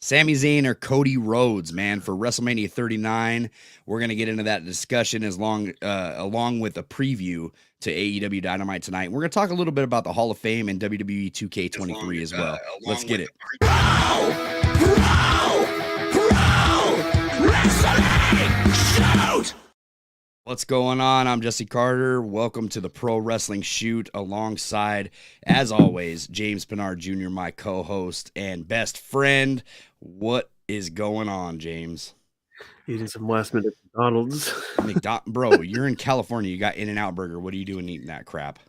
Sami Zayn or Cody Rhodes, man, for WrestleMania 39. We're gonna get into that discussion along with a preview to AEW Dynamite tonight. We're gonna talk a little bit about the Hall of Fame and WWE 2K23 as well. Let's get it. Wrestling Shoot! What's going on? I'm Jesse Carter. Welcome to the Pro Wrestling Shoot alongside, as always, James Pinard Jr., my co-host and best friend. What is going on, James? Eating some last minute McDonald's. Bro, you're in California. You got In-N-Out Burger. What are you doing eating that crap?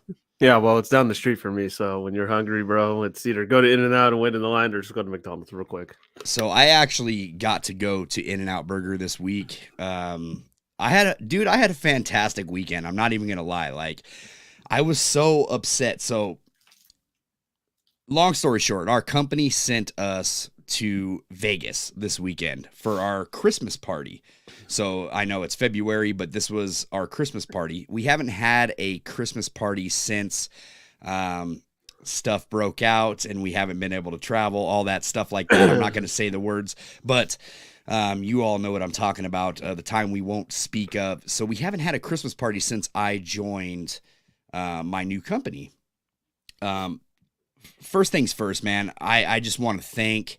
Yeah, well, it's down the street from me. So when you're hungry, bro, it's either go to In-N-Out and wait in the line or just go to McDonald's real quick. So I actually got to go to In-N-Out Burger this week. I had a fantastic weekend. I'm not even going to lie. Like, I was so upset. So long story short, our company sent us to Vegas this weekend for our Christmas party. So I know it's February, but this was our Christmas party. We haven't had a Christmas party since stuff broke out and we haven't been able to travel, all that stuff like that. I'm not going to say the words, but you all know what I'm talking about, the time we won't speak of. So we haven't had a Christmas party since I joined my new company. First things first, man, I just want to thank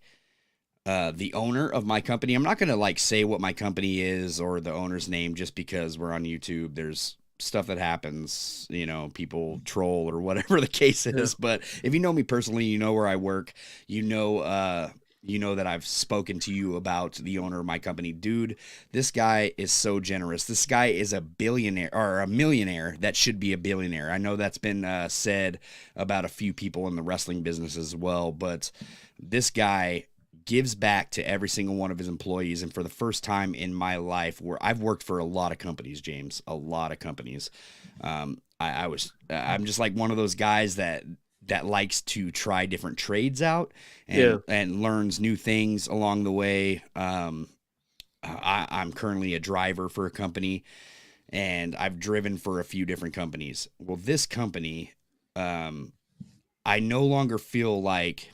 the owner of my company. I'm not going to say what my company is or the owner's name just because we're on YouTube. There's stuff that happens, people troll or whatever the case is. Yeah. But if you know me personally, you know where I work, you know that I've spoken to you about the owner of my company. Dude, this guy is so generous. This guy is a billionaire or a millionaire that should be a billionaire. I know that's been said about a few people in the wrestling business as well, but this guy gives back to every single one of his employees. And for the first time in my life, where I've worked for a lot of companies, James, a lot of companies. I'm just like one of those guys that likes to try different trades out and learns new things along the way. I'm currently a driver for a company and I've driven for a few different companies. Well, this company, I no longer feel like,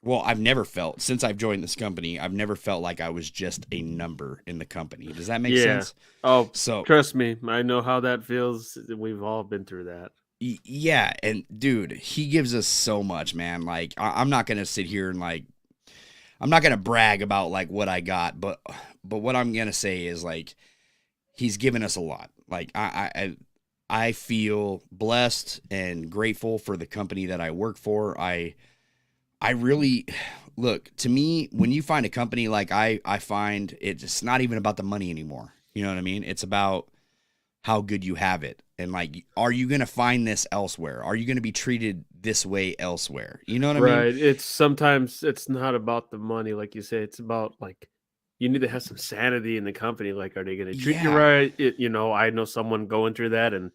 I've never felt, since I've joined this company, I've never felt like I was just a number in the company. Does that make sense? Oh, so trust me, I know how that feels. We've all been through that. Yeah, and dude, he gives us so much, man. Like, I'm not gonna sit here and I'm not gonna brag about what I got, but what I'm gonna say is he's given us a lot. Like, I feel blessed and grateful for the company that I work for. I really, look, to me, when you find a company I find it's not even about the money anymore. You know what I mean? It's about how good you have it. And are you going to find this elsewhere? Are you going to be treated this way elsewhere? You know what I mean? Right. It's sometimes it's not about the money. Like you say, it's about you need to have some sanity in the company. Are they going to treat you right? I know someone going through that and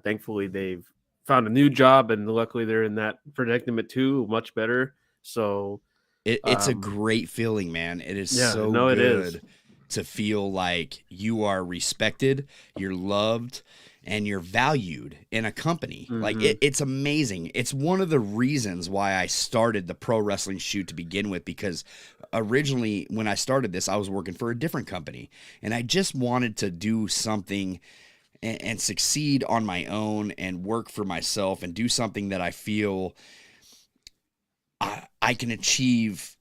thankfully they've found a new job and luckily they're in that predicament too, much better. So it's a great feeling, man. It is good. It is. To feel like you are respected, you're loved, and you're valued in a company. Mm-hmm. It's amazing. It's one of the reasons why I started the Pro Wrestling Shoot to begin with, because originally when I started this, I was working for a different company, and I just wanted to do something and succeed on my own and work for myself and do something that I feel I can achieve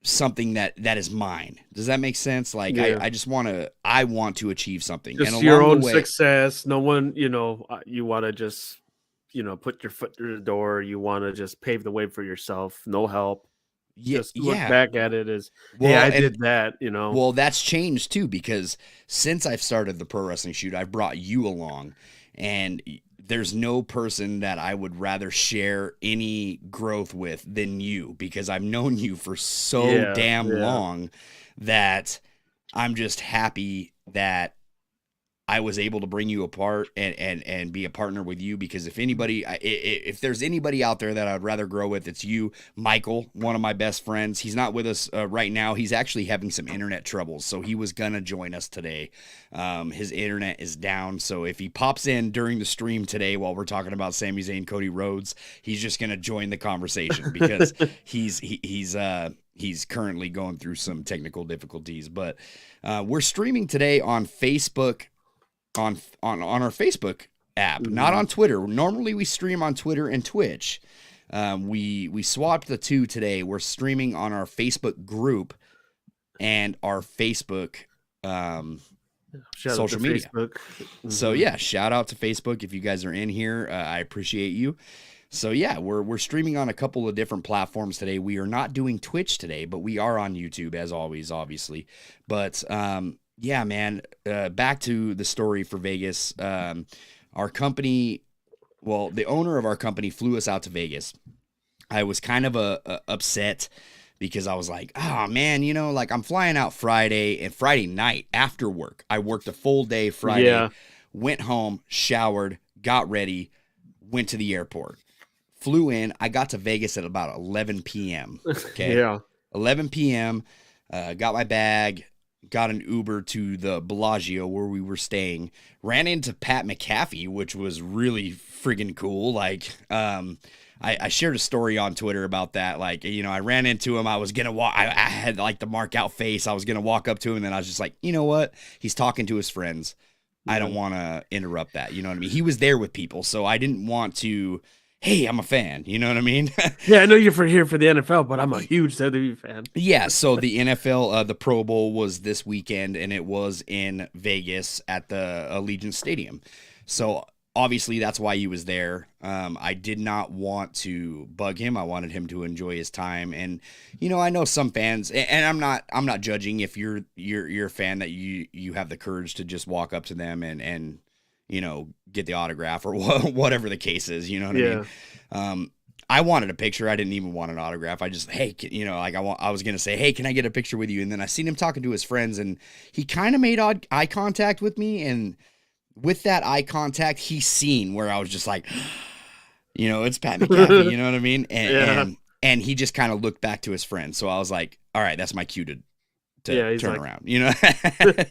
something that is mine. Does that make sense? I want to achieve something. Just and your own success. No one, you want to just, put your foot through the door. You want to just pave the way for yourself. No help. Just look back at it as, I did that, Well, that's changed too, because since I've started the Pro Wrestling Shoot, I've brought you along, and there's no person that I would rather share any growth with than you, because I've known you for so damn long that I'm just happy that I was able to bring you apart and be a partner with you, because if there's anybody out there that I'd rather grow with, it's you. Michael, one of my best friends. He's not with us right now. He's actually having some internet troubles, so he was going to join us today. His internet is down, so if he pops in during the stream today while we're talking about Sami Zayn, Cody Rhodes, he's just going to join the conversation because he's he's currently going through some technical difficulties. But we're streaming today on Facebook, on our Facebook app, not on Twitter. Normally we stream on Twitter and Twitch. We swapped the two today. We're streaming on our Facebook group and our Facebook social media. So yeah, shout out to Facebook if you guys are in here. I appreciate you. So yeah, we're streaming on a couple of different platforms today. We are not doing Twitch today, but we are on YouTube as always, obviously. But yeah, man, back to the story for Vegas. Our company, well, the owner of our company flew us out to Vegas. I was kind of upset because I was like, oh man, you know, like I'm flying out Friday and Friday night after work. I worked a full day Friday, went home, showered, got ready, went to the airport, flew in. I got to Vegas at about 11 p.m. Okay. 11 p.m. Got my bag, got an Uber to the Bellagio where we were staying, ran into Pat McAfee, which was really friggin' cool. Like, I shared a story on Twitter about that. Like, you know, I ran into him. I was going to walk. I had like the mark out face. I was going to walk up to him. And then I was just like, you know what? He's talking to his friends. I don't want to interrupt that. You know what I mean? He was there with people. So I didn't want to, hey, I'm a fan. You know what I mean? Yeah, I know you're here for the NFL, but I'm a huge WWE fan. Yeah. So the NFL, the Pro Bowl was this weekend and it was in Vegas at the Allegiant Stadium. So obviously, that's why he was there. I did not want to bug him. I wanted him to enjoy his time. And you know, I know some fans, and I'm not judging if you're a fan that you have the courage to just walk up to them and you know, get the autograph or whatever the case is. You know what I mean? I wanted a picture. I didn't even want an autograph. I just, hey, you know, like I was gonna say, hey, can I get a picture with you? And then I seen him talking to his friends, and he kind of made eye contact with me, and with that eye contact, he's seen where I was just like, you know, it's Pat McAfee, you know what I mean? And he just kind of looked back to his friend. So I was like, all right, that's my cue to turn around, you know?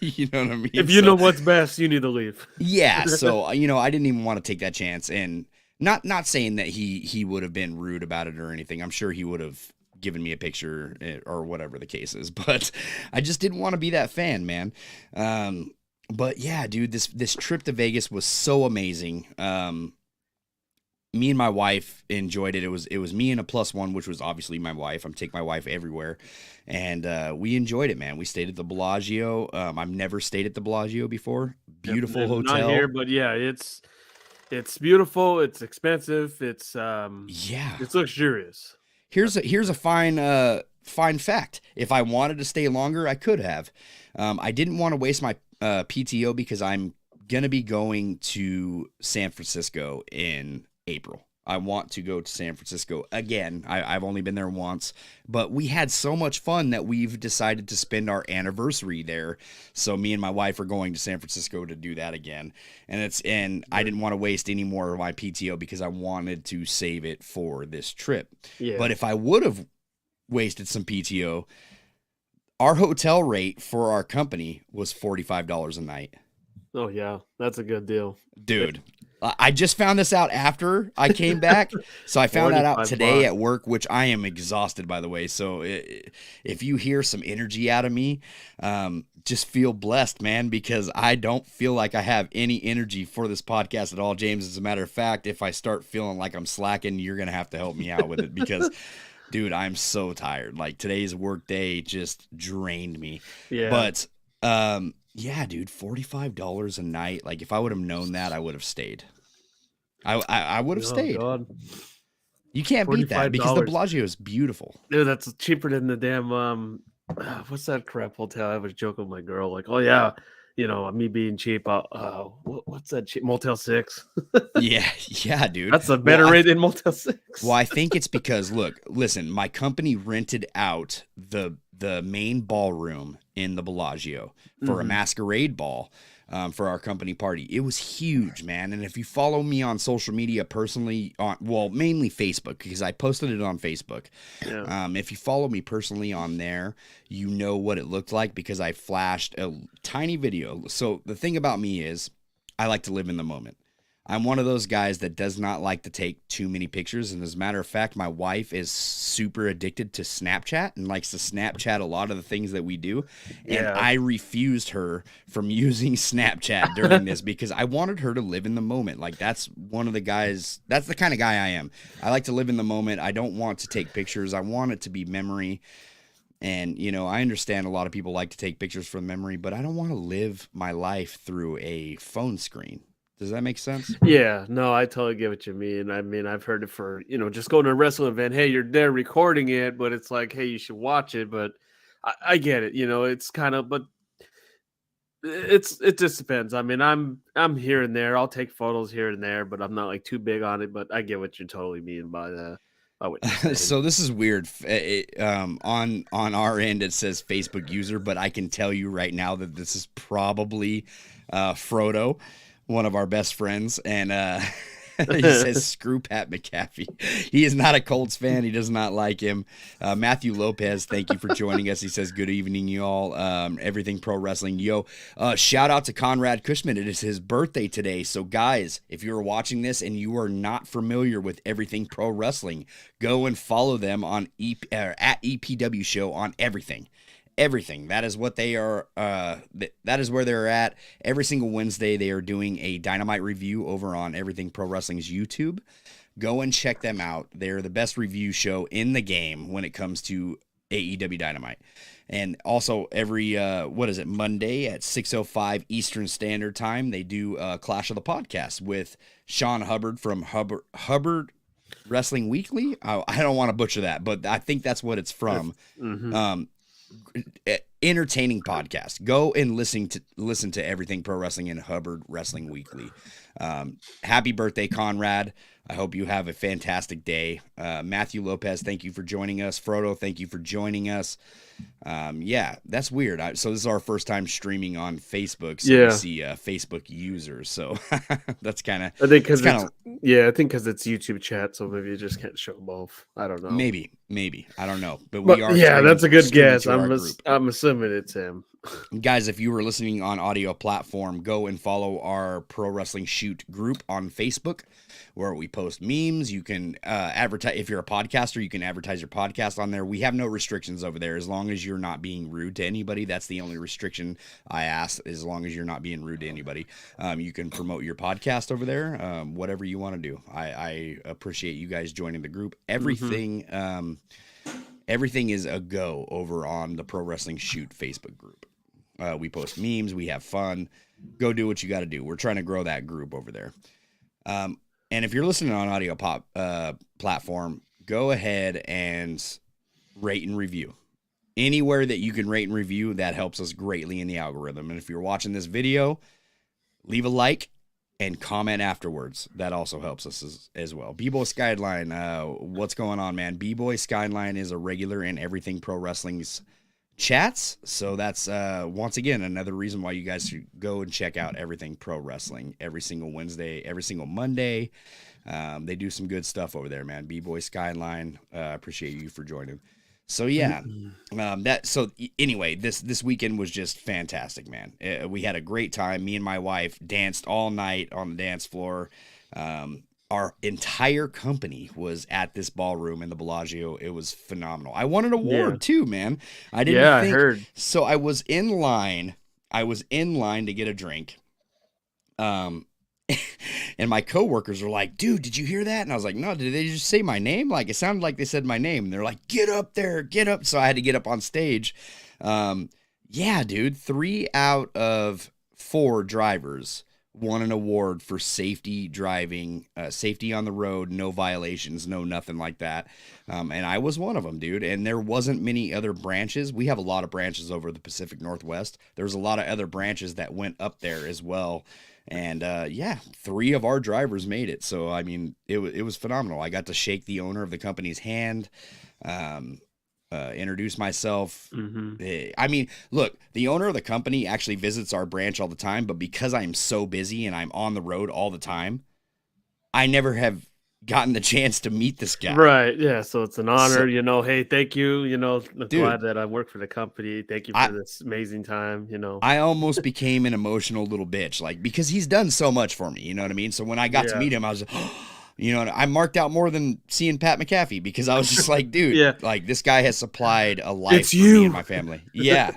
You know what I mean? If you know what's best, you need to leave. Yeah. So, you know, I didn't even want to take that chance. And not saying that he would have been rude about it or anything. I'm sure he would have given me a picture or whatever the case is. But I just didn't want to be that fan, man. But yeah, dude, this trip to Vegas was so amazing. Me and my wife enjoyed it. It was me and a plus one, which was obviously my wife. I'm taking my wife everywhere, and we enjoyed it, man. We stayed at the Bellagio. I've never stayed at the Bellagio before. Beautiful hotel. Not here, but yeah, it's beautiful. It's expensive. It's it's luxurious. Here's a fine fact. If I wanted to stay longer, I could have. I didn't want to waste my PTO because I'm going to be going to San Francisco in April. I want to go to San Francisco again. I've only been there once, but we had so much fun that we've decided to spend our anniversary there. So me and my wife are going to San Francisco to do that again. And I didn't want to waste any more of my PTO because I wanted to save it for this trip. Yeah. But if I would have wasted some PTO, our hotel rate for our company was $45 a night. Oh, yeah. That's a good deal. Dude, I just found this out after I came back. So I found that out today at work, which I am exhausted, by the way. So if you hear some energy out of me, just feel blessed, man, because I don't feel like I have any energy for this podcast at all, James. As a matter of fact, if I start feeling like I'm slacking, you're going to have to help me out with it because dude, I'm so tired. Like today's work day just drained me. Yeah. But yeah, dude, $45 a night. Like if I would have known that, I would have stayed. I would have stayed. God. You can't beat that because the Bellagio is beautiful. Dude, that's cheaper than the damn what's that crap hotel? I was joking with my girl, like, oh yeah, you know, me being cheap. What's that cheap? Motel 6? yeah, dude. That's a better rate than Motel 6. Well, I think it's because listen, my company rented out the main ballroom in the Bellagio for a masquerade ball for our company party. It was huge, man. And if you follow me on social media personally, mainly Facebook, because I posted it on Facebook. Yeah. If you follow me personally on there, you know what it looked like because I flashed a tiny video. So the thing about me is I like to live in the moment. I'm one of those guys that does not like to take too many pictures. And as a matter of fact, my wife is super addicted to Snapchat and likes to Snapchat a lot of the things that we do. And Yeah. I refused her from using Snapchat during this because I wanted her to live in the moment. Like that's the kind of guy I am. I like to live in the moment. I don't want to take pictures. I want it to be memory. And, you know, I understand a lot of people like to take pictures from memory, but I don't want to live my life through a phone screen. Does that make sense? Yeah, no, I totally get what you mean. I mean, I've heard it for, just going to a wrestling event. Hey, you're there recording it, but it's like, hey, you should watch it. But I get it. It's kind of, but it just depends. I mean, I'm here and there. I'll take photos here and there, but I'm not like too big on it. But I get what you totally mean by what you're saying. So this is weird. On our end, it says Facebook user, but I can tell you right now that this is probably Frodo, one of our best friends, and he says screw Pat McAfee. He is not a Colts fan. He does not like him. Matthew Lopez, thank you for joining us. He says good evening, y'all. Everything Pro Wrestling. Yo, shout out to Conrad Cushman. It is his birthday today. So guys, if you're watching this and you are not familiar with Everything Pro Wrestling, go and follow them on at EPW Show on everything. That is what they are. That is where they're at. Every single Wednesday, they are doing a Dynamite review over on Everything Pro Wrestling's YouTube. Go and check them out. They're the best review show in the game when it comes to AEW Dynamite. And also every Monday at 6:05 Eastern Standard Time, they do Clash of the Podcast with Sean Hubbard from Hubbard Wrestling Weekly. I don't want to butcher that, but I think that's what it's from. Mm-hmm. Entertaining podcast. Go and listen to Everything Pro Wrestling and Hubbard Wrestling Weekly. Happy birthday, Conrad. I hope you have a fantastic day. Matthew Lopez, thank you for joining us. Frodo, thank you for joining us. Yeah, that's weird. So this is our first time streaming on Facebook. So we see Facebook users. So that's kind of. I think because it's YouTube chat, so maybe you just can't show both. I don't know. Maybe I don't know. But we are. Yeah, that's a good guess. I'm assuming it's him. Guys, if you were listening on audio platform, go and follow our Pro Wrestling Shoot group on Facebook, where we post memes. You can advertise. If you're a podcaster, you can advertise your podcast on there. We have no restrictions over there as long as you're not being rude to anybody. That's the only restriction I ask, as long as you're not being rude to anybody. You can promote your podcast over there, whatever you want to do. I appreciate you guys joining the group. Everything is a go over on the Pro Wrestling Shoot Facebook group. We post memes. We have fun. Go do what you got to do. We're trying to grow that group over there. And if you're listening on audio platform, go ahead and rate and review. Anywhere that you can rate and review, that helps us greatly in the algorithm. And if you're watching this video, leave a like and comment afterwards. That also helps us as well. B-Boy Skyline, what's going on, man? B-Boy Skyline is a regular in Everything Pro Wrestling's chats. So that's, once again, another reason why you guys should go and check out Everything Pro Wrestling every single Wednesday, every single Monday. They do some good stuff over there, man. B-Boy Skyline, appreciate you for joining. So yeah, anyway, this weekend was just fantastic, man. We had a great time. Me and my wife danced all night on the dance floor. Our entire company was at this ballroom in the Bellagio. It was phenomenal. I won an award too, man. I heard. So I was in line. To get a drink. And my coworkers were like, dude, did you hear that? And I was like, no, did they just say my name? Like, it sounded like they said my name. And they're like, get up there, get up. So I had to get up on stage. Yeah, dude, 3 out of 4 drivers won an award for safety driving, safety on the road, no violations, no nothing like that. And I was one of them, dude. And there wasn't many other branches. We have a lot of branches over the Pacific Northwest. There was a lot of other branches that went up there as well. And 3 of our drivers made it. So, I mean, it was phenomenal. I got to shake the owner of the company's hand, introduce myself. Mm-hmm. I mean, look, the owner of the company actually visits our branch all the time, but because I'm so busy and I'm on the road all the time, I never have gotten the chance to meet this guy. Right. Yeah. So it's an honor, hey, thank you. I'm glad that I work for the company. Thank you for this amazing time. I almost became an emotional little bitch, like, because he's done so much for me. You know what I mean? So when I got to meet him, I was, I marked out more than seeing Pat McAfee, because I was just like, dude, like, this guy has supplied a life for me and my family. Yeah.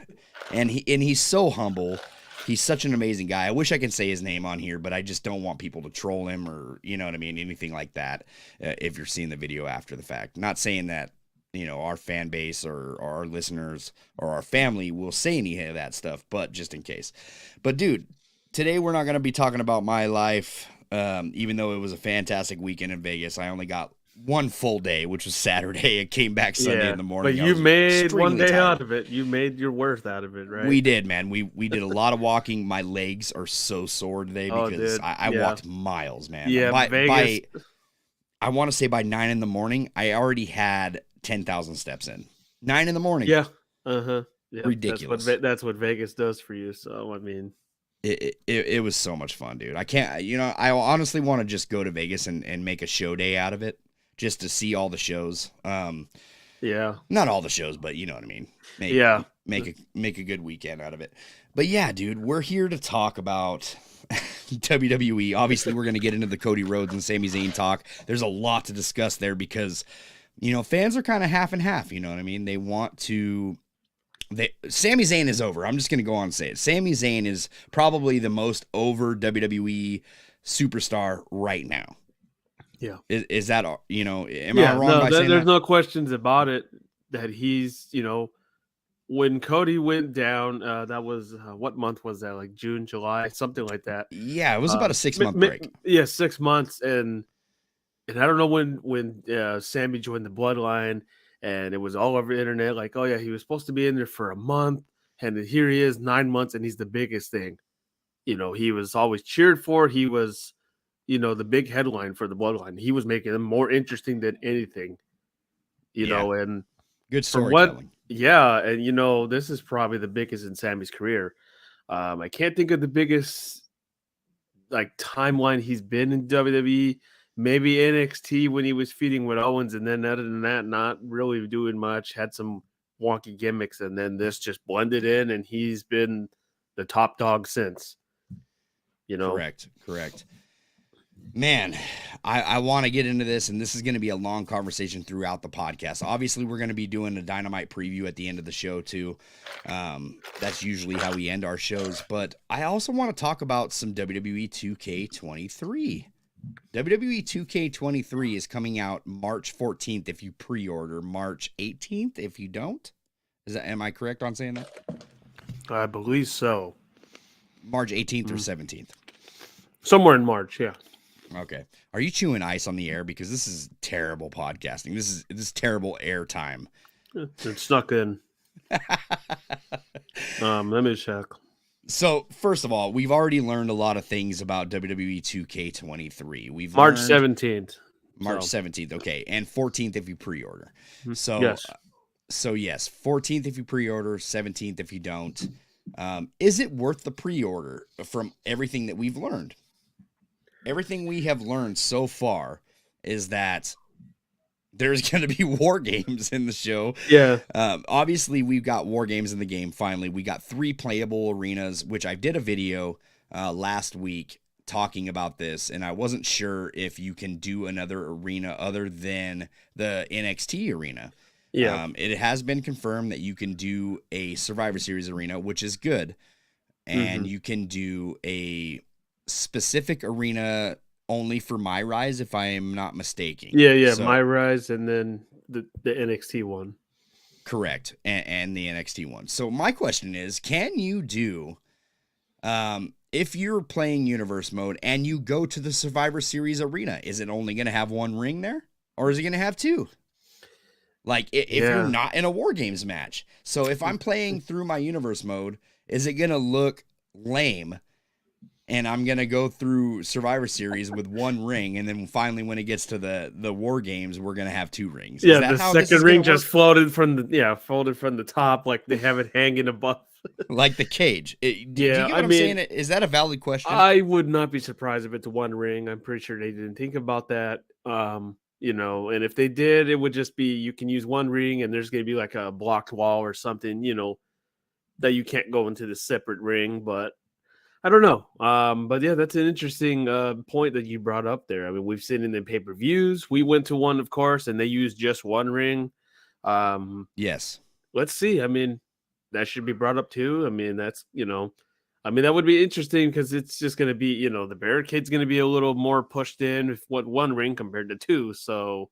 And he's so humble. He's such an amazing guy. I wish I could say his name on here, but I just don't want people to troll him or, you know what I mean, anything like that. If you're seeing the video after the fact, not saying that, our fan base or our listeners or our family will say any of that stuff, but just in case. But dude, today we're not going to be talking about my life. Even though it was a fantastic weekend in Vegas, I only got one full day, which was Saturday. It came back Sunday in the morning. But you made one day out of it. You made your worth out of it, right? We did, man. We did a lot of walking. My legs are so sore today because I walked miles, man. Yeah, Vegas. I want to say by 9 in the morning, I already had 10,000 steps in. 9 in the morning. Yeah. Uh-huh. Yep. Ridiculous. That's what Vegas does for you. So, I mean, it was so much fun, dude. I can't, I honestly want to just go to Vegas and make a show day out of it, just to see all the shows. Yeah. Not all the shows, but you know what I mean. Make a good weekend out of it. But yeah, dude, we're here to talk about WWE. Obviously, we're going to get into the Cody Rhodes and Sami Zayn talk. There's a lot to discuss there because, fans are kind of half and half, you know what I mean? They want to... Sami Zayn is over. I'm just going to go on and say it. Sami Zayn is probably the most over WWE superstar right now. Yeah. Is that, am I wrong by saying there's that? no questions about it that he's, when Cody went down, that was, what month was that? Like June, July, something like that. Yeah, it was about a 6-month break. Yeah, 6 months. And I don't know when Sami joined the Bloodline, and it was all over the internet, like, oh yeah, he was supposed to be in there for a month, and here he is 9 months, and he's the biggest thing. He was always cheered for. He was, the big headline for the Bloodline. He was making them more interesting than anything, and good storytelling. And this is probably the biggest in Sami's career. I can't think of the biggest like timeline he's been in WWE. Maybe NXT when he was feuding with Owens, and then other than that, not really doing much. Had some wonky gimmicks, and then this just blended in, and he's been the top dog since. Correct. Man, I want to get into this, and this is going to be a long conversation throughout the podcast. Obviously, we're going to be doing a Dynamite preview at the end of the show, too. That's usually how we end our shows. But I also want to talk about some WWE 2K23. WWE 2K23 is coming out March 14th if you pre-order, March 18th if you don't. Am I correct on saying that? I believe so. March 18th or 17th? Somewhere in March, yeah. Okay. Are you chewing ice on the air? Because this is terrible podcasting. This is terrible air time. It's stuck in. Let me check. So, first of all, we've already learned a lot of things about WWE 2K23. March 17th. March 17th, okay. And 14th if you pre-order. So, yes. 14th if you pre-order, 17th if you don't. Is it worth the pre-order from everything that we've learned? Everything we have learned so far is that there's going to be war games in the show. Yeah. Obviously, we've got war games in the game. Finally, we got 3 playable arenas, which I did a video last week talking about this, and I wasn't sure if you can do another arena other than the NXT arena. Yeah. It has been confirmed that you can do a Survivor Series arena, which is good, and you can do a specific arena only for My Rise, if I am not mistaken. Yeah, so, My Rise, and then the NXT one. Correct, and the NXT one. So my question is, can you do, if you're playing Universe Mode and you go to the Survivor Series arena, is it only going to have 1 ring there? Or is it going to have 2? Like, if you're not in a War Games match. So if I'm playing through my Universe Mode, is it going to look lame and I'm gonna go through Survivor Series with one ring, and then finally when it gets to the War Games, we're gonna have 2 rings. Yeah, Is that the how this second is ring gonna just work? folded from the top, like they have it hanging above. Like the cage. Do you Yeah, get I what I'm saying? mean, Is that a valid question? I would not be surprised if it's one ring. I'm pretty sure they didn't think about that. And if they did, it would just be you can use one ring and there's gonna be like a blocked wall or something, that you can't go into the separate ring. But I don't know. But yeah, that's an interesting point that you brought up there. I mean, we've seen it in the pay-per-views. We went to one, of course, and they used just one ring. Um, Yes. let's see. I mean, that should be brought up too. I mean, that would be interesting because it's just going to be, the barricade's going to be a little more pushed in with one ring compared to 2. So,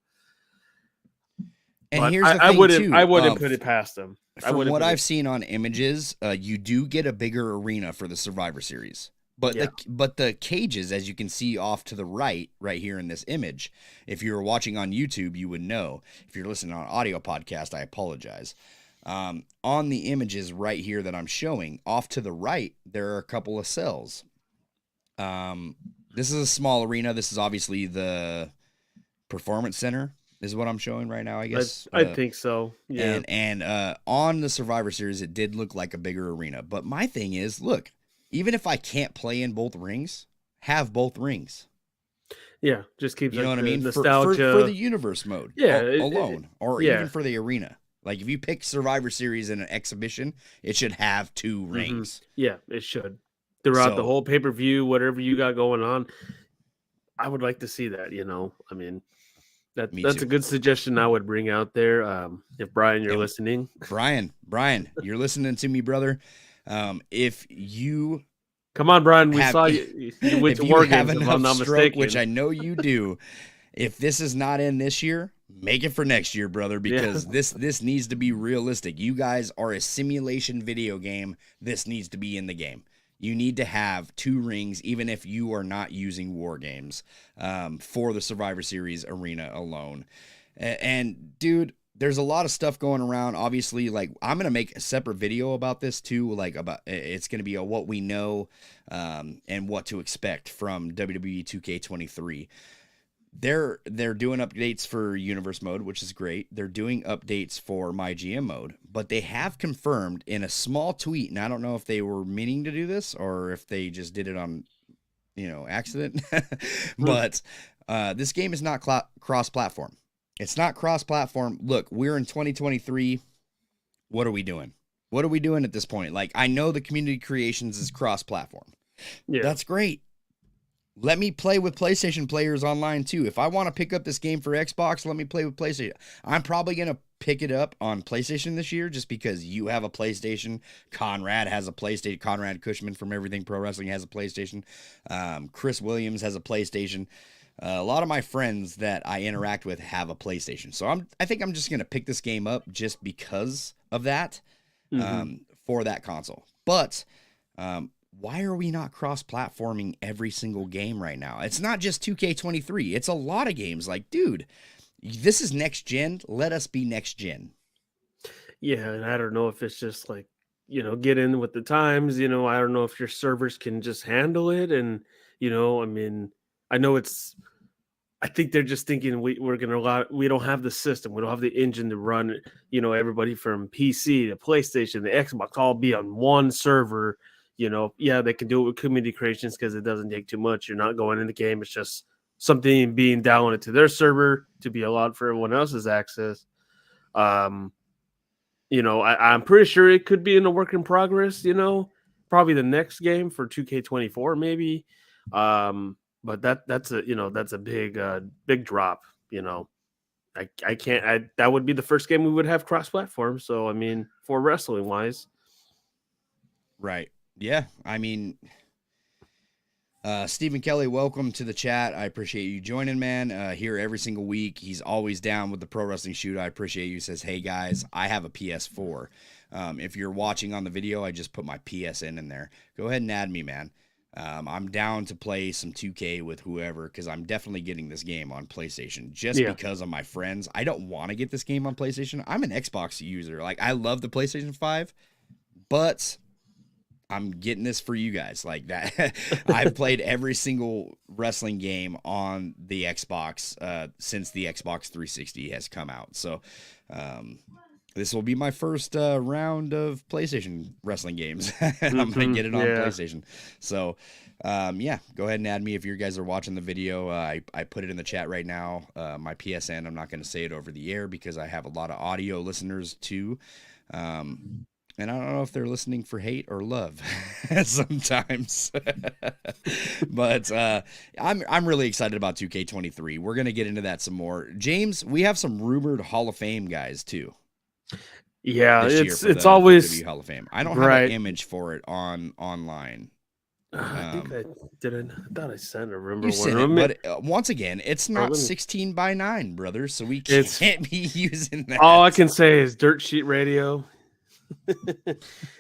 And but here's I, the I thing wouldn't, I too. wouldn't put it past them. I From wouldn't what put it. I've seen on images, you do get a bigger arena for the Survivor Series. But Yeah. the cages, as you can see off to the right here in this image, if you were watching on YouTube, you would know. If you're listening on audio podcast, I apologize. On the images right here that I'm showing, off to the right, there are a couple of cells. This is a small arena. This is obviously the Performance Center, is what I'm showing right now, I guess. I think so. Yeah. And on the Survivor Series, it did look like a bigger arena. But my thing is, look, even if I can't play in both rings, have both rings. Yeah, just keep You know what I mean? nostalgia For the universe mode alone, or yeah. even for the arena. Like if you pick Survivor Series in an exhibition, it should have 2 rings. Yeah, it should. Throughout the whole pay-per-view, whatever you got going on, I would like to see that, I mean, that's a good suggestion I would bring out there. If Brian, you're listening. Brian, you're listening to me, brother. If you come on, Brian, we saw you went to War Games, if I'm not mistaken. Which I know you do. If this is not in this year, make it for next year, brother, because this needs to be realistic. You guys are a simulation video game. This needs to be in the game. You need to have 2 rings, even if you are not using War Games, for the Survivor Series arena alone. And dude, there's a lot of stuff going around. Obviously, like I'm gonna make a separate video about this too. Like it's gonna be a what we know and what to expect from WWE 2K23. They're doing updates for Universe mode, which is great. They're doing updates for My GM mode, but they have confirmed in a small tweet, and I don't know if they were meaning to do this or if they just did it on, accident. But this game is not cross-platform. It's not cross-platform. Look, we're in 2023. What are we doing? What are we doing at this point? Like, I know the community creations is cross-platform. Yeah, that's great. Let me play with PlayStation players online too. If I want to pick up this game for Xbox, let me play with PlayStation. I'm probably going to pick it up on PlayStation this year just because you have a PlayStation. Conrad has a PlayStation. Conrad Cushman from Everything Pro Wrestling has a PlayStation. Chris Williams has a PlayStation. A lot of my friends that I interact with have a PlayStation. So I think I'm just going to pick this game up just because of that, for that console. But why are we not cross-platforming every single game right now? It's not just 2K23. It's a lot of games. Like, dude, this is next gen. Let us be next gen. Yeah, and I don't know if it's just like, get in with the times. I don't know if your servers can just handle it. And, I mean, I think they're just thinking we don't have the system. We don't have the engine to run, everybody from PC to PlayStation, the Xbox, all be on one server. They can do it with community creations because it doesn't take too much. You're not going in the game. It's just something being downloaded to their server to be allowed for everyone else's access. I'm pretty sure it could be in a work in progress, probably the next game for 2K24 maybe. But that's a big drop, I can't, that would be the first game we would have cross-platform. So, I mean, for wrestling wise. Right. Yeah, I mean, Stephen Kelly, welcome to the chat. I appreciate you joining, man. Here every single week. He's always down with the Pro Wrestling Shoot. I appreciate you. He says, hey, guys, I have a PS4. If you're watching on the video, I just put my PSN in there. Go ahead and add me, man. I'm down to play some 2K with whoever because I'm definitely getting this game on PlayStation just because of my friends. I don't want to get this game on PlayStation. I'm an Xbox user. Like, I love the PlayStation 5, but I'm getting this for you guys like that. I've played every single wrestling game on the Xbox since the Xbox 360 has come out. So this will be my first round of PlayStation wrestling games. And I'm going to get it on PlayStation. So yeah, go ahead and add me if you guys are watching the video. I put it in the chat right now. My PSN, I'm not going to say it over the air because I have a lot of audio listeners too. And I don't know if they're listening for hate or love sometimes, but I'm really excited about 2K23. We're going to get into that some more. James, we have some rumored Hall of Fame guys too. Yeah, it's always WWE Hall of Fame. I don't have an image for it online. I think I didn't. I thought I sent a rumor. You sent it, but once again, it's not 16:9, brother. So we can't be using that. All I can say is Dirt Sheet Radio.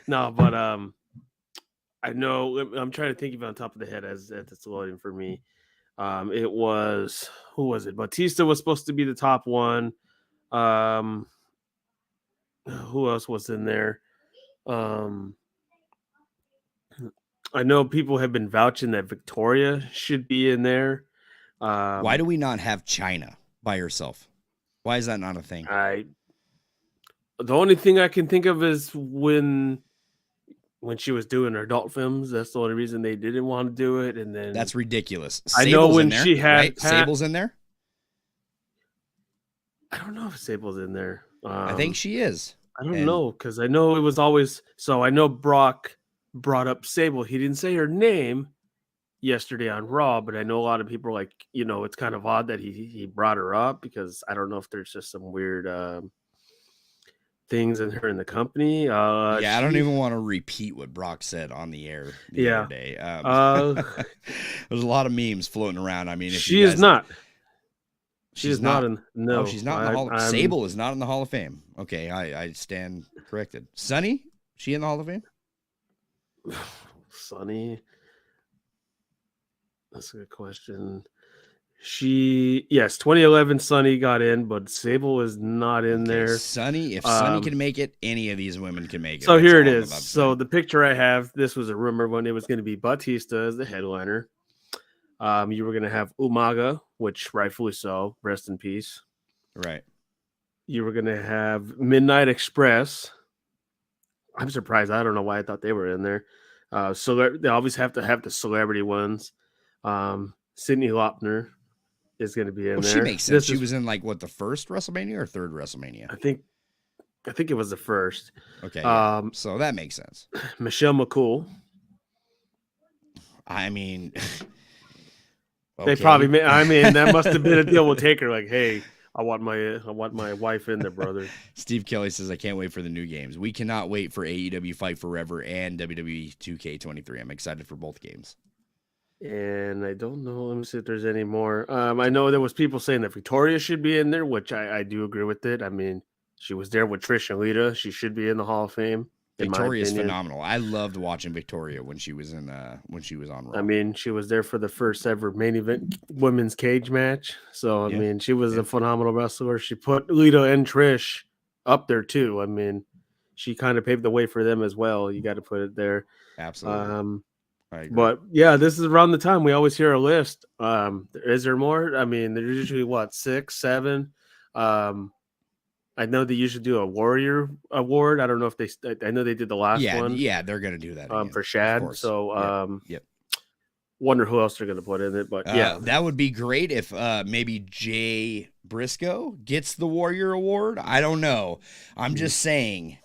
No, but I know I'm trying to think of it on top of the head as it's loading for me. It was who was it? Batista was supposed to be the top one. Who else was in there? I know people have been vouching that Victoria should be in there. Why do we not have China by herself? Why is that not a thing? The only thing I can think of is when she was doing her adult films. That's the only reason they didn't want to do it. And then that's ridiculous. I know when she had right? Sable's in there. I don't know if Sable's in there. I think she is. I don't know because I know it was always so. I know Brock brought up Sable. He didn't say her name yesterday on Raw, but I know a lot of people are like, it's kind of odd that he brought her up because I don't know if there's just some weird things in her in the company. I don't even want to repeat what Brock said on the air the other day. There's a lot of memes floating around. I mean, if she is not. She's not in. No, she's not in the Hall of Fame. Sable is not in the Hall of Fame. Okay, I stand corrected. Sunny, she in the Hall of Fame? Sunny. That's a good question. Yes, 2011 Sunny got in, but Sable is not in there. Sunny, if Sunny can make it, any of these women can make it. So here it is. So the picture I have, this was a rumor when it was going to be Batista as the headliner. You were going to have Umaga, which rightfully so, rest in peace. Right. You were going to have Midnight Express. I'm surprised. I don't know why I thought they were in there. So they always have to have the celebrity ones. Sydney Lopner is going to be in there. She makes sense. She was in the first WrestleMania or third WrestleMania? I think it was the first. Okay. So that makes sense. Michelle McCool. I mean, they probably. That must have been a deal with Taker. Like, hey, I want my wife in there, brother. Steve Kelly says, I can't wait for the new games. We cannot wait for AEW Fight Forever and WWE 2K23. I'm excited for both games. And I don't know. Let me see if there's any more. I know there was people saying that Victoria should be in there, which I do agree with it. I mean, she was there with Trish and Lita. She should be in the Hall of Fame. Victoria is phenomenal. I loved watching Victoria when she was on Raw. I mean, she was there for the first ever main event women's cage match. So I mean, she was a phenomenal wrestler. She put Lita and Trish up there too. I mean, she kind of paved the way for them as well. You got to put it there. Absolutely. But yeah, this is around the time we always hear a list. Is there more? I mean, there's usually 6, 7. I know they usually do a Warrior Award. I don't know if I know they did the last one. Yeah, they're gonna do that again, for Shad. So wonder who else they're gonna put in it. But that would be great if maybe Jay Briscoe gets the Warrior Award. I don't know. I'm just saying.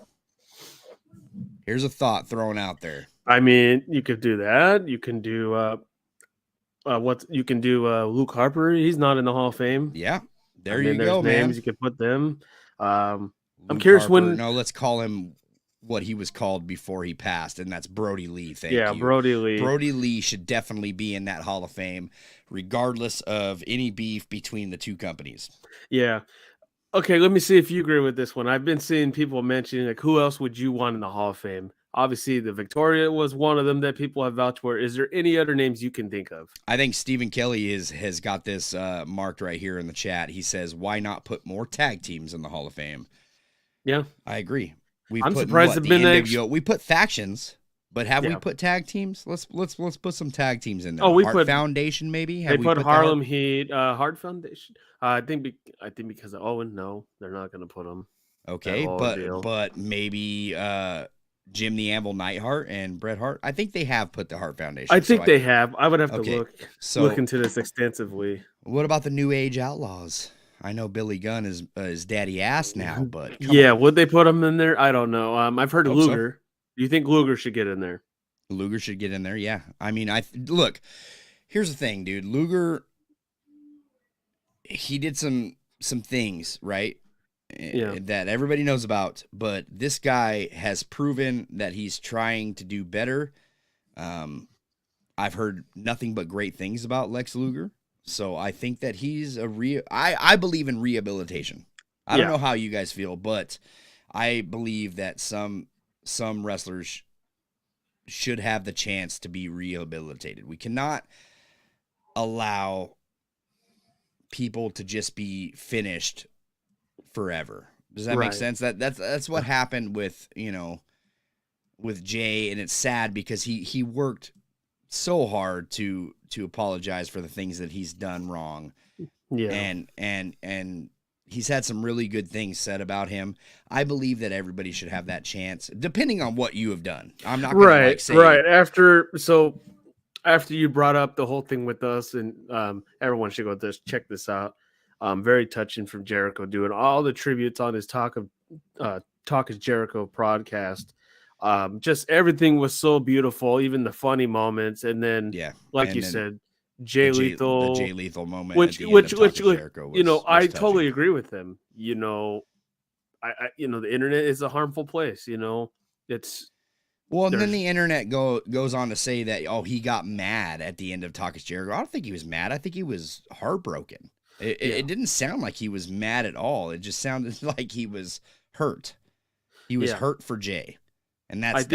Here's a thought thrown out there. I mean, you could do that. You can do Luke Harper. He's not in the Hall of Fame. Yeah, you go, names man. You could put them. I'm curious Harper, let's call him what he was called before he passed, and that's Brody Lee. Thank you. Brody Lee. Brody Lee should definitely be in that Hall of Fame, regardless of any beef between the two companies. Yeah. Okay, let me see if you agree with this one. I've been seeing people mentioning, who else would you want in the Hall of Fame? Obviously, the Victoria was one of them that people have vouched for. Is there any other names you can think of? I think Stephen Kelly has got this marked right here in the chat. He says, why not put more tag teams in the Hall of Fame? Yeah. I agree. I'm surprised we put factions, But have we put tag teams? Let's put some tag teams in there. Oh, we Heart put Foundation maybe. They put Harlem Heat, Heart Foundation. I think because of Owen, no, they're not going to put them. Okay, but maybe Jim the Anvil Neidhart and Bret Hart. I think they have put the Heart Foundation. I think they have. I would have to look into this extensively. What about the New Age Outlaws? I know Billy Gunn is daddy ass now, but would they put him in there? I don't know. I've heard Luger. So. Do you think Luger should get in there? Luger should get in there. Yeah, I mean, look. Here's the thing, dude. Luger, he did some things right that everybody knows about, but this guy has proven that he's trying to do better. I've heard nothing but great things about Lex Luger. So I think that he's I believe in rehabilitation. I don't know how you guys feel, but I believe that some wrestlers should have the chance to be rehabilitated. We cannot allow people to just be finished forever. Does that make sense? That's what happened with Jay, and it's sad because he worked so hard to apologize for the things that he's done wrong. Yeah. And he's had some really good things said about him. I believe that everybody should have that chance, depending on what you have done. I'm not going to say after you brought up the whole thing with us, and everyone should go check this out. Very touching from Jericho doing all the tributes on his Talk is Jericho podcast. Just everything was so beautiful, even the funny moments, and then you said, Jay Lethal, the Jay Lethal moment, which I totally agree with him. I the internet is a harmful place. It's and then the internet goes on to say that he got mad at the end of Talk is Jericho. I don't think he was mad. I think he was heartbroken. It didn't sound like he was mad at all. It just sounded like he was hurt. He was hurt for Jay. And that's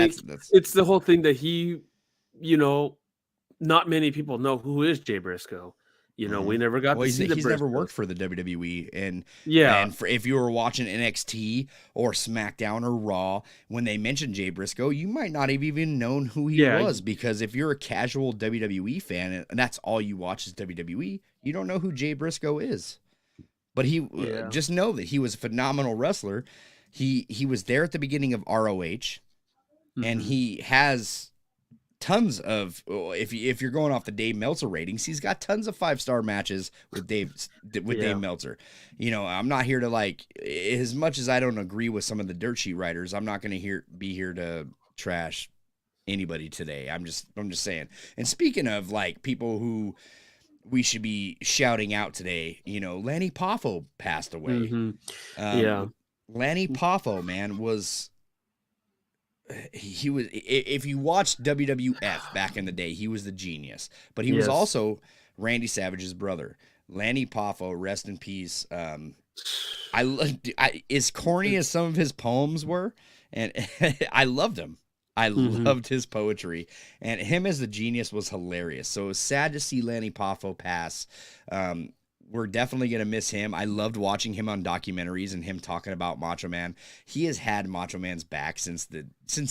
it's the whole thing that he, not many people know who is Jay Briscoe. We never got to see he's never worked for the WWE. And if you were watching NXT or SmackDown or Raw, when they mentioned Jay Briscoe, you might not have even known who he was, because if you're a casual WWE fan and that's all you watch is WWE, you don't know who Jay Briscoe is. But just know that he was a phenomenal wrestler. He was there at the beginning of ROH. And he has tons of, if you're going off the Dave Meltzer ratings, he's got tons of 5-star matches with Dave Meltzer. I'm not here to as much as I don't agree with some of the dirt sheet writers, I'm not going to be here to trash anybody today. I'm just saying. And speaking of people who we should be shouting out today, Lanny Poffo passed away. Lanny Poffo, man, he was, if you watched WWF back in the day, he was the genius, but he was also Randy Savage's brother. Lanny Poffo, rest in peace. As corny as some of his poems were, and I loved him. I loved his poetry, and him as the genius was hilarious. So it was sad to see Lanny Poffo pass. We're definitely going to miss him. I loved watching him on documentaries and him talking about Macho Man. He has had Macho Man's back since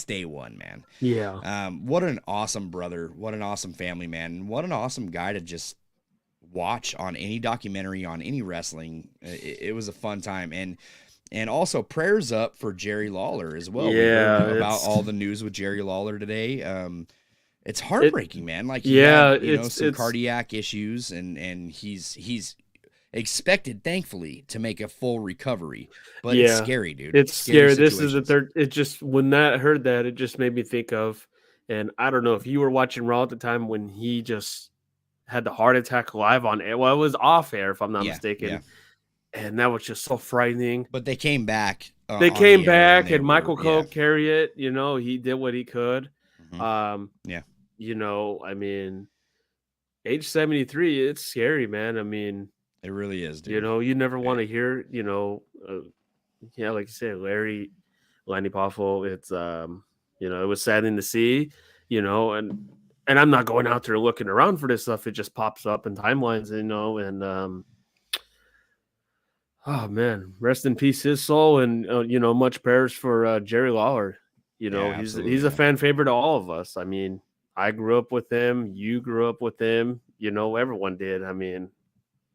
day one, man. Yeah. What an awesome brother. What an awesome family, man. And what an awesome guy to just watch on any documentary, on any wrestling. It was a fun time. And also prayers up for Jerry Lawler as well. Yeah. We heard about all the news with Jerry Lawler today. It's heartbreaking, man. He had, some cardiac issues, and he's expected, thankfully, to make a full recovery, but it's scary, dude. It's scary. This is the third. It just, when I heard that, it just made me think of, and I don't know if you were watching Raw at the time when he just had the heart attack live on air. Well, it was off air, if I'm not mistaken, and that was just so frightening. But they came back. And Michael Cole carried it. He did what he could. I mean, age 73, it's scary, man. I mean, it really is, dude. You never want to hear, like you said, Lanny Poffo. It's, it was saddening to see, and I'm not going out there looking around for this stuff. It just pops up in timelines, and, oh man, rest in peace, his soul, and, much prayers for Jerry Lawler. You Yeah, know, absolutely, he's a man. fan favorite to all of us. I mean, I grew up with him. You grew up with him. You know, everyone did. I mean,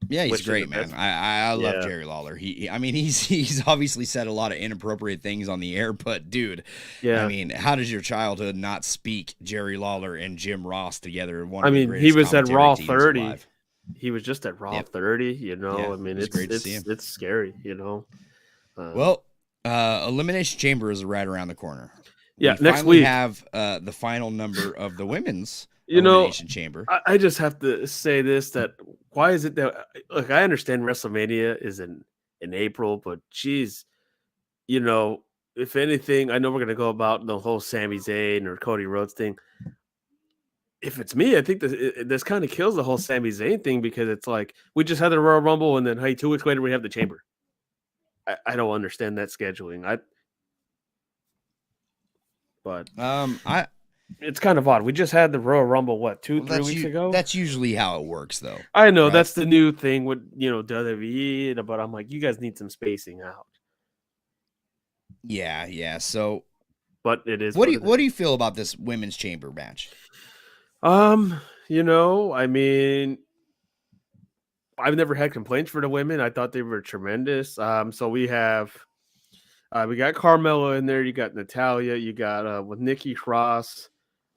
Yeah, he's wish him the great, man. best. I love Yeah, Jerry Lawler. I mean, he's obviously said a lot of inappropriate things on the air, but dude, I yeah. mean, how does your childhood not speak Jerry Lawler and Jim Ross together? One I of the mean, he greatest was at commentary Raw teams 30. alive. He was just at Raw Yep. 30. You know, Yeah, I it mean, was great to see him. it's scary. You know. Well, Elimination Chamber is right around the corner. Yeah, We next finally week. have the final number of the women's You know, Elimination Chamber. I just have to say this: that why is it that look? I understand WrestleMania is in April, but geez, you know, if anything, I know we're gonna go about the whole Sami Zayn or Cody Rhodes thing. If it's me, I think this kind of kills the whole Sami Zayn thing because it's like we just had the Royal Rumble and then hey, 2 weeks later we have the Chamber. I don't understand that scheduling. But I it's kind of odd. We just had the Royal Rumble what 3 weeks ago. That's usually how it works, though. I know right? that's the new thing with WWE, but I'm like, you guys need some spacing out. Yeah. So, But it is. what do you feel about this women's chamber match? You know, I mean, I've never had complaints for the women. I thought they were tremendous. So we got Carmella in there. You got Natalia. You got with Nikki Cross,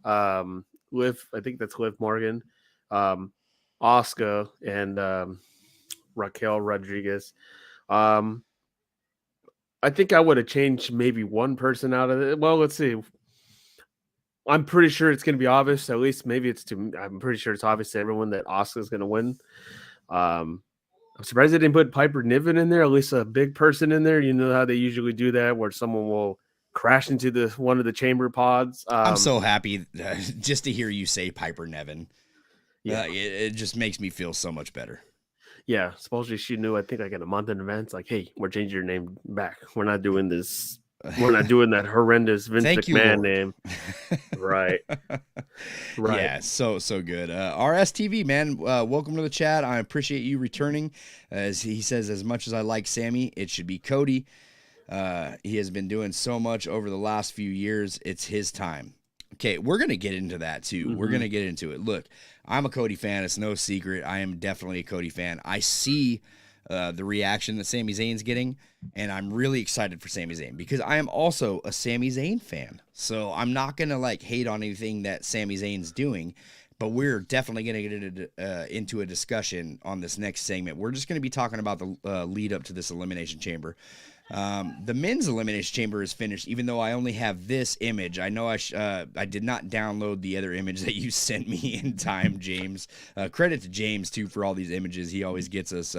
Liv. I think that's Liv Morgan, Asuka, and Raquel Rodriguez. I think I would have changed maybe one person out of it. Well, let's see. I'm pretty sure it's going to be obvious. At least maybe I'm pretty sure it's obvious to everyone that Asuka's going to win. I'm surprised they didn't put Piper Niven in there, at least a big person in there. You know how they usually do that, where someone will crash into one of the chamber pods. I'm so happy just to hear you say Piper Niven. Yeah, it just makes me feel so much better. Yeah, supposedly she knew. I think like in a month in advance, like, hey, we're changing your name back. We're not doing this. We're not doing that horrendous Vince McMahon name. Right. Yeah, so good. RSTV, man, welcome to the chat. I appreciate you returning. As he says, as much as I like Sami, it should be Cody. He has been doing so much over the last few years. It's his time. Okay, we're going to get into that too. Mm-hmm. We're going to get into it. Look, I'm a Cody fan. It's no secret. I am definitely a Cody fan. I see the reaction that Sami Zayn's getting, and I'm really excited for Sami Zayn because I am also a Sami Zayn fan. So I'm not going to like hate on anything that Sami Zayn's doing, but we're definitely going to get into a discussion on this next segment. We're just going to be talking about the lead up to this Elimination Chamber. The men's Elimination Chamber is finished, even though I only have this image. I know I did not download the other image that you sent me in time, James. Credit to James, too, for all these images. He always gets us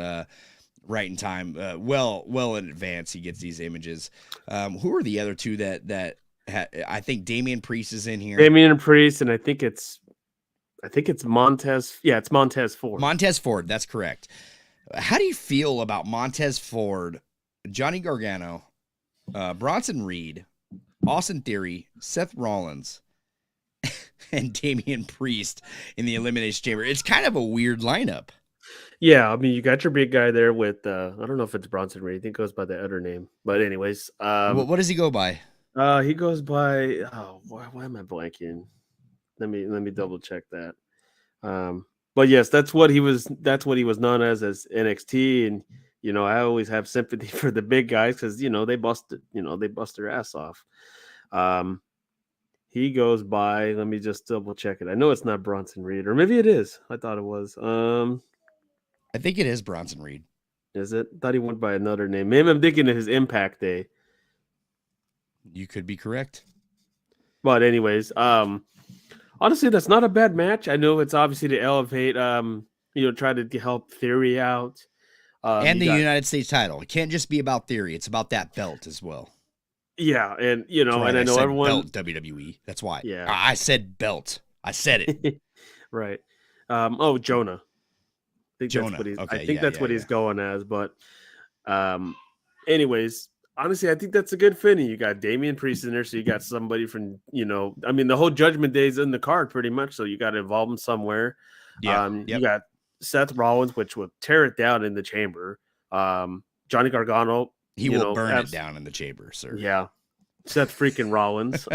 right in time. Well in advance, he gets these images. Who are the other two that I think Damian Priest is in here. Damian Priest, and I think it's Montez. Yeah, it's Montez Ford. Montez Ford, that's correct. How do you feel about Montez Ford, Johnny Gargano, Bronson Reed, Austin Theory, Seth Rollins, and Damian Priest in the Elimination Chamber? It's kind of a weird lineup. Yeah, I mean, you got your big guy there with I don't know if it's Bronson Reed. I think it goes by the other name. But anyways, what does he go by? He goes by why am I blanking? Let me double check that. But yes, that's what he was known as NXT, and you know, I always have sympathy for the big guys because you know they bust their ass off. He goes by, let me just double check it. I know it's not Bronson Reed, or maybe it is. I thought it was. I think it is Bronson Reed. Is it? I thought he went by another name. Maybe I'm thinking of his Impact Day. You could be correct. But anyways, honestly, that's not a bad match. I know it's obviously to elevate, try to help Theory out. And the United States title. It can't just be about Theory. It's about that belt as well. Yeah, and right. And I know said everyone belt WWE. That's why. Yeah, I said belt. I said it. Right. Jonah. I think that's what he's going as. But, anyways, honestly, I think that's a good fitting. You got Damian Priest in there, so you got somebody from the whole Judgment Day is in the card pretty much, so you got to involve him somewhere. Yeah. You got Seth Rollins, which will tear it down in the chamber. Johnny Gargano. He will burn it down in the chamber, sir. Yeah. Seth freaking Rollins.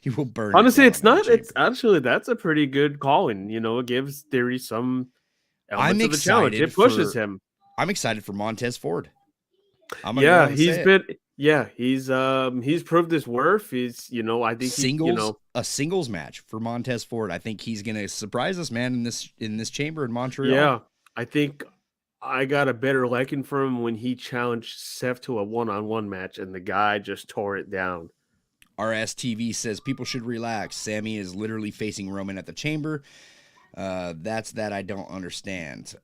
He will burn. Honestly, It it's down in the not. It's chamber. actually that's a pretty good calling. It gives Theory some I'm elements of a challenge. excited It pushes for. him. I'm excited for Montez Ford. I'm gonna go Yeah, ahead and say it. he's proved his worth. I think A singles match for Montez Ford. I think he's gonna surprise us, man, in this chamber in Montreal. yeah, I think I got a better liking for him when he challenged Seth to a one-on-one match, and the guy just tore it down. RSTV says people should relax. Sami is literally facing Roman at the chamber. That's that I don't understand.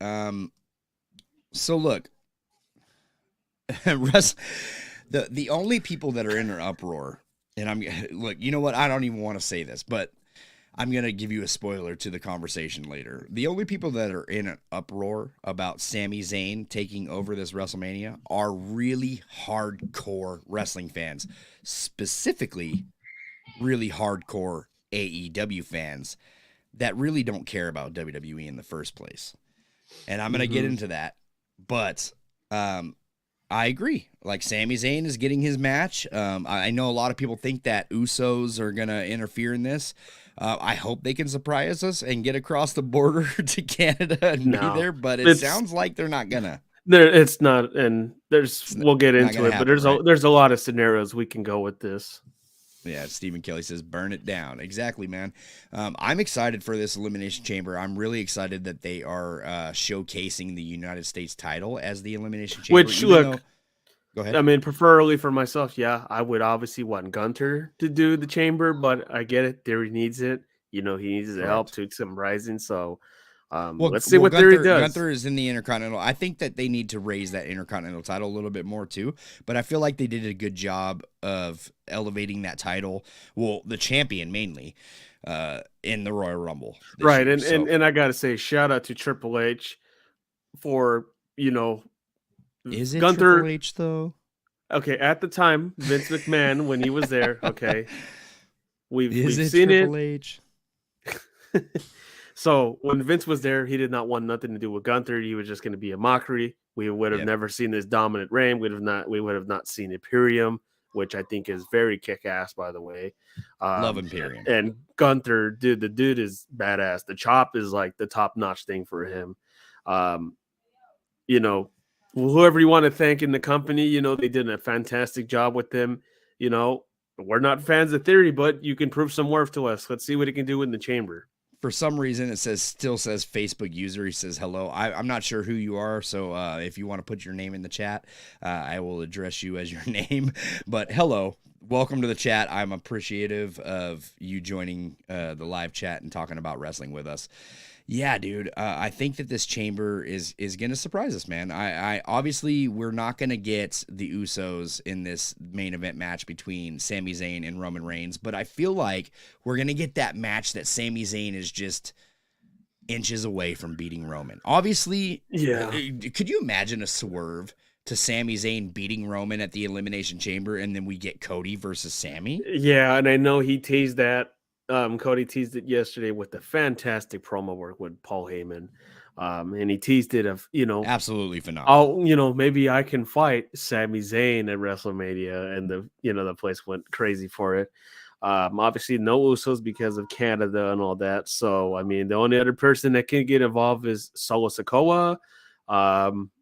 So look, the only people that are in an uproar, and look, you know what? I don't even want to say this, but I'm gonna give you a spoiler to the conversation later. The only people that are in an uproar about Sami Zayn taking over this WrestleMania are really hardcore wrestling fans, specifically really hardcore AEW fans that really don't care about WWE in the first place. And I'm gonna get into that, but I agree. Like Sami Zayn is getting his match. I know a lot of people think that Usos are gonna interfere in this. I hope they can surprise us and get across the border to Canada and be there, but it sounds like they're not gonna. It's not, and we'll get into it, happen, but there's a lot of scenarios we can go with this. Yeah, Stephen Kelly says, burn it down. Exactly, man. I'm excited for this Elimination Chamber. I'm really excited that they are showcasing the United States title as the Elimination Chamber. Which, look, go ahead. I mean, preferably for myself, yeah, I would obviously want Gunter to do the chamber, but I get it. Theory needs it. He needs the help to some rising. So let's see what Theory does. Gunther is in the Intercontinental. I think that they need to raise that Intercontinental title a little bit more too, but I feel like they did a good job of elevating that title. Well, the champion mainly in the Royal Rumble. Right, and I got to say, shout out to Triple H for, Is it Gunther, Triple H though? Okay, at the time, Vince McMahon, when he was there, okay, we've seen Triple it. H? So when Vince was there, he did not want nothing to do with Gunther. He was just going to be a mockery. We would have never seen this dominant reign. We would have not seen Imperium, which I think is very kick-ass, by the way. Love Imperium. And Gunther, dude, the dude is badass. The chop is like the top-notch thing for him. Whoever you want to thank in the company, they did a fantastic job with him. We're not fans of Theory, but you can prove some worth to us. Let's see what he can do in the chamber. For some reason, it still says Facebook user. He says hello. I'm not sure who you are, so if you want to put your name in the chat, I will address you as your name. But hello, welcome to the chat. I'm appreciative of you joining the live chat and talking about wrestling with us. Yeah, dude. I think that this chamber is going to surprise us, man. I obviously we're not going to get the Usos in this main event match between Sami Zayn and Roman Reigns, but I feel like we're going to get that match that Sami Zayn is just inches away from beating Roman. Obviously, yeah. Could you imagine a swerve to Sami Zayn beating Roman at the Elimination Chamber, and then we get Cody versus Sami? Yeah, and I know he teased that. Cody teased it yesterday with the fantastic promo work with Paul Heyman. And he teased it of, absolutely phenomenal. Maybe I can fight Sami Zayn at WrestleMania, and the place went crazy for it. Obviously no Usos because of Canada and all that. So, I mean, the only other person that can get involved is Solo Sikoa.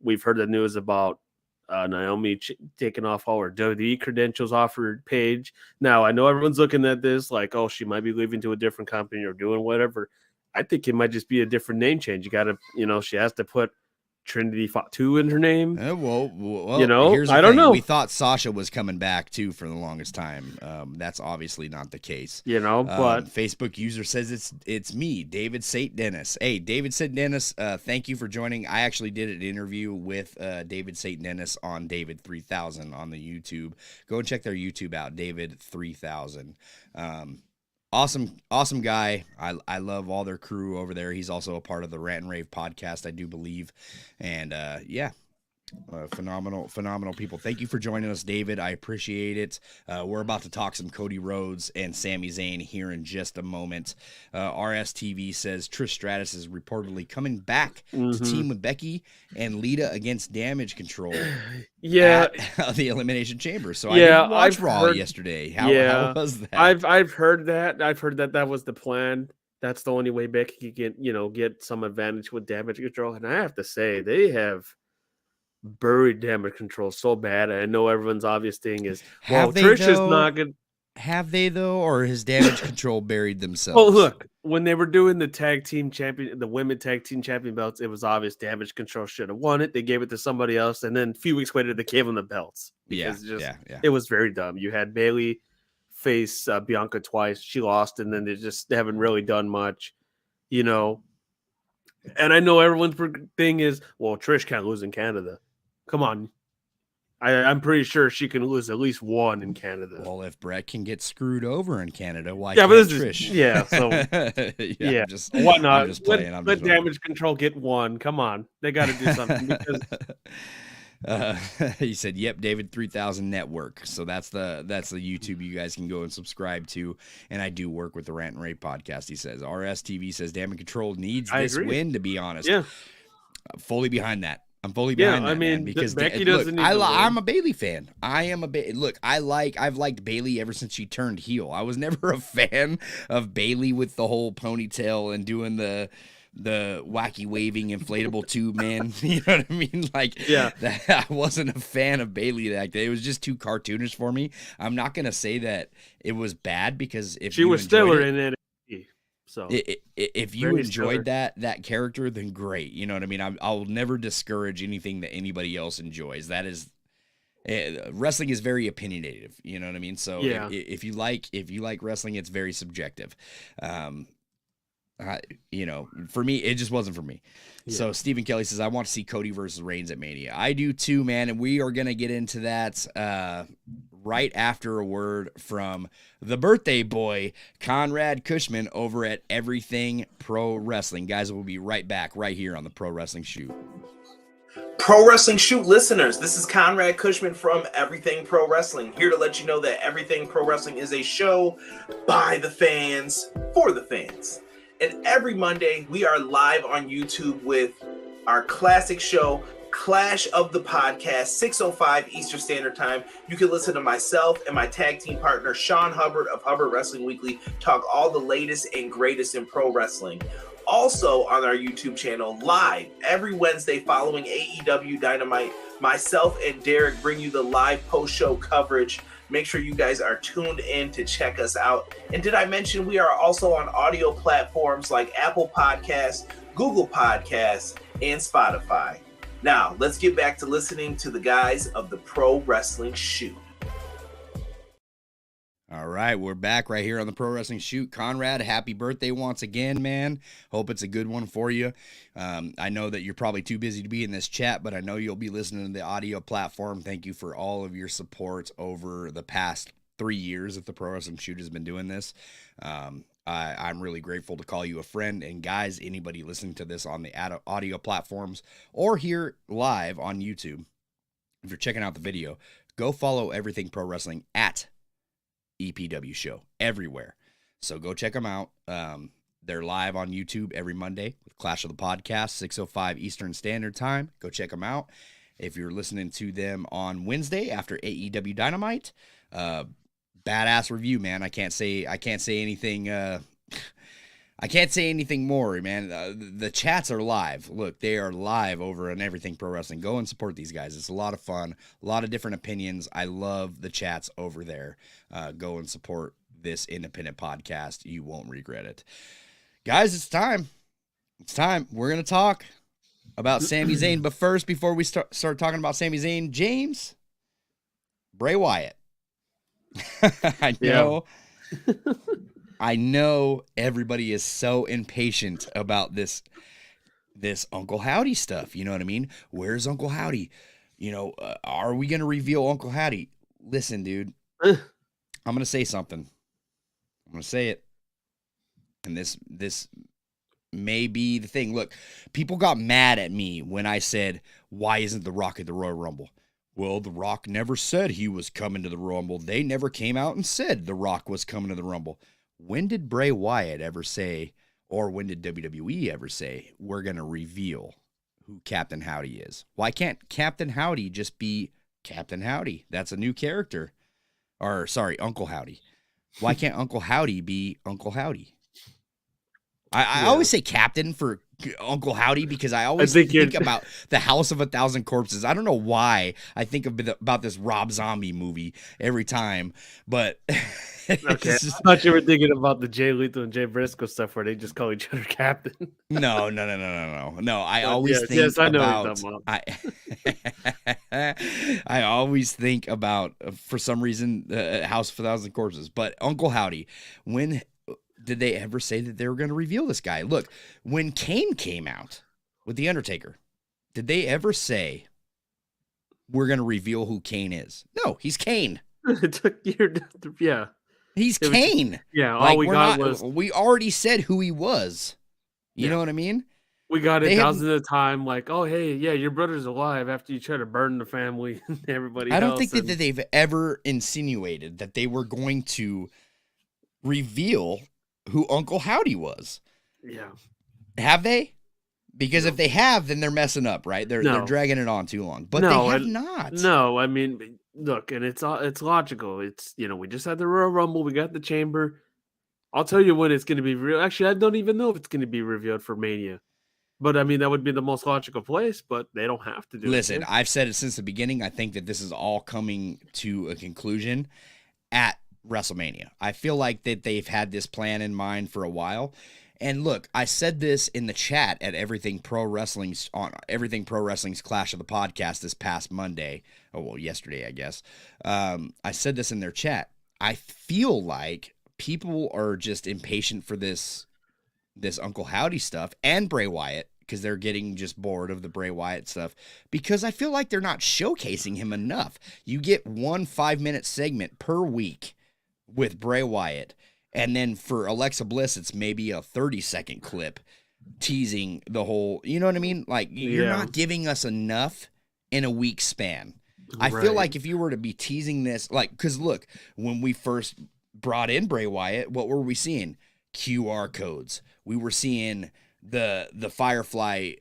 We've heard the news about Naomi taking off all her WWE credentials off her page. Now, I know everyone's looking at this like, oh, she might be leaving to a different company or doing whatever. I think it might just be a different name change. You got to, she has to put Trinity Fought 2 in her name. Well, here's I don't know. We thought Sasha was coming back too for the longest time. That's obviously not the case. But Facebook user says it's me, David St. Dennis. Hey, David St. Dennis, thank you for joining. I actually did an interview with David St. Dennis on David 3000 on the YouTube. Go and check their YouTube out, David 3000. Awesome guy. I love all their crew over there. He's also a part of the Rant and Rave podcast, I do believe. And yeah, Phenomenal people. Thank you for joining us, David. I appreciate it. We're about to talk some Cody Rhodes and Sami Zayn here in just a moment. RSTV says Trish Stratus is reportedly coming back to team with Becky and Lita against Damage Control at the Elimination Chamber. So I didn't watch Raw yesterday. How was that? I've heard that. I've heard that was the plan. That's the only way Becky could get some advantage with Damage Control. And I have to say, they have buried Damage Control so bad. I know everyone's obvious thing is, Trish is not good. Have they though, or has Damage Control buried themselves? Well, look, when they were doing the women tag team champion belts, it was obvious Damage Control should have won it. They gave it to somebody else, and then a few weeks later, they gave them the belts. It was very dumb. You had Bayley face Bianca twice. She lost, and then they haven't really done much, And I know everyone's thing is, well, Trish can't lose in Canada. Come on. I'm pretty sure she can lose at least one in Canada. Well, if Brett can get screwed over in Canada, why can't Trish? Why not? I'm just playing. Let Damage Control get one. Come on. They got to do something. Because he said, "Yep, David 3000 Network." So that's the YouTube you guys can go and subscribe to. And I do work with the Rant and Rave podcast. He says RSTV says Damage Control needs this win. To be honest, fully behind that. I'm fully behind that, man, because Becky doesn't. I'm a Bayley fan. I've liked Bayley ever since she turned heel. I was never a fan of Bayley with the whole ponytail and doing the wacky waving inflatable tube, man. You know what I mean? I wasn't a fan of Bayley that day. It was just too cartoonish for me. I'm not gonna say that it was bad, because if she was stellar in it. So if you enjoyed that character, then great. You know what I mean? I'll never discourage anything that anybody else enjoys. That is, wrestling is very opinionated. You know what I mean? So if you like wrestling, it's very subjective. For me, it just wasn't for me. Yeah. So Stephen Kelly says, I want to see Cody versus Reigns at Mania. I do too, man. And we are going to get into that right after a word from the birthday boy, Conrad Cushman, over at Everything Pro Wrestling. Guys, we'll be right back right here on the Pro Wrestling Shoot. Pro Wrestling Shoot listeners, this is Conrad Cushman from Everything Pro Wrestling, here to let you know that Everything Pro Wrestling is a show by the fans, for the fans. And every Monday, we are live on YouTube with our classic show, Clash of the Podcast, 6:05 Eastern Standard Time. You can listen to myself and my tag team partner, Sean Hubbard of Hubbard Wrestling Weekly, talk all the latest and greatest in pro wrestling. Also on our YouTube channel, live every Wednesday following AEW Dynamite, myself and Derek bring you the live post-show coverage. Make sure you guys are tuned in to check us out. And did I mention we are also on audio platforms like Apple Podcasts, Google Podcasts, and Spotify. Now, let's get back to listening to the guys of the Pro Wrestling Shoot. All right, we're back right here on the Pro Wrestling Shoot. Conrad, happy birthday once again, man. Hope it's a good one for you. I know that you're probably too busy to be in this chat, but I know you'll be listening to the audio platform. Thank you for all of your support over the past 3 years that the Pro Wrestling Shoot has been doing this. I'm really grateful to call you a friend. And guys, anybody listening to this on the audio platforms or here live on YouTube, if you're checking out the video, go follow Everything Pro Wrestling at EPW Show everywhere. So go check them out. They're live on YouTube every Monday with Clash of the Podcast, 6:05 Eastern Standard Time. Go check them out. If you're listening to them on Wednesday after AEW Dynamite, badass review, man. I can't say anything. I can't say anything more, man. The chats are live. Look, they are live over on Everything Pro Wrestling. Go and support these guys. It's a lot of fun, a lot of different opinions. I love the chats over there. Go and support this independent podcast. You won't regret it. Guys, it's time. It's time. We're going to talk about Sami Zayn. But first, before we start talking about Sami Zayn, James, Bray Wyatt. I know. I know everybody is so impatient about this Uncle Howdy stuff. You know what I mean? Where's Uncle Howdy? Are we going to reveal Uncle Howdy? Listen, dude, I'm going to say something. I'm going to say it. And this may be the thing. Look, people got mad at me when I said, why isn't The Rock at the Royal Rumble? Well, The Rock never said he was coming to the Rumble. They never came out and said The Rock was coming to the Rumble. When did Bray Wyatt ever say, or when did WWE ever say, we're going to reveal who Captain Howdy is? Why can't Captain Howdy just be Captain Howdy? That's a new character. Or, sorry, Uncle Howdy. Why can't Uncle Howdy be Uncle Howdy? I always say Captain for Uncle Howdy because I always think about the House of 1,000 Corpses. I don't know why I think about this Rob Zombie movie every time, but okay. I thought you were thinking about the Jay Lethal and Jay Briscoe stuff where they just call each other Captain. No. I always think about. I always think about for some reason House of 1,000 Corpses, but Uncle Howdy. When did they ever say that they were going to reveal this guy? Look, when Kane came out with The Undertaker, did they ever say, we're going to reveal who Kane is? No, he's Kane. It took years. Yeah. He's Kane. All we got was... We already said who he was. You know what I mean? We got it thousands of time, like, oh, hey, yeah, your brother's alive after you try to burn the family and everybody else. I don't think that they've ever insinuated that they were going to reveal who Uncle Howdy was. Yeah. Have they? Because if they have, then they're messing up, right? They're dragging it on too long. But they have not. No, I mean, look, and it's logical. It's, we just had the Royal Rumble. We got the Chamber. I'll tell you when it's going to be real. Actually, I don't even know if it's going to be revealed for Mania. But, I mean, that would be the most logical place, but they don't have to do it. Listen, I've said it since the beginning. I think that this is all coming to a conclusion at WrestleMania. I feel like that they've had this plan in mind for a while. And look, I said this in the chat at Everything Pro Wrestling's Clash of the Podcast this past Monday. Oh, well, yesterday, I guess. I said this in their chat. I feel like people are just impatient for this Uncle Howdy stuff and Bray Wyatt because they're getting just bored of the Bray Wyatt stuff because I feel like they're not showcasing him enough. You get 1 5-minute segment per week with Bray Wyatt, and then for Alexa Bliss, it's maybe a 30-second clip teasing the whole, you know what I mean? Like, you're not giving us enough in a week span. I feel like if you were to be teasing this, like, because look, when we first brought in Bray Wyatt, what were we seeing? QR codes. We were seeing the Firefly,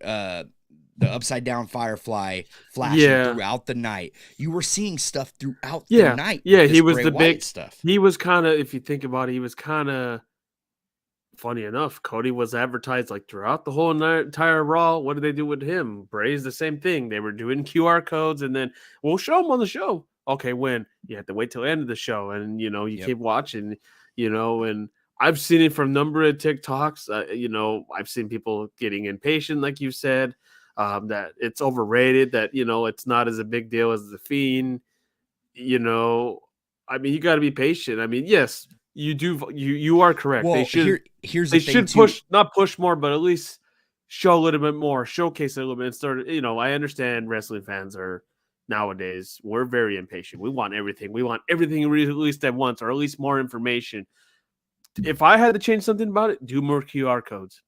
the upside down Firefly flashing throughout the night. You were seeing stuff throughout the night. Yeah, he was Bray the Wyatt big stuff. He was kind of, if you think about it, he was kind of funny enough. Cody was advertised like throughout the whole entire Raw. What did they do with him? Bray's the same thing. They were doing QR codes, and then we'll show him on the show. Okay, when you have to wait till the end of the show, and you keep watching, and I've seen it from a number of TikToks. I've seen people getting impatient, like you said. That it's overrated, that, it's not as a big deal as The Fiend. I mean, you got to be patient. I mean, yes, you do. You are correct. Well, they should, here's they the thing should too. not push more, but at least show a little bit more, showcase it a little bit. And start, I understand wrestling fans are nowadays, we're very impatient. We want everything. We want everything released at once, or at least more information. If I had to change something about it, do more QR codes.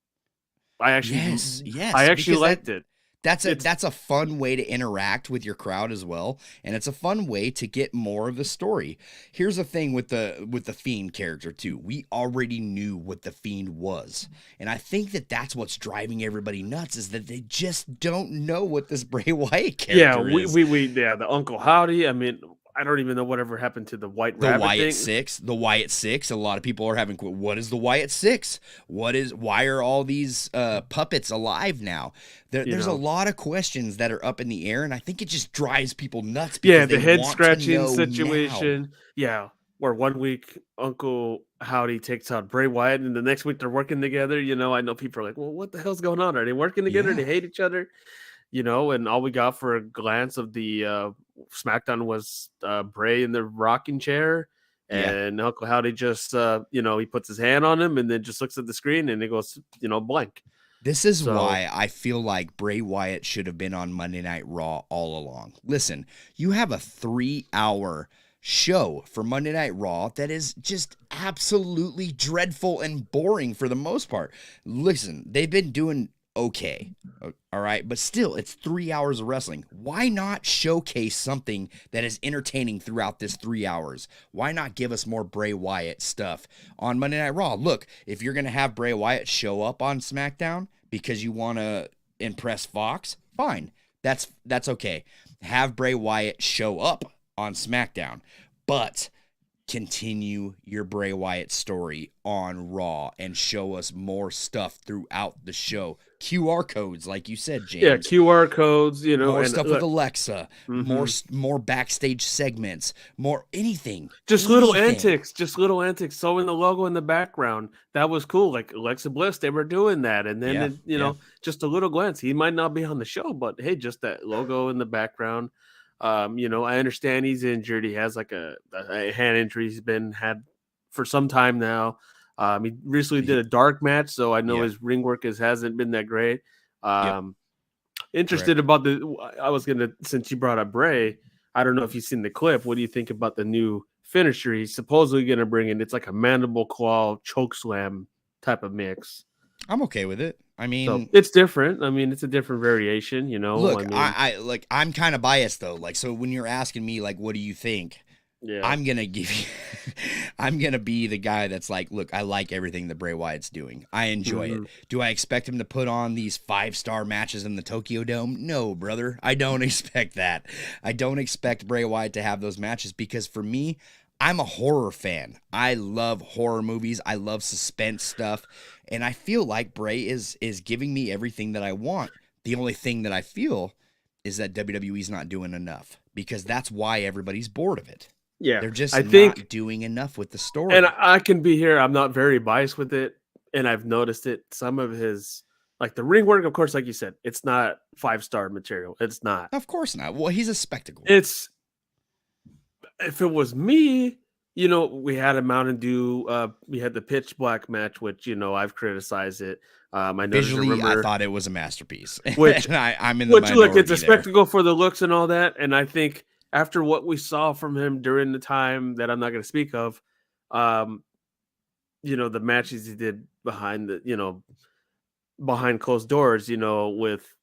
I actually liked it. That's a fun way to interact with your crowd as well, and it's a fun way to get more of the story. Here's the thing with the Fiend character too. We already knew what the Fiend was, and I think that that's what's driving everybody nuts is that they just don't know what this Bray Wyatt character is. The Uncle Howdy. I mean, I don't even know whatever happened to the White Rabbit Wyatt thing. The Wyatt Six. A lot of people are having, what is the Wyatt Six? Why are all these puppets alive now? There's a lot of questions that are up in the air, and I think it just drives people nuts. Because the head scratching situation. Now. Yeah, where 1 week Uncle Howdy takes out Bray Wyatt, and the next week they're working together. I know people are like, well, what the hell's going on? Are they working together? They hate each other. And all we got for a glance of the SmackDown was Bray in the rocking chair, and Uncle Howdy just, he puts his hand on him and then just looks at the screen and it goes, blank. This is why I feel like Bray Wyatt should have been on Monday Night Raw all along. Listen, you have a 3-hour show for Monday Night Raw that is just absolutely dreadful and boring for the most part. Listen, they've been doing okay. All right. But still, it's 3 hours of wrestling. Why not showcase something that is entertaining throughout this 3 hours? Why not give us more Bray Wyatt stuff on Monday Night Raw? Look, if you're going to have Bray Wyatt show up on SmackDown because you want to impress Fox, fine. That's okay. Have Bray Wyatt show up on SmackDown, but continue your Bray Wyatt story on Raw and show us more stuff throughout the show. QR codes, like you said, James. Yeah, QR codes, more and stuff with Alexa, more backstage segments, more anything. Just little antics, sewing the logo in the background. That was cool. Like Alexa Bliss, they were doing that. And then, just a little glance. He might not be on the show, but hey, just that logo in the background. I understand he's injured. He has like a hand injury he's had for some time now. He recently did a dark match, so I know his ring work hasn't been that great. Interested about I was gonna, since you brought up Bray, I don't know if you've seen the clip. What do you think about the new finisher he's supposedly gonna bring in? It's like a mandible claw choke slam type of mix. I'm okay with it. I mean, so it's different. I mean, it's a different variation, Look, I'm kind of biased though. Like, so when you're asking me, like, what do you think? Yeah, I'm gonna be the guy that's like, look, I like everything that Bray Wyatt's doing. I enjoy it. Do I expect him to put on these 5-star matches in the Tokyo Dome? No, brother. I don't expect that. I don't expect Bray Wyatt to have those matches because for me, I'm a horror fan. I love horror movies. I love suspense stuff. And I feel like Bray is giving me everything that I want. The only thing that I feel is that WWE's not doing enough because that's why everybody's bored of it. Yeah. They're just not doing enough with the story. And I can be here. I'm not very biased with it. And I've noticed it. Some of his, like the ring work, of course, like you said, it's not 5-star material. It's not. Of course not. Well, he's a spectacle. If it was me, we had a Mountain Dew. We had the Pitch Black match, which I've criticized it. Visually, I thought it was a masterpiece. Which I'm in the minority. Look, it's a spectacle for the looks and all that. And I think after what we saw from him during the time that I'm not going to speak of, the matches he did behind closed doors, with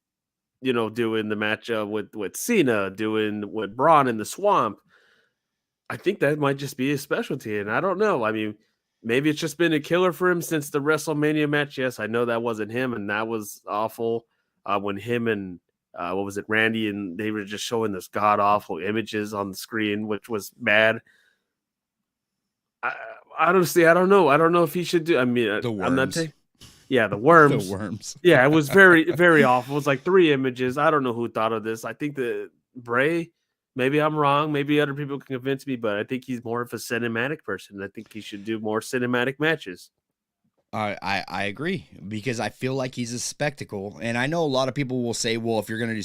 doing the match with Cena, doing with Braun in the swamp. I think that might just be his specialty, and I don't know. I mean, maybe it's just been a killer for him since the WrestleMania match. Yes, I know that wasn't him, and that was awful. When him and Randy, and they were just showing this god awful images on the screen, which was bad. Honestly, I don't know. I don't know if he should do. I mean, the worms. I'm not saying. Yeah, the worms. The worms. Yeah, it was very, very awful. It was like 3 images. I don't know who thought of this. I think the Bray. Maybe I'm wrong. Maybe other people can convince me, but I think he's more of a cinematic person. I think he should do more cinematic matches. I agree because I feel like he's a spectacle. And I know a lot of people will say, well, if you're going to do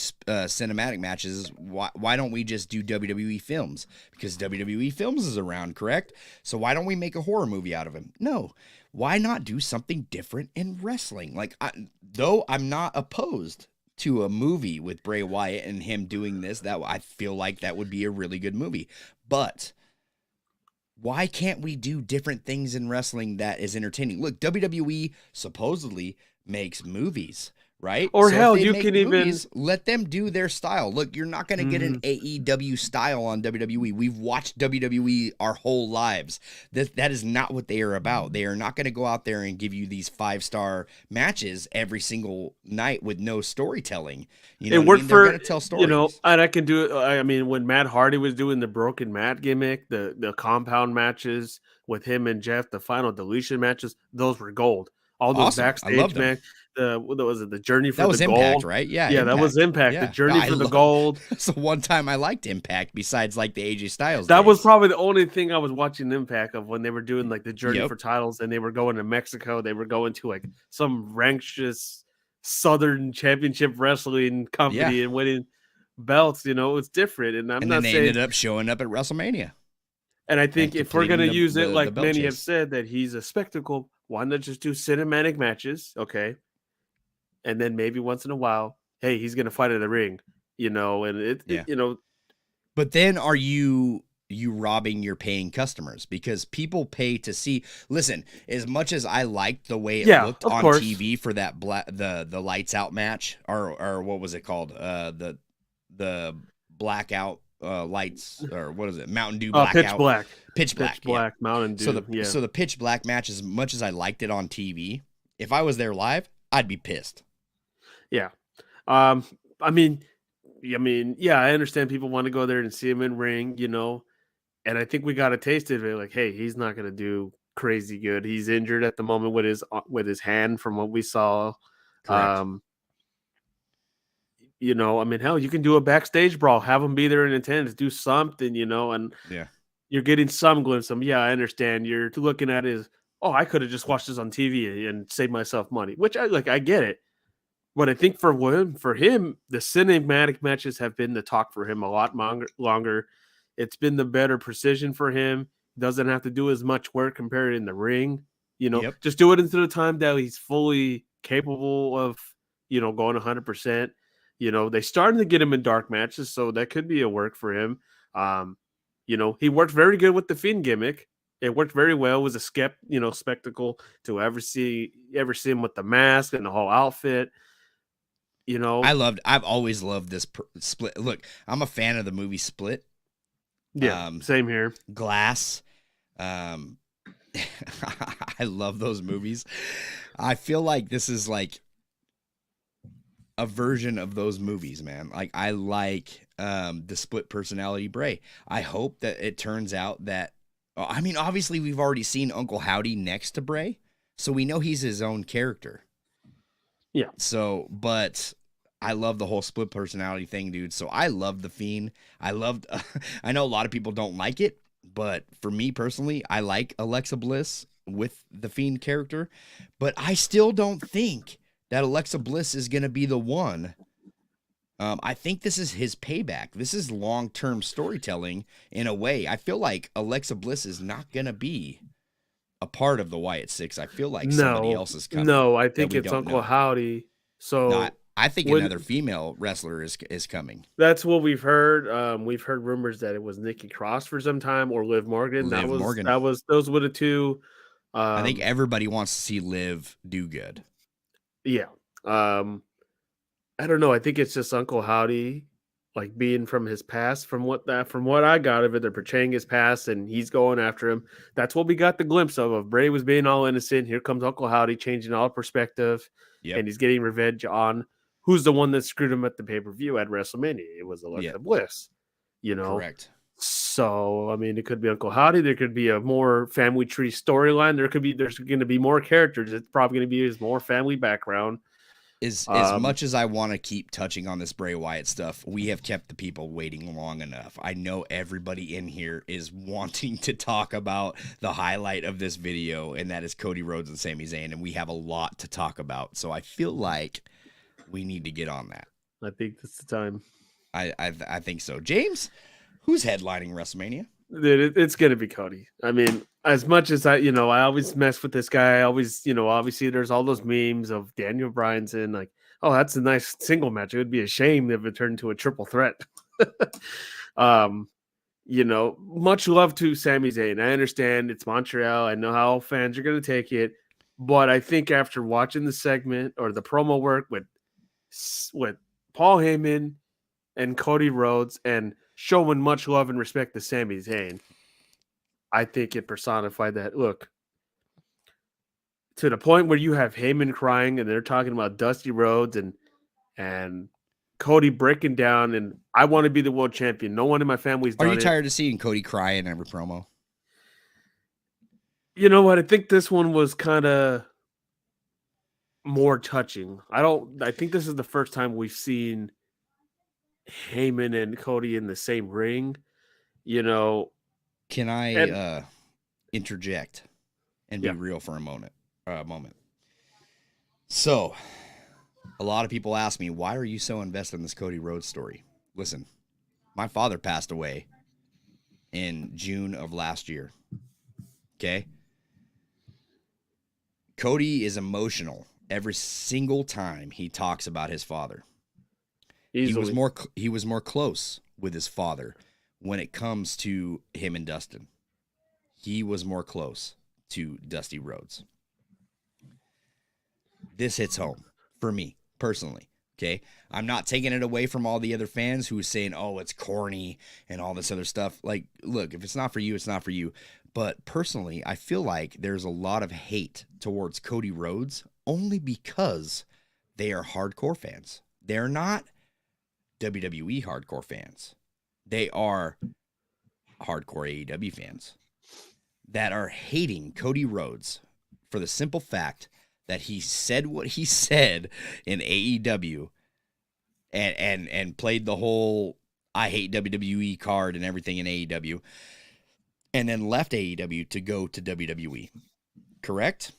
cinematic matches, why don't we just do WWE films? Because WWE films is around, correct? So why don't we make a horror movie out of him? No. Why not do something different in wrestling? Like, though I'm not opposed to a movie with Bray Wyatt and him doing this, that I feel like that would be a really good movie. But why can't we do different things in wrestling that is entertaining? Look, WWE supposedly makes movies, right? Or so hell, you can movies, even let them do their style. Look, you're not going to get an AEW style on WWE. We've watched WWE our whole lives. That is not what they are about. They are not going to go out there and give you these 5-star matches every single night with no storytelling. It worked for, they're going to tell stories. And I can do it. I mean, when Matt Hardy was doing the Broken Matt gimmick, the compound matches with him and Jeff, the final deletion matches, those were gold. All those backstage matches. What was it? The Journey for the Gold, Impact, right? Yeah, Impact. That was Impact. Yeah. The Journey for the Gold. That's the one time I liked Impact, besides like the AJ Styles. That was probably the only thing I was watching Impact of when they were doing like the Journey for titles, and they were going to Mexico. They were going to like some ranchous Southern Championship Wrestling company and winning belts. It was different. And then they ended up showing up at WrestleMania. And I think if we're going to use it, like many have said, that he's a spectacle, why not just do cinematic matches? Okay. And then maybe once in a while, hey, he's going to fight in the ring, and But then are you you robbing your paying customers because people pay to see. Listen, as much as I liked the way it looked on TV for that the lights out match, or what was it called? The blackout lights, or what is it? Mountain Dew blackout. Pitch black. Yeah. Mountain Dew. So the pitch black match, as much as I liked it on TV, if I was there live, I'd be pissed. Yeah. I mean, yeah, I understand people want to go there and see him in ring, you know, and I think we got a taste of it. Like, hey, he's not going to do crazy good. He's injured at the moment with his hand from what we saw. Correct. You know, I mean, hell, you can do a backstage brawl, have him be there in attendance, do something, you know, and you're getting some glimpse of him. Yeah, I understand. You're looking at it as, oh, I could have just watched this on TV and saved myself money, which I get it. But I think for him, the cinematic matches have been the talk for him a lot longer. It's been the better precision for him. Doesn't have to do as much work compared in the ring. You know, just do it into the time that he's fully capable of, you know, going 100%. You know, they started to get him in dark matches, so that could be a work for him. You know, he worked very good with the Fiend gimmick. It worked very well. It was a spectacle to ever see him with the mask and the whole outfit. You know, I've always loved this Split. Look, I'm a fan of the movie Split. Yeah, same here. Glass. I love those movies. I feel like this is like a version of those movies, man. Like I like the split personality Bray. I hope that it turns out that, I mean, obviously we've already seen Uncle Howdy next to Bray, so we know he's his own character. Yeah. So, but I love the whole split personality thing, dude. So I love the Fiend. I know a lot of people don't like it, but for me personally, I like Alexa Bliss with the Fiend character, but I still don't think that Alexa Bliss is going to be the one. I think this is his payback. This is long-term storytelling in a way. I feel like Alexa Bliss is not going to be a part of the Wyatt Six. I feel like somebody else is coming. No, I think it's Uncle Howdy. So no, I think another female wrestler is coming. That's what we've heard. We've heard rumors that it was Nikki Cross for some time or Liv Morgan. Those were the two. I think everybody wants to see Liv do good. Yeah. I don't know. I think it's just Uncle Howdy, like being from his past. From what I got of it, they're portraying his past, and he's going after him. That's what we got the glimpse of. Bray was being all innocent. Here comes Uncle Howdy, changing all perspective, and he's getting revenge on who's the one that screwed him at the pay-per-view at WrestleMania. It was Alexa Bliss. You know, correct. So I mean, it could be Uncle Howdy. There could be a more family tree storyline. There's going to be more characters. It's probably going to be his more family background. As much as I want to keep touching on this Bray Wyatt stuff, we have kept the people waiting long enough. I know everybody in here is wanting to talk about the highlight of this video, and that is Cody Rhodes and Sami Zayn, and we have a lot to talk about. So I feel like we need to get on that. I think that's the time. I think so. James, who's headlining WrestleMania? Dude, it's going to be Cody. I mean, as much as I always mess with this guy. I always, obviously there's all those memes of Daniel Bryan saying like, oh, that's a nice single match. It would be a shame if it turned into a triple threat. Much love to Sami Zayn. I understand it's Montreal. I know how fans are going to take it. But I think after watching the segment or the promo work with Paul Heyman and Cody Rhodes and showing much love and respect to Sami Zayn, I think it personified that. Look, to the point where you have Heyman crying and they're talking about Dusty Rhodes and Cody breaking down, and I want to be the world champion. No one in my family's done it. Are you tired of seeing Cody cry in every promo? You know what? I think this one was kind of more touching. I think this is the first time we've seen Heyman and Cody in the same ring. Can I interject and be real for a moment? So, a lot of people ask me, why are you so invested in this Cody Rhodes story? Listen, my father passed away in June of last year. Okay? Cody is emotional every single time he talks about his father. Easily. He was more close with his father when it comes to him and Dustin. He was more close to Dusty Rhodes. This hits home for me personally. Okay, I'm not taking it away from all the other fans who are saying, "Oh, it's corny" and all this other stuff. Like, look, if it's not for you, it's not for you. But personally, I feel like there's a lot of hate towards Cody Rhodes only because they are hardcore fans. They're not WWE hardcore fans. They are hardcore AEW fans that are hating Cody Rhodes for the simple fact that he said what he said in AEW and played the whole I hate WWE card and everything in AEW, and then left AEW to go to WWE. Correct?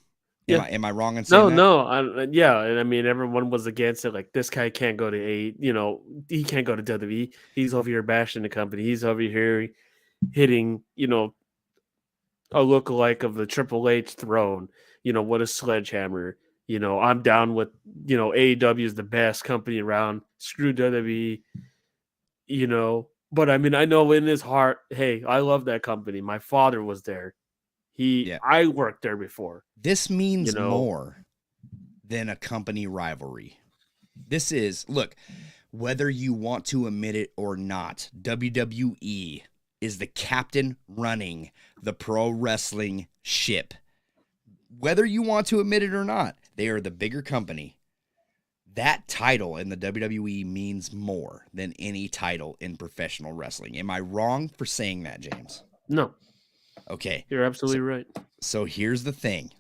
Yeah. Am I wrong in saying that? No. Yeah, and I mean, everyone was against it. Like, this guy can't go to he can't go to WWE. He's over here bashing the company. He's over here hitting, a lookalike of the Triple H throne. What a sledgehammer. I'm down with, AEW is the best company around. Screw WWE, But I mean, I know in his heart, hey, I love that company. My father was there. I worked there before. This means more than a company rivalry. This is, look, whether you want to admit it or not, WWE is the captain running the pro wrestling ship. Whether you want to admit it or not, they are the bigger company. That title in the WWE means more than any title in professional wrestling. Am I wrong for saying that, James? No. Okay. You're absolutely right. So here's the thing.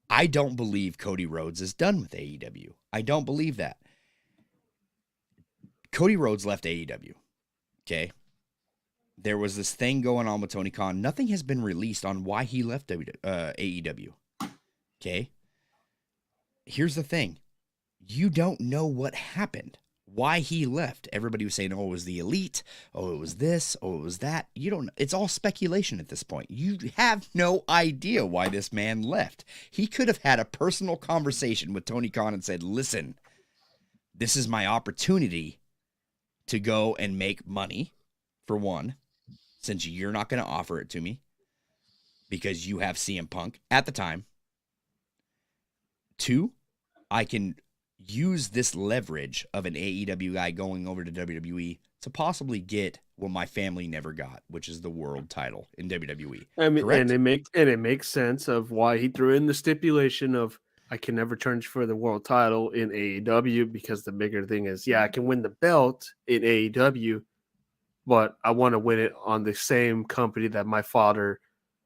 I don't believe Cody Rhodes is done with AEW. I don't believe that. Cody Rhodes left AEW. Okay. There was this thing going on with Tony Khan. Nothing has been released on why he left AEW. Okay. Here's the thing. You don't know what happened. Why he left. Everybody was saying, oh, it was the elite. Oh, it was this. Oh, it was that. You don't know. It's all speculation at this point. You have no idea why this man left. He could have had a personal conversation with Tony Khan and said, listen, this is my opportunity to go and make money, for one, since you're not going to offer it to me because you have CM Punk at the time. Two, I can use this leverage of an AEW guy going over to WWE to possibly get what my family never got, which is the world title in WWE. I mean, correct? and it makes sense of why he threw in the stipulation of I can never challenge for the world title in AEW, because the bigger thing is, I can win the belt in AEW, but I want to win it on the same company that my father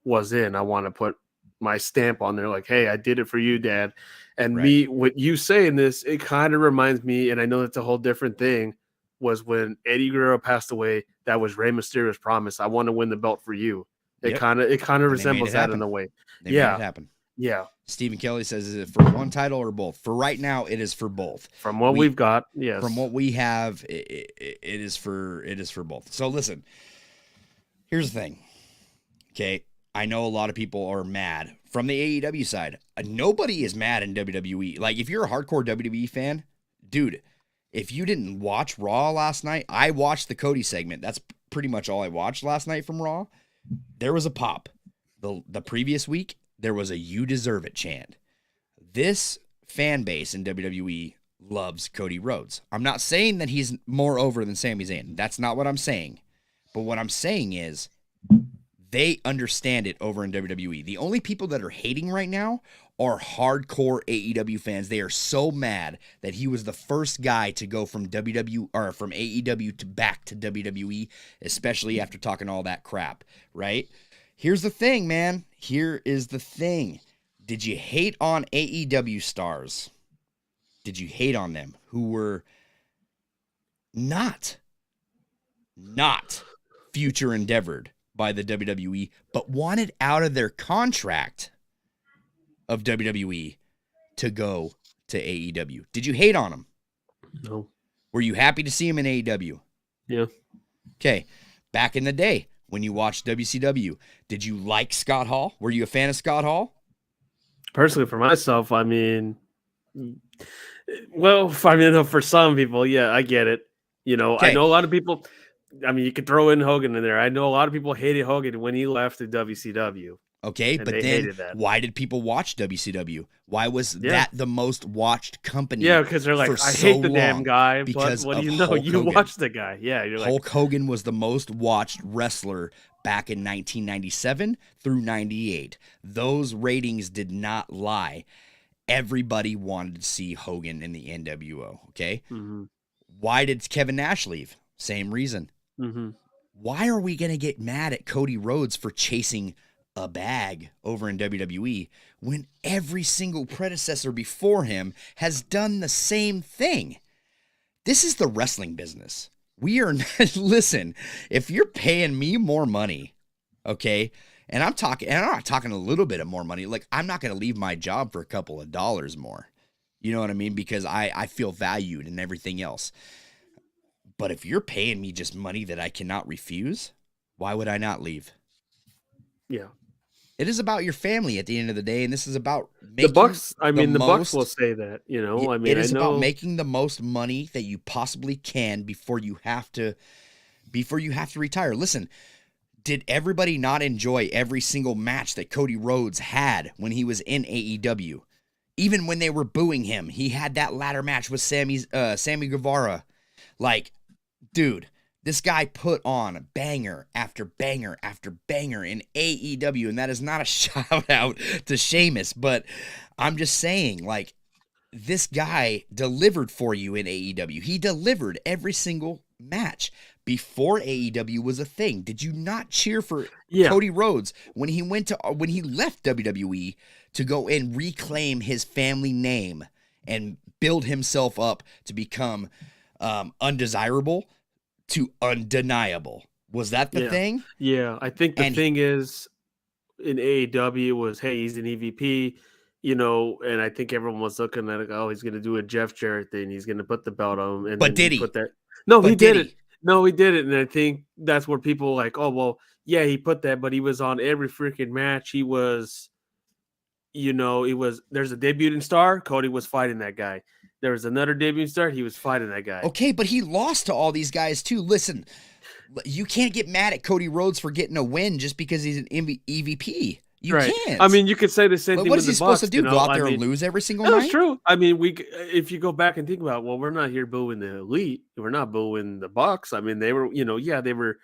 was in. I want to put my stamp on there, like, hey, I did it for you, Dad. And me, with you saying this, it kind of reminds me, and I know that's a whole different thing, was when Eddie Guerrero passed away. That was Rey Mysterio's promise. I want to win the belt for you. It kind of resembles that in a way. They made it happen. Yeah. Stephen Kelly says, is it for one title or both? For right now, it is for both. From what we've got, yes. From what we have, it is for both. So listen, here's the thing. Okay. I know a lot of people are mad from the AEW side. Nobody is mad in WWE. Like, if you're a hardcore WWE fan, dude, if you didn't watch Raw last night, I watched the Cody segment. That's pretty much all I watched last night from Raw. There was a pop. The previous week, there was a "You deserve it" chant. This fan base in WWE loves Cody Rhodes. I'm not saying that he's more over than Sami Zayn. That's not what I'm saying. But what I'm saying is, they understand it over in WWE. The only people that are hating right now are hardcore AEW fans. They are so mad that he was the first guy to go from from AEW to back to WWE, especially after talking all that crap, right? Here's the thing, man. Here is the thing. Did you hate on AEW stars? Did you hate on them who were not future endeavored by the WWE, but wanted out of their contract of WWE to go to AEW? Did you hate on them? No. Were you happy to see him in AEW? Yeah. Okay. Back in the day, when you watched WCW, did you like Scott Hall? Were you a fan of Scott Hall? Personally, for myself, I mean, for some people, yeah, I get it. Okay. I know a lot of people. I mean, you could throw in Hogan in there. I know a lot of people hated Hogan when he left the WCW. Okay, And but they then hated that. why did people watch WCW? Why was Yeah. that the most watched company? Yeah, because they're like, for I so hate the damn long? guy, Because but what do of you know? Hulk You Hogan. watch the guy. Yeah, you're Hulk Hogan was the most watched wrestler back in 1997 through 98. Those ratings did not lie. Everybody wanted to see Hogan in the NWO, okay? Mm-hmm. Why did Kevin Nash leave? Same reason. Mm-hmm. Why are we going to get mad at Cody Rhodes for chasing a bag over in WWE when every single predecessor before him has done the same thing? This is the wrestling business. We are not, listen, if you're paying me more money, okay, and I'm not talking a little bit of more money, like I'm not going to leave my job for a couple of dollars more. You know what I mean? Because I feel valued and everything else. But if you're paying me just money that I cannot refuse, why would I not leave? Yeah. It is about your family at the end of the day, and this is about The making Bucks. I mean, the most, Bucks will say that. You know, I mean, it is I know about making the most money that you possibly can before you have to retire. Listen, did everybody not enjoy every single match that Cody Rhodes had when he was in AEW? Even when they were booing him, he had that ladder match with Sammy Guevara. Like, dude, this guy put on banger after banger after banger in AEW, and that is not a shout out to Sheamus, but I'm just saying, like, this guy delivered for you in AEW. He delivered every single match before AEW was a thing. Did you not cheer for Cody Rhodes when he left WWE to go and reclaim his family name and build himself up to become undesirable to undeniable? Was that the thing? Yeah, I think the thing is in AEW was, hey, he's an EVP, you know, and I think everyone was looking at it, oh, he's going to do a Jeff Jarrett thing. He's going to put the belt on him. And but then did he? Put that? No, but he did it. No, he did it. And I think that's where people like, oh, well, yeah, he put that, but he was on every freaking match. He was, you know, there's a debuting star. Cody was fighting that guy. There was another debuting star. He was fighting that guy. Okay, but he lost to all these guys too. Listen, you can't get mad at Cody Rhodes for getting a win just because he's an EVP. You can't. I mean, you could say the same thing. What is he supposed Bucks, to do? Go out there and lose every single night? That's true. I mean, if you go back and think about, well, we're not here booing the Elite. We're not booing the Bucks. I mean, they were, you know, they were,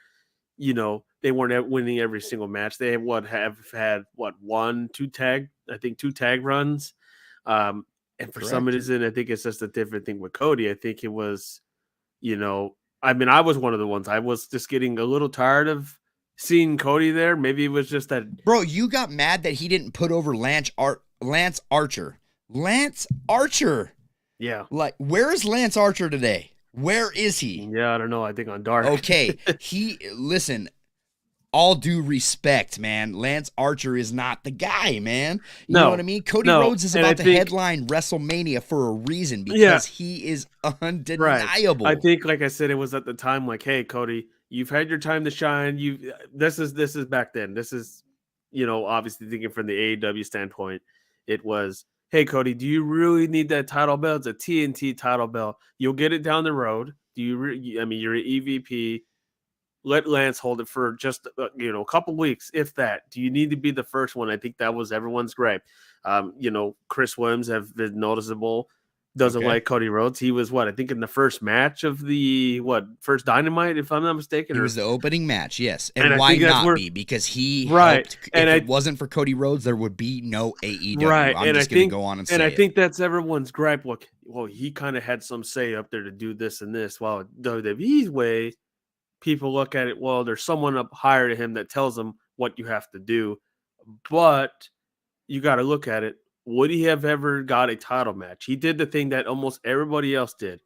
you know, they weren't winning every single match. They have had two tag runs. And for some reason, I think it's just a different thing with Cody. I think it was, you know, I mean, I was one of the ones. I was just getting a little tired of seeing Cody there. Maybe it was just that. Bro, you got mad that he didn't put over Lance Archer. Lance Archer. Yeah. Like, where is Lance Archer today? Where is he? Yeah, I don't know. I think on Dark. Okay. Listen, all due respect, man. Lance Archer is not the guy, man. You know what I mean? Cody Rhodes is about to headline WrestleMania for a reason because he is undeniable. Right. I think, like I said, it was at the time like, hey, Cody, you've had your time to shine. This is back then. This is, you know, obviously thinking from the AEW standpoint, it was, hey, Cody, do you really need that title belt? It's a TNT title belt. You'll get it down the road. You're an EVP. Let Lance hold it for just a couple weeks, if that. Do you need to be the first one? I think that was everyone's gripe. You know, Chris Williams have been noticeable. Doesn't like Cody Rhodes. He was I think in the first match of the first Dynamite, if I'm not mistaken. It was the opening match, yes. And why not be? Because he helped. And if it wasn't for Cody Rhodes, there would be no AEW. Right. I'm just going to go on and say it. And I think that's everyone's gripe. Well, he kind of had some say up there to do this and this. While WWE's way, people look at it, well, there's someone up higher to him that tells him what you have to do. But you got to look at it. Would he have ever got a title match? He did the thing that almost everybody else did.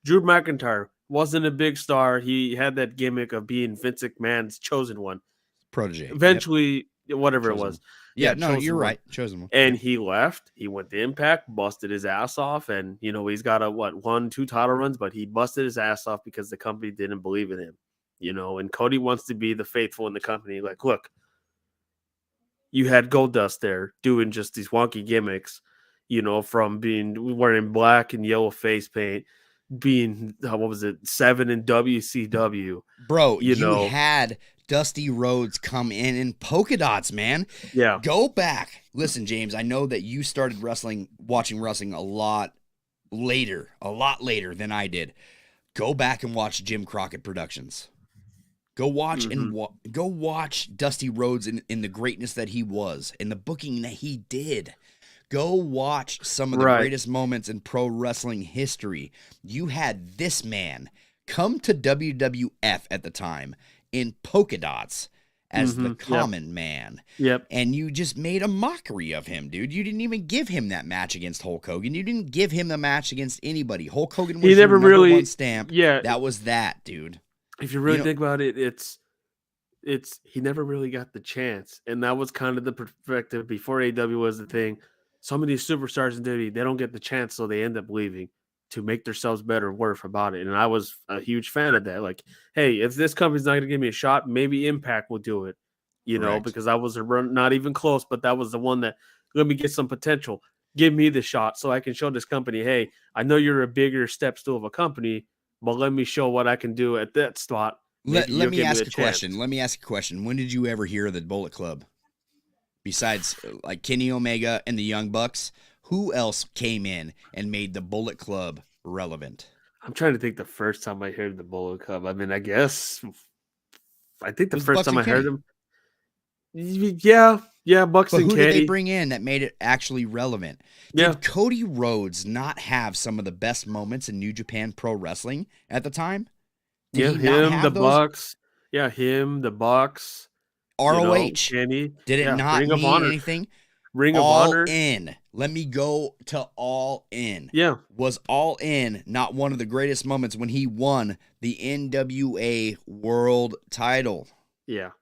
Drew McIntyre wasn't a big star. He had that gimmick of being Vince McMahon's chosen one. Protege. Eventually, whatever chosen it was. Yeah, no, you're right. Chosen one. And he left. He went to Impact, busted his ass off. And, you know, he's got 1-2 title runs, but he busted his ass off because the company didn't believe in him. You know, and Cody wants to be the faithful in the company. Like, look, you had Goldust there doing just these wonky gimmicks, you know, from wearing black and yellow face paint, being what was it, 7 in WCW. Bro, You you know, had Dusty Rhodes come in polka dots, man. yeah, Go back. Listen, James, I know that you started watching wrestling a lot later than I did. Go back and watch Jim Crockett Productions. Go watch go watch Dusty Rhodes in the greatness that he was, in the booking that he did. Go watch some of the greatest moments in pro wrestling history. You had this man come to WWF at the time in polka dots as the common man. Yep. And you just made a mockery of him, dude. You didn't even give him that match against Hulk Hogan. You didn't give him the match against anybody. Hulk Hogan was your number one stamp. Yeah. That was that, dude. If you really think about it, it's he never really got the chance. And that was kind of the perspective before AEW was the thing. Some of these superstars in WWE, they don't get the chance, so they end up leaving to make themselves better worth about it. And I was a huge fan of that. Like, hey, if this company's not going to give me a shot, maybe Impact will do it, you know, because I was not even close, but that was the one that let me get some potential. Give me the shot so I can show this company, hey, I know you're a bigger step stool of a company, but let me show what I can do at that spot. Let me ask a question. Let me ask a question. When did you ever hear of the Bullet Club? Besides like Kenny Omega and the Young Bucks, who else came in and made the Bullet Club relevant? I'm trying to think the first time I heard the Bullet Club. I mean, I think the first time I heard him. Yeah, Bucks and Kenny. Who did they bring in that made it actually relevant? Did Cody Rhodes not have some of the best moments in New Japan Pro Wrestling at the time? The Bucks. Yeah, him, the Bucks. ROH. Kenny. Did it not mean anything? Ring of Honor. All In. Let me go to All In. Yeah. Was All In not one of the greatest moments when he won the NWA World title? Yeah.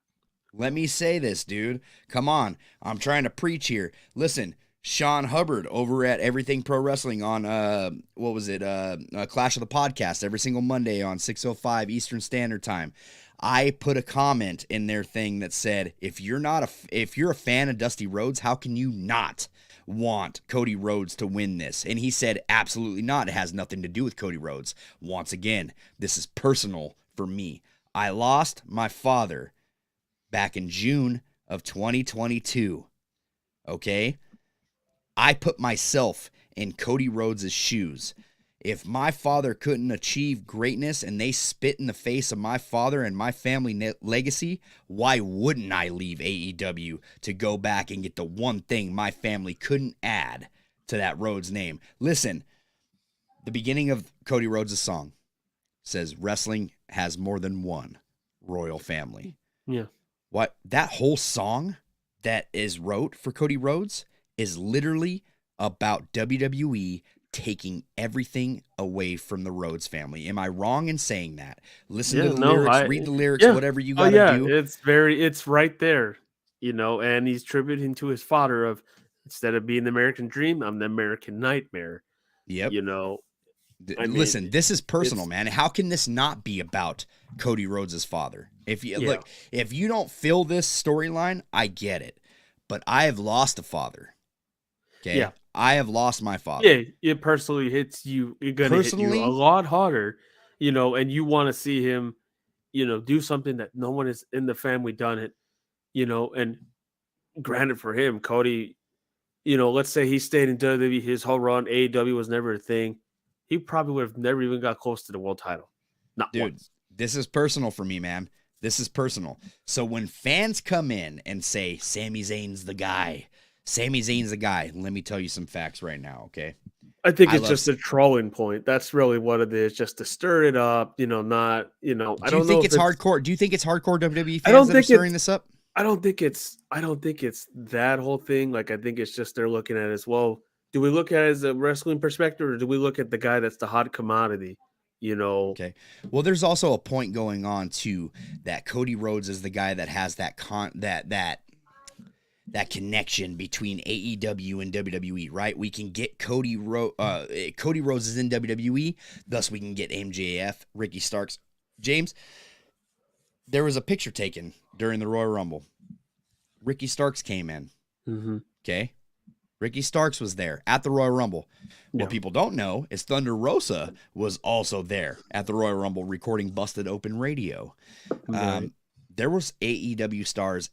Let me say this, dude. Come on. I'm trying to preach here. Listen, Sean Hubbard over at Everything Pro Wrestling on, Clash of the Podcast every single Monday on 6:05 Eastern Standard Time. I put a comment in their thing that said, if you're a fan of Dusty Rhodes, how can you not want Cody Rhodes to win this? And he said, absolutely not. It has nothing to do with Cody Rhodes. Once again, this is personal for me. I lost my father back in June of 2022. Okay? I put myself in Cody Rhodes' shoes. If my father couldn't achieve greatness and they spit in the face of my father and my family legacy, why wouldn't I leave AEW to go back and get the one thing my family couldn't add to that Rhodes name? Listen, the beginning of Cody Rhodes' song says, wrestling has more than one royal family. Yeah. What that whole song that is wrote for Cody Rhodes is literally about WWE taking everything away from the Rhodes family. Am I wrong in saying that? Listen to the lyrics, read the lyrics, whatever you gotta do. It's right there, you know, and he's tributing to his father of, instead of being the American dream, I'm the American nightmare. Yep. You know, listen, this is personal, man. How can this not be about Cody Rhodes' father? If you don't feel this storyline, I get it. But I have lost a father. Okay. Yeah. I have lost my father. Yeah, it personally hits you. It's going to hit you a lot harder, you know, and you want to see him, you know, do something that no one is in the family done it, you know, and granted for him, Cody, you know, let's say he stayed in WWE his whole run, AEW was never a thing. He probably would have never even got close to the world title. Not once. This is personal for me, man. This is personal. So when fans come in and say, Sami Zayn's the guy, let me tell you some facts right now, okay? I think it's just a trolling point. That's really what it is, just to stir it up, you know, not, you know. Do you think it's hardcore? Do you think it's hardcore WWE fans that are stirring this up? I don't think it's that whole thing. Like, I think it's just they're looking at it as, well, do we look at it as a wrestling perspective, or do we look at the guy that's the hot commodity? You know. Okay. Well, there's also a point going on too that Cody Rhodes is the guy that has that connection between AEW and WWE, right? We can get Cody Rhodes is in WWE, thus we can get MJF, Ricky Starks. James, there was a picture taken during the Royal Rumble. Ricky Starks came in. Mm-hmm. Okay. Ricky Starks was there at the Royal Rumble. Yeah. What people don't know is Thunder Rosa was also there at the Royal Rumble recording Busted Open Radio. Right. There was AEW stars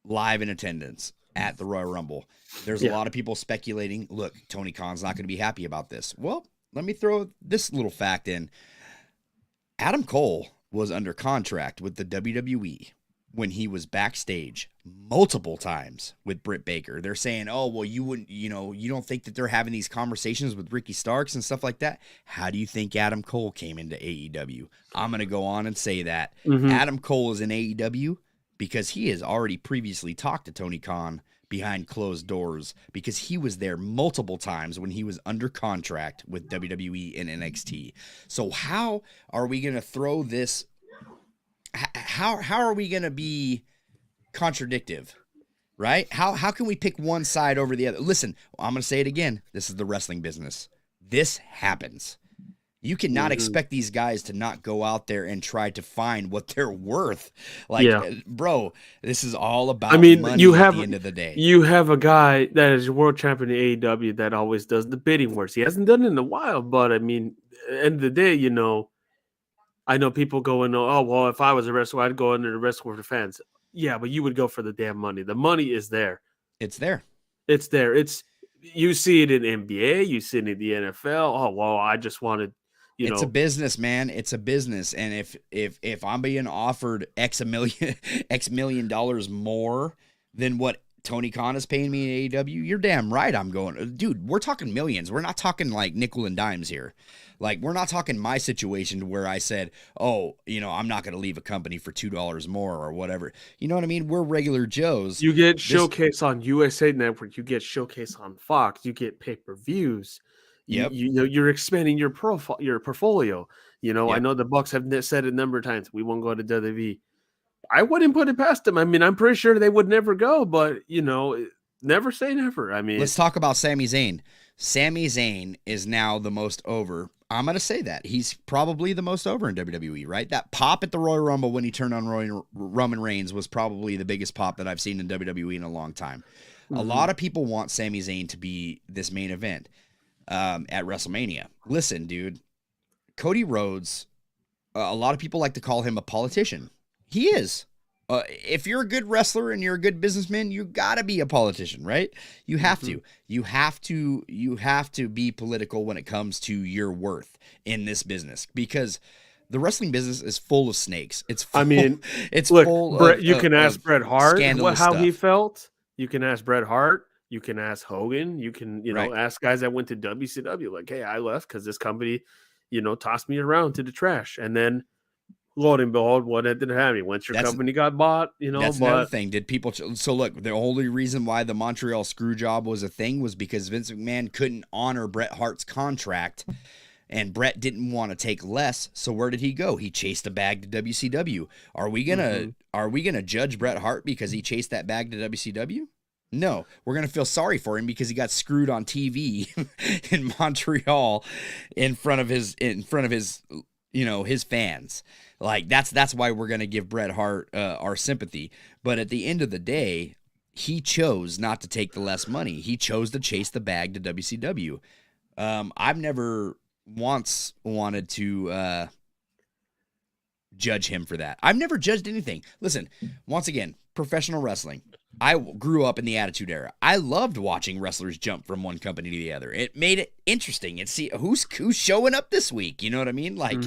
live in attendance at the Royal Rumble. There's a lot of people speculating, look, Tony Khan's not going to be happy about this. Well, let me throw this little fact in. Adam Cole was under contract with the WWE when he was backstage multiple times with Britt Baker. They're saying, oh, well, you wouldn't, you don't think that they're having these conversations with Ricky Starks and stuff like that. How do you think Adam Cole came into AEW? I'm going to go on and say that Adam Cole is in AEW because he has already previously talked to Tony Khan behind closed doors because he was there multiple times when he was under contract with WWE and NXT. So how are we going to throw this? How are we going to be contradictive, right? How can we pick one side over the other? Listen, I'm going to say it again. This is the wrestling business. This happens. You cannot expect these guys to not go out there and try to find what they're worth. Like, bro, this is all about money at the end of the day. You have a guy that is world champion in AEW that always does the bidding wars. He hasn't done it in a while, but I mean, at the end of the day, I know people going, oh, well, if I was a wrestler, I'd go under the wrestler for the fans. Yeah, but you would go for the damn money. The money is there. It's there. It's there. You see it in NBA. You see it in the NFL. Oh, well, I just wanted, It's a business, man. It's a business. And if I'm being offered X million dollars more than what Tony Khan is paying me in AEW, you're damn right I'm going. Dude, we're talking millions. We're not talking like nickel and dimes here. Like, we're not talking my situation where I said, oh, I'm not going to leave a company for $2 more or whatever. You know what I mean? We're regular Joes. You get showcase on USA Network. You get showcase on Fox. You get pay-per-views. Yep. You're expanding your profile, your portfolio. I know the Bucks have said it a number of times. We won't go to WWE. I wouldn't put it past them. I mean, I'm pretty sure they would never go, but never say never. I mean, let's talk about Sami Zayn. Sami Zayn is now the most over. I'm going to say that. He's probably the most over in WWE, right? That pop at the Royal Rumble when he turned on Roman Reigns was probably the biggest pop that I've seen in WWE in a long time. A lot of people want Sami Zayn to be this main event at WrestleMania. Listen, dude, Cody Rhodes, a lot of people like to call him a politician. He is. If you're a good wrestler and you're a good businessman, you got to be a politician, right? You have to. You have to be political when it comes to your worth in this business because the wrestling business is full of snakes. It's full of you can ask Bret Hart how he stuff. felt. You can ask Bret Hart. You can ask Hogan. You can, ask guys that went to WCW like, hey, I left because this company, tossed me around to the trash. And then, lo and behold, what ended up happening? Once your company got bought, That's another thing. Did people... So look, the only reason why the Montreal screw job was a thing was because Vince McMahon couldn't honor Bret Hart's contract. And Bret didn't want to take less, so where did he go? He chased a bag to WCW. Are we gonna judge Bret Hart because he chased that bag to WCW? No, we're gonna feel sorry for him because he got screwed on TV in Montreal in front of his his fans. Like that's why we're gonna give Bret Hart our sympathy. But at the end of the day, he chose not to take the less money. He chose to chase the bag to WCW. I've never once wanted to judge him for that. I've never judged anything. Listen, once again, professional wrestling. I grew up in the Attitude Era. I loved watching wrestlers jump from one company to the other. It made it interesting. And see who's showing up this week. You know what I mean? Like,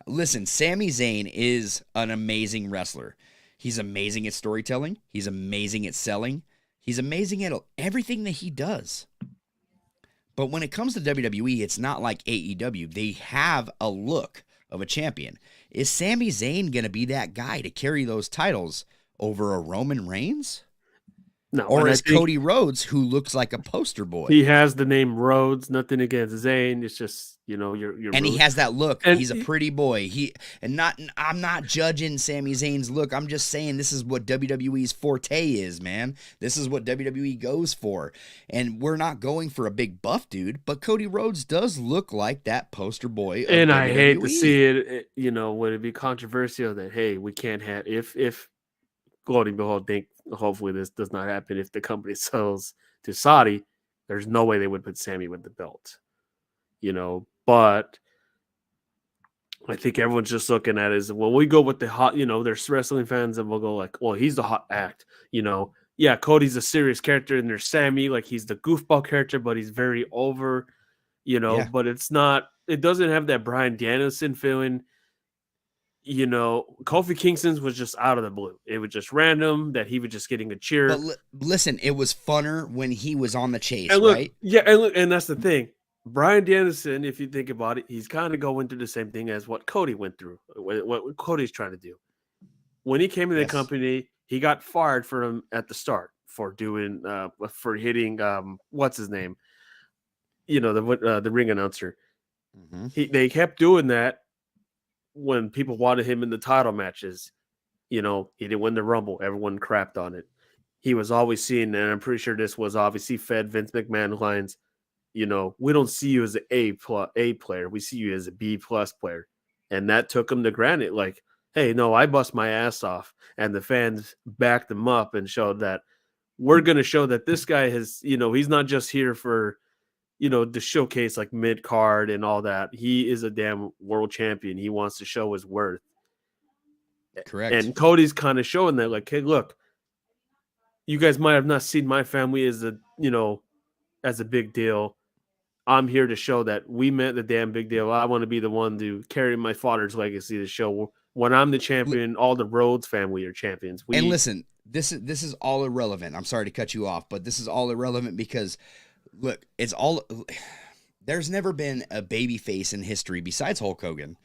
listen, Sami Zayn is an amazing wrestler. He's amazing at storytelling. He's amazing at selling. He's amazing at everything that he does. But when it comes to WWE, it's not like AEW. They have a look of a champion. Is Sami Zayn going to be that guy to carry those titles over a Roman Reigns? No. Or is Cody Rhodes, who looks like a poster boy? He has the name Rhodes. Nothing against Zayn. It's just, you're and he has that look. And he's a pretty boy. I'm not judging Sami Zayn's look. I'm just saying this is what WWE's forte is, man. This is what WWE goes for. And we're not going for a big buff dude, but Cody Rhodes does look like that poster boy of and WWE. I hate to see it, would it be controversial that, hey, we can't have, if Lo and behold, hopefully this does not happen if the company sells to Saudi, There's no way they would put Sami with the belt, but I think everyone's just looking at it as, well, we go with the hot, there's wrestling fans and we'll go like, well, he's the hot act, Yeah, Cody's a serious character and there's Sami, like he's the goofball character, but he's very over, but it doesn't have that Bryan Danielson feeling. Kofi Kingston's was just out of the blue. It was just random that he was just getting a cheer. But listen, it was funner when he was on the chase, and look, right? Yeah, and that's the thing. Bryan Danielson, if you think about it, he's kind of going through the same thing as what Cody went through, what Cody's trying to do. When he came in the company, he got fired for him at the start for doing for hitting what's his name, the ring announcer. Mm-hmm. They kept doing that when people wanted him in the title matches. He didn't win the Rumble. Everyone crapped on it. He was always seen, and I'm pretty sure this was obviously fed Vince McMahon lines. We don't see you as an A player. We see you as a B+ player. And that took him to granted. Like, hey, no, I bust my ass off. And the fans backed him up and showed that we're going to show that this guy has, he's not just here for, to showcase like mid-card and all that. He is a damn world champion. He wants to show his worth. Correct. And Cody's kind of showing that, like, hey, look, you guys might have not seen my family as a big deal. I'm here to show that we meant the damn big deal. I want to be the one to carry my father's legacy to show when I'm the champion, all the Rhodes family are champions. And listen, this is all irrelevant. I'm sorry to cut you off, but this is all irrelevant because, look, there's never been a babyface in history besides Hulk Hogan.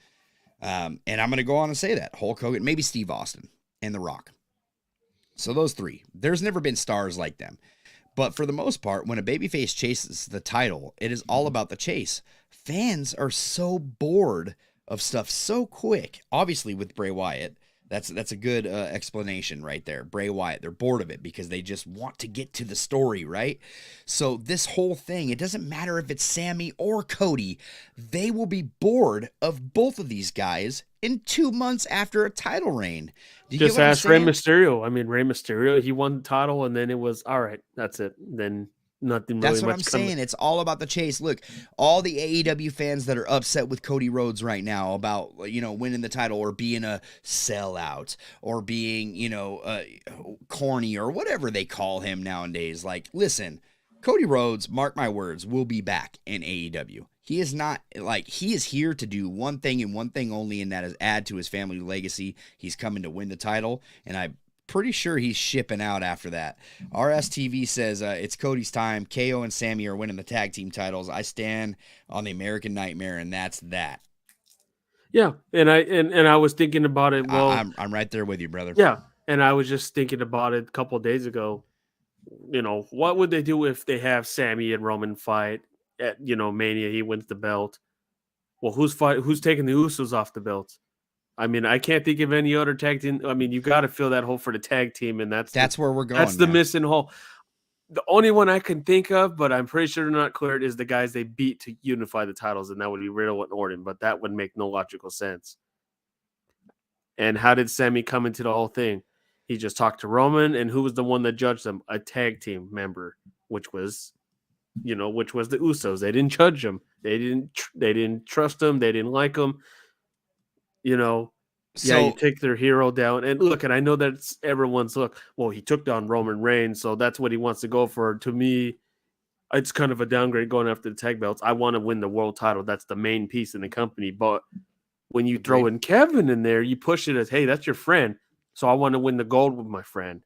And I'm going to go on and say that. Hulk Hogan, maybe Steve Austin, and The Rock. So those three. There's never been stars like them. But for the most part, when a babyface chases the title, it is all about the chase. Fans are so bored of stuff so quick. Obviously, with Bray Wyatt, that's a good explanation right there. Bray Wyatt, they're bored of it because they just want to get to the story, right? So this whole thing, it doesn't matter if it's Sami or Cody, they will be bored of both of these guys in 2 months after a title reign. Just ask Rey Mysterio. I mean, Rey Mysterio, he won the title, and then it was, all right, that's it. Then nothing really. That's what I'm saying. It's all about the chase. Look, all the AEW fans that are upset with Cody Rhodes right now about, winning the title or being a sellout or being, corny or whatever they call him nowadays. Like, listen, Cody Rhodes, mark my words, will be back in AEW. He is not he is here to do one thing and one thing only, and that is add to his family legacy. He's coming to win the title, and I'm pretty sure he's shipping out after that. RSTV says it's Cody's time. KO and Sami are winning the tag team titles. I stand on the American Nightmare, and that's that. Yeah, and I was thinking about it. Well, I'm right there with you, brother. Yeah, and I was just thinking about it a couple of days ago. What would they do if they have Sami and Roman fight at Mania? He wins the belt. Well, who's taking the Usos off the belts? I mean, I can't think of any other tag team. I mean, you got to fill that hole for the tag team, and that's where we're going. That's the missing hole. The only one I can think of, but I'm pretty sure they're not cleared, is the guys they beat to unify the titles, and that would be Riddle and Orton. But that would make no logical sense. And how did Sami come into the whole thing? He just talked to Roman, and who was the one that judged them? A tag team member, which was the Usos. They didn't judge them. They didn't trust them. They didn't like them. You take their hero down. And look, and I know that's everyone's look. Well, he took down Roman Reigns, so that's what he wants to go for. To me, it's kind of a downgrade going after the tag belts. I want to win the world title. That's the main piece in the company. But when you throw in Kevin in there, you push it as, hey, that's your friend. So I want to win the gold with my friend.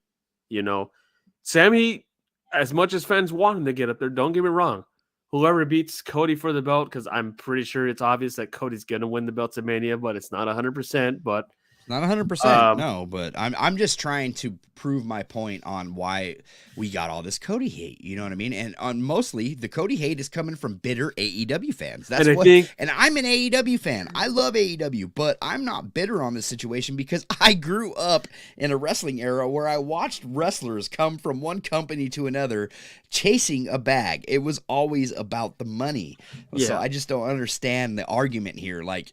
Sami, as much as fans want him to get up there, don't get me wrong. Whoever beats Cody for the belt, because I'm pretty sure it's obvious that Cody's going to win the belts at Mania, but it's not 100%. But not 100%, no. But I'm just trying to prove my point on why we got all this Cody hate. You know what I mean? And on mostly the Cody hate is coming from bitter AEW fans. And I'm an AEW fan. I love AEW, but I'm not bitter on this situation because I grew up in a wrestling era where I watched wrestlers come from one company to another chasing a bag. It was always about the money. So I just don't understand the argument here. Like,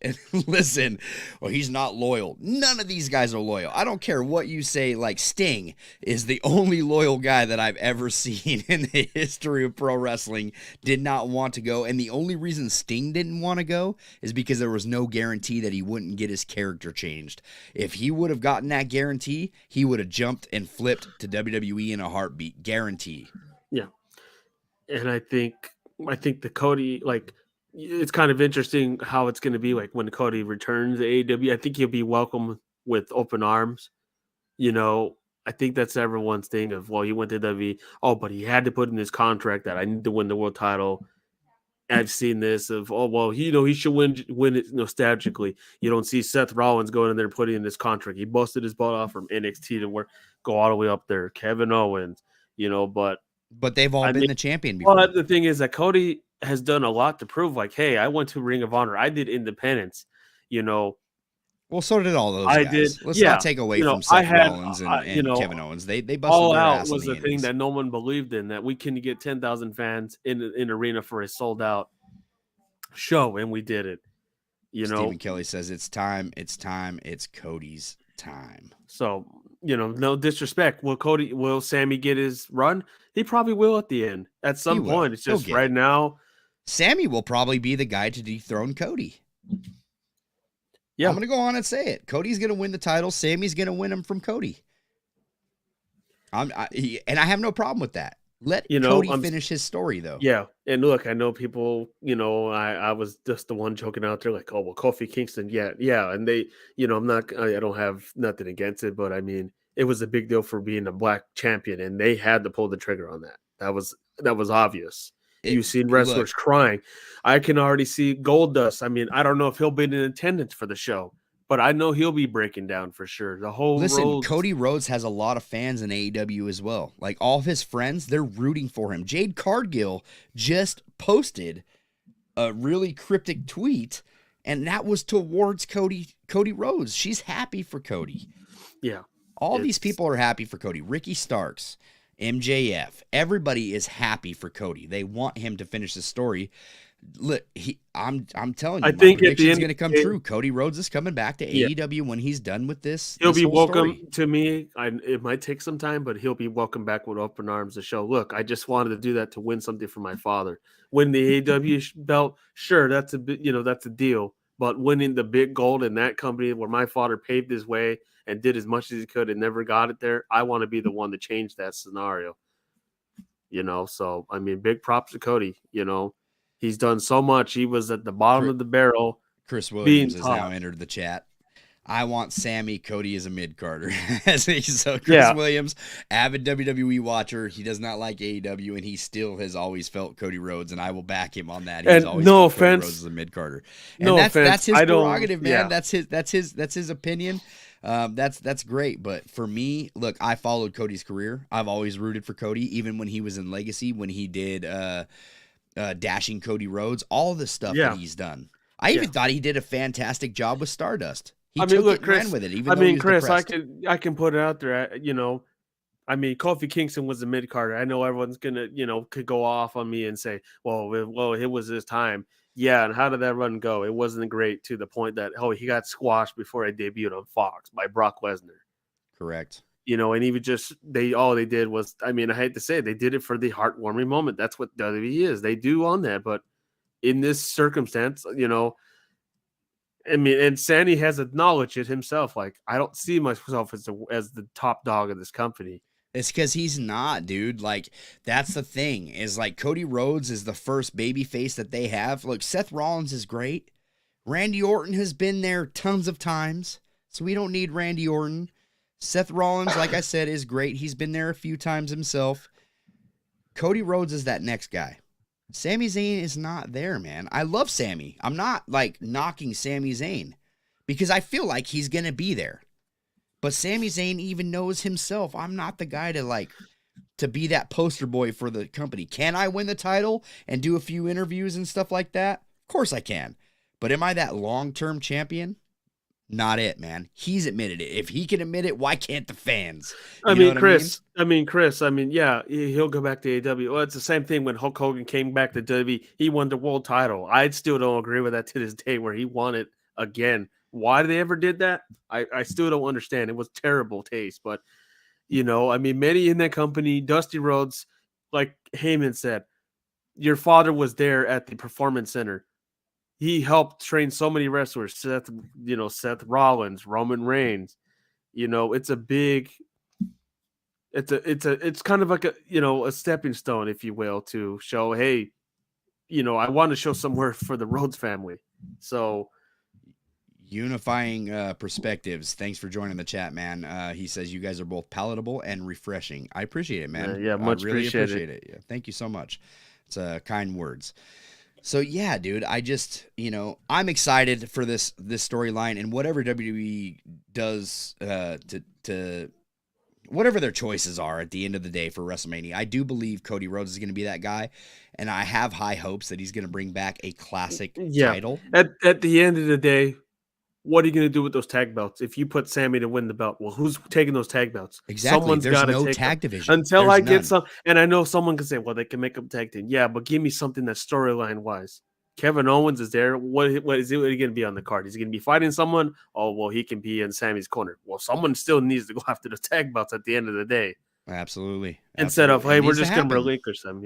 listen, well, he's not loyal. No. None of these guys are loyal. I don't care what you say. Like, Sting is the only loyal guy that I've ever seen in the history of pro wrestling. Did not want to go. And the only reason Sting didn't want to go is because there was no guarantee that he wouldn't get his character changed. If he would have gotten that guarantee, he would have jumped and flipped to WWE in a heartbeat. Guarantee. Yeah. And I think the Cody, like, it's kind of interesting how it's going to be like when Cody returns to AEW. I think he'll be welcomed with open arms. You know, I think that's everyone's thing of, well, he went to WWE. Oh, but he had to put in his contract that I need to win the world title. I've seen this of, oh, well, he should win it nostalgically. You don't see Seth Rollins going in there putting in his contract. He busted his butt off from NXT to go all the way up there. Kevin Owens, but they've all been the champion before. Well, the thing is that Cody has done a lot to prove, like, hey, I went to Ring of Honor. I did independence, Well, so did all those guys. Let's not take away from Seth Rollins and Kevin Owens. They busted All their Out ass was in the the thing that no one believed in, that we can get 10,000 fans in an arena for a sold-out show, and we did it. Stephen Kelly says it's time. It's Cody's time. So, no disrespect. Will Sami get his run? He probably will at the end. At some point. It's just right now. Sammy will probably be the guy to dethrone Cody. Yeah. I'm going to go on and say it. Cody's going to win the title. Sammy's going to win him from Cody. And I have no problem with that. Let Cody finish his story, though. Yeah. And look, I know people, I was just the one joking out there like, oh, well, Kofi Kingston. Yeah. And they, I don't have nothing against it, but I mean, it was a big deal for being a black champion, and they had to pull the trigger on that. That was obvious. You've seen wrestlers crying. I can already see Goldust. I mean, I don't know if he'll be in attendance for the show, but I know he'll be breaking down for sure. Cody Rhodes has a lot of fans in AEW as well. Like, all of his friends, they're rooting for him. Jade Cargill just posted a really cryptic tweet, and that was towards Cody Rhodes. She's happy for Cody. Yeah. All these people are happy for Cody. Ricky Starks, MJF, everybody is happy for Cody. They want him to finish the story. Look, I'm telling you, I think prediction's going to come true. Cody Rhodes is coming back to AEW when he's done with this. He'll be welcome to me. It might take some time, but he'll be welcome back with open arms to show, look, I just wanted to do that to win something for my father. Win the AEW belt, sure, that's a deal. But winning the big gold in that company where my father paved his way and did as much as he could and never got it there, I want to be the one to change that scenario. So, I mean, big props to Cody. He's done so much. He was at the bottom of the barrel. Chris Williams has now entered the chat. I want Sammy. Cody is a mid-carder. So Chris Williams, avid WWE watcher. He does not like AEW, and he still has always felt Cody Rhodes, and I will back him on that. He's always felt Cody Rhodes as a mid-carder. And that's his prerogative, man. Yeah. That's his opinion. That's great. But for me, look, I followed Cody's career. I've always rooted for Cody, even when he was in Legacy, when he did Dashing Cody Rhodes, all the stuff that he's done. I even thought he did a fantastic job with Stardust. Chris, ran with it. Chris, I can put it out there. Kofi Kingston was a mid carder. I know everyone's gonna, could go off on me and say, well, it was his time. Yeah, and how did that run go? It wasn't great, to the point that he got squashed before I debuted on Fox by Brock Lesnar. Correct. And even all they did was, I hate to say it, they did it for the heartwarming moment. That's what WWE is. They do on that, but in this circumstance, and Sandy has acknowledged it himself. Like, I don't see myself as the top dog of this company. It's because he's not, dude. Like, that's the thing, is like Cody Rhodes is the first baby face that they have. Look, Seth Rollins is great. Randy Orton has been there tons of times, so we don't need Randy Orton. Seth Rollins, like I said, is great. He's been there a few times himself. Cody Rhodes is that next guy. Sami Zayn is not there, man. I love Sami. I'm not, like, knocking Sami Zayn because I feel like he's going to be there. But Sami Zayn even knows himself, I'm not the guy to be that poster boy for the company. Can I win the title and do a few interviews and stuff like that? Of course I can. But am I that long-term champion? Not it, man. He's admitted it. If he can admit it, why can't the fans? Chris, yeah, he'll go back to AEW. Well, it's the same thing when Hulk Hogan came back to WWE. He won the world title. I still don't agree with that to this day, where he won it again Why they ever did that, I still don't understand. It was terrible taste, but I mean, many in that company, Dusty Rhodes, like Heyman said, your father was there at the Performance Center. He helped train so many wrestlers, Seth Rollins, Roman Reigns. It's a big, it's kind of like a stepping stone, if you will, to show, hey, I want to show somewhere for the Rhodes family. So unifying perspectives. Thanks for joining the chat, man. He says you guys are both palatable and refreshing. I appreciate it, man. yeah, much I really appreciate it. Yeah, thank you so much. It's kind words. So yeah, dude, I just, I'm excited for this storyline and whatever WWE does to whatever their choices are at the end of the day for WrestleMania. I do believe Cody Rhodes is going to be that guy, and I have high hopes that he's going to bring back a classic title. At the end of the day, what are you going to do with those tag belts? If you put Sami to win the belt, well, who's taking those tag belts? Exactly. Someone's There's got to no take tag them. division Until There's I get none. some, and I know someone can say, well, they can make them tag team. Yeah, but give me something that's storyline wise. Kevin Owens is there. What is he going to be on the card? Is he going to be fighting someone? Oh, well, he can be in Sami's corner. Well, someone still needs to go after the tag belts at the end of the day. Absolutely. Instead of, hey, we're just going to relinquish them,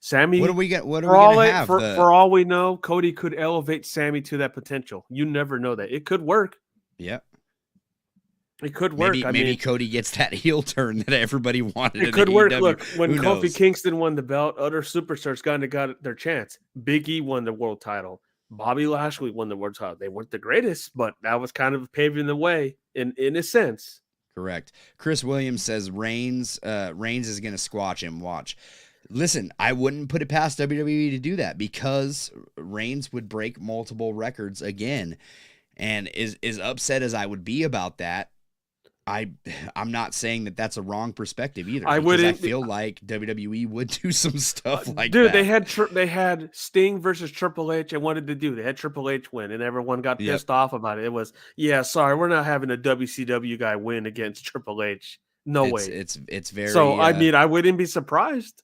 Sami. What are we going to have? For all we know, Cody could elevate Sami to that potential. You never know that. It could work. Yep. It could work. Maybe Cody gets that heel turn that everybody wanted. It could work. AEW. Look, when Kofi Kingston won the belt, other superstars got their chance. Big E won the world title. Bobby Lashley won the world title. They weren't the greatest, but that was kind of paving the way in a sense. Correct. Chris Williams says Reigns is going to squash him. Watch. Listen, I wouldn't put it past WWE to do that because Reigns would break multiple records again. And as upset as I would be about that, I'm not saying that that's a wrong perspective either. I feel like WWE would do some stuff like that. Dude, they had Sting versus Triple H, and what did they do? They had Triple H win, and everyone got pissed off about it. It was, sorry, we're not having a WCW guy win against Triple H. No way. It's very. So I mean, I wouldn't be surprised,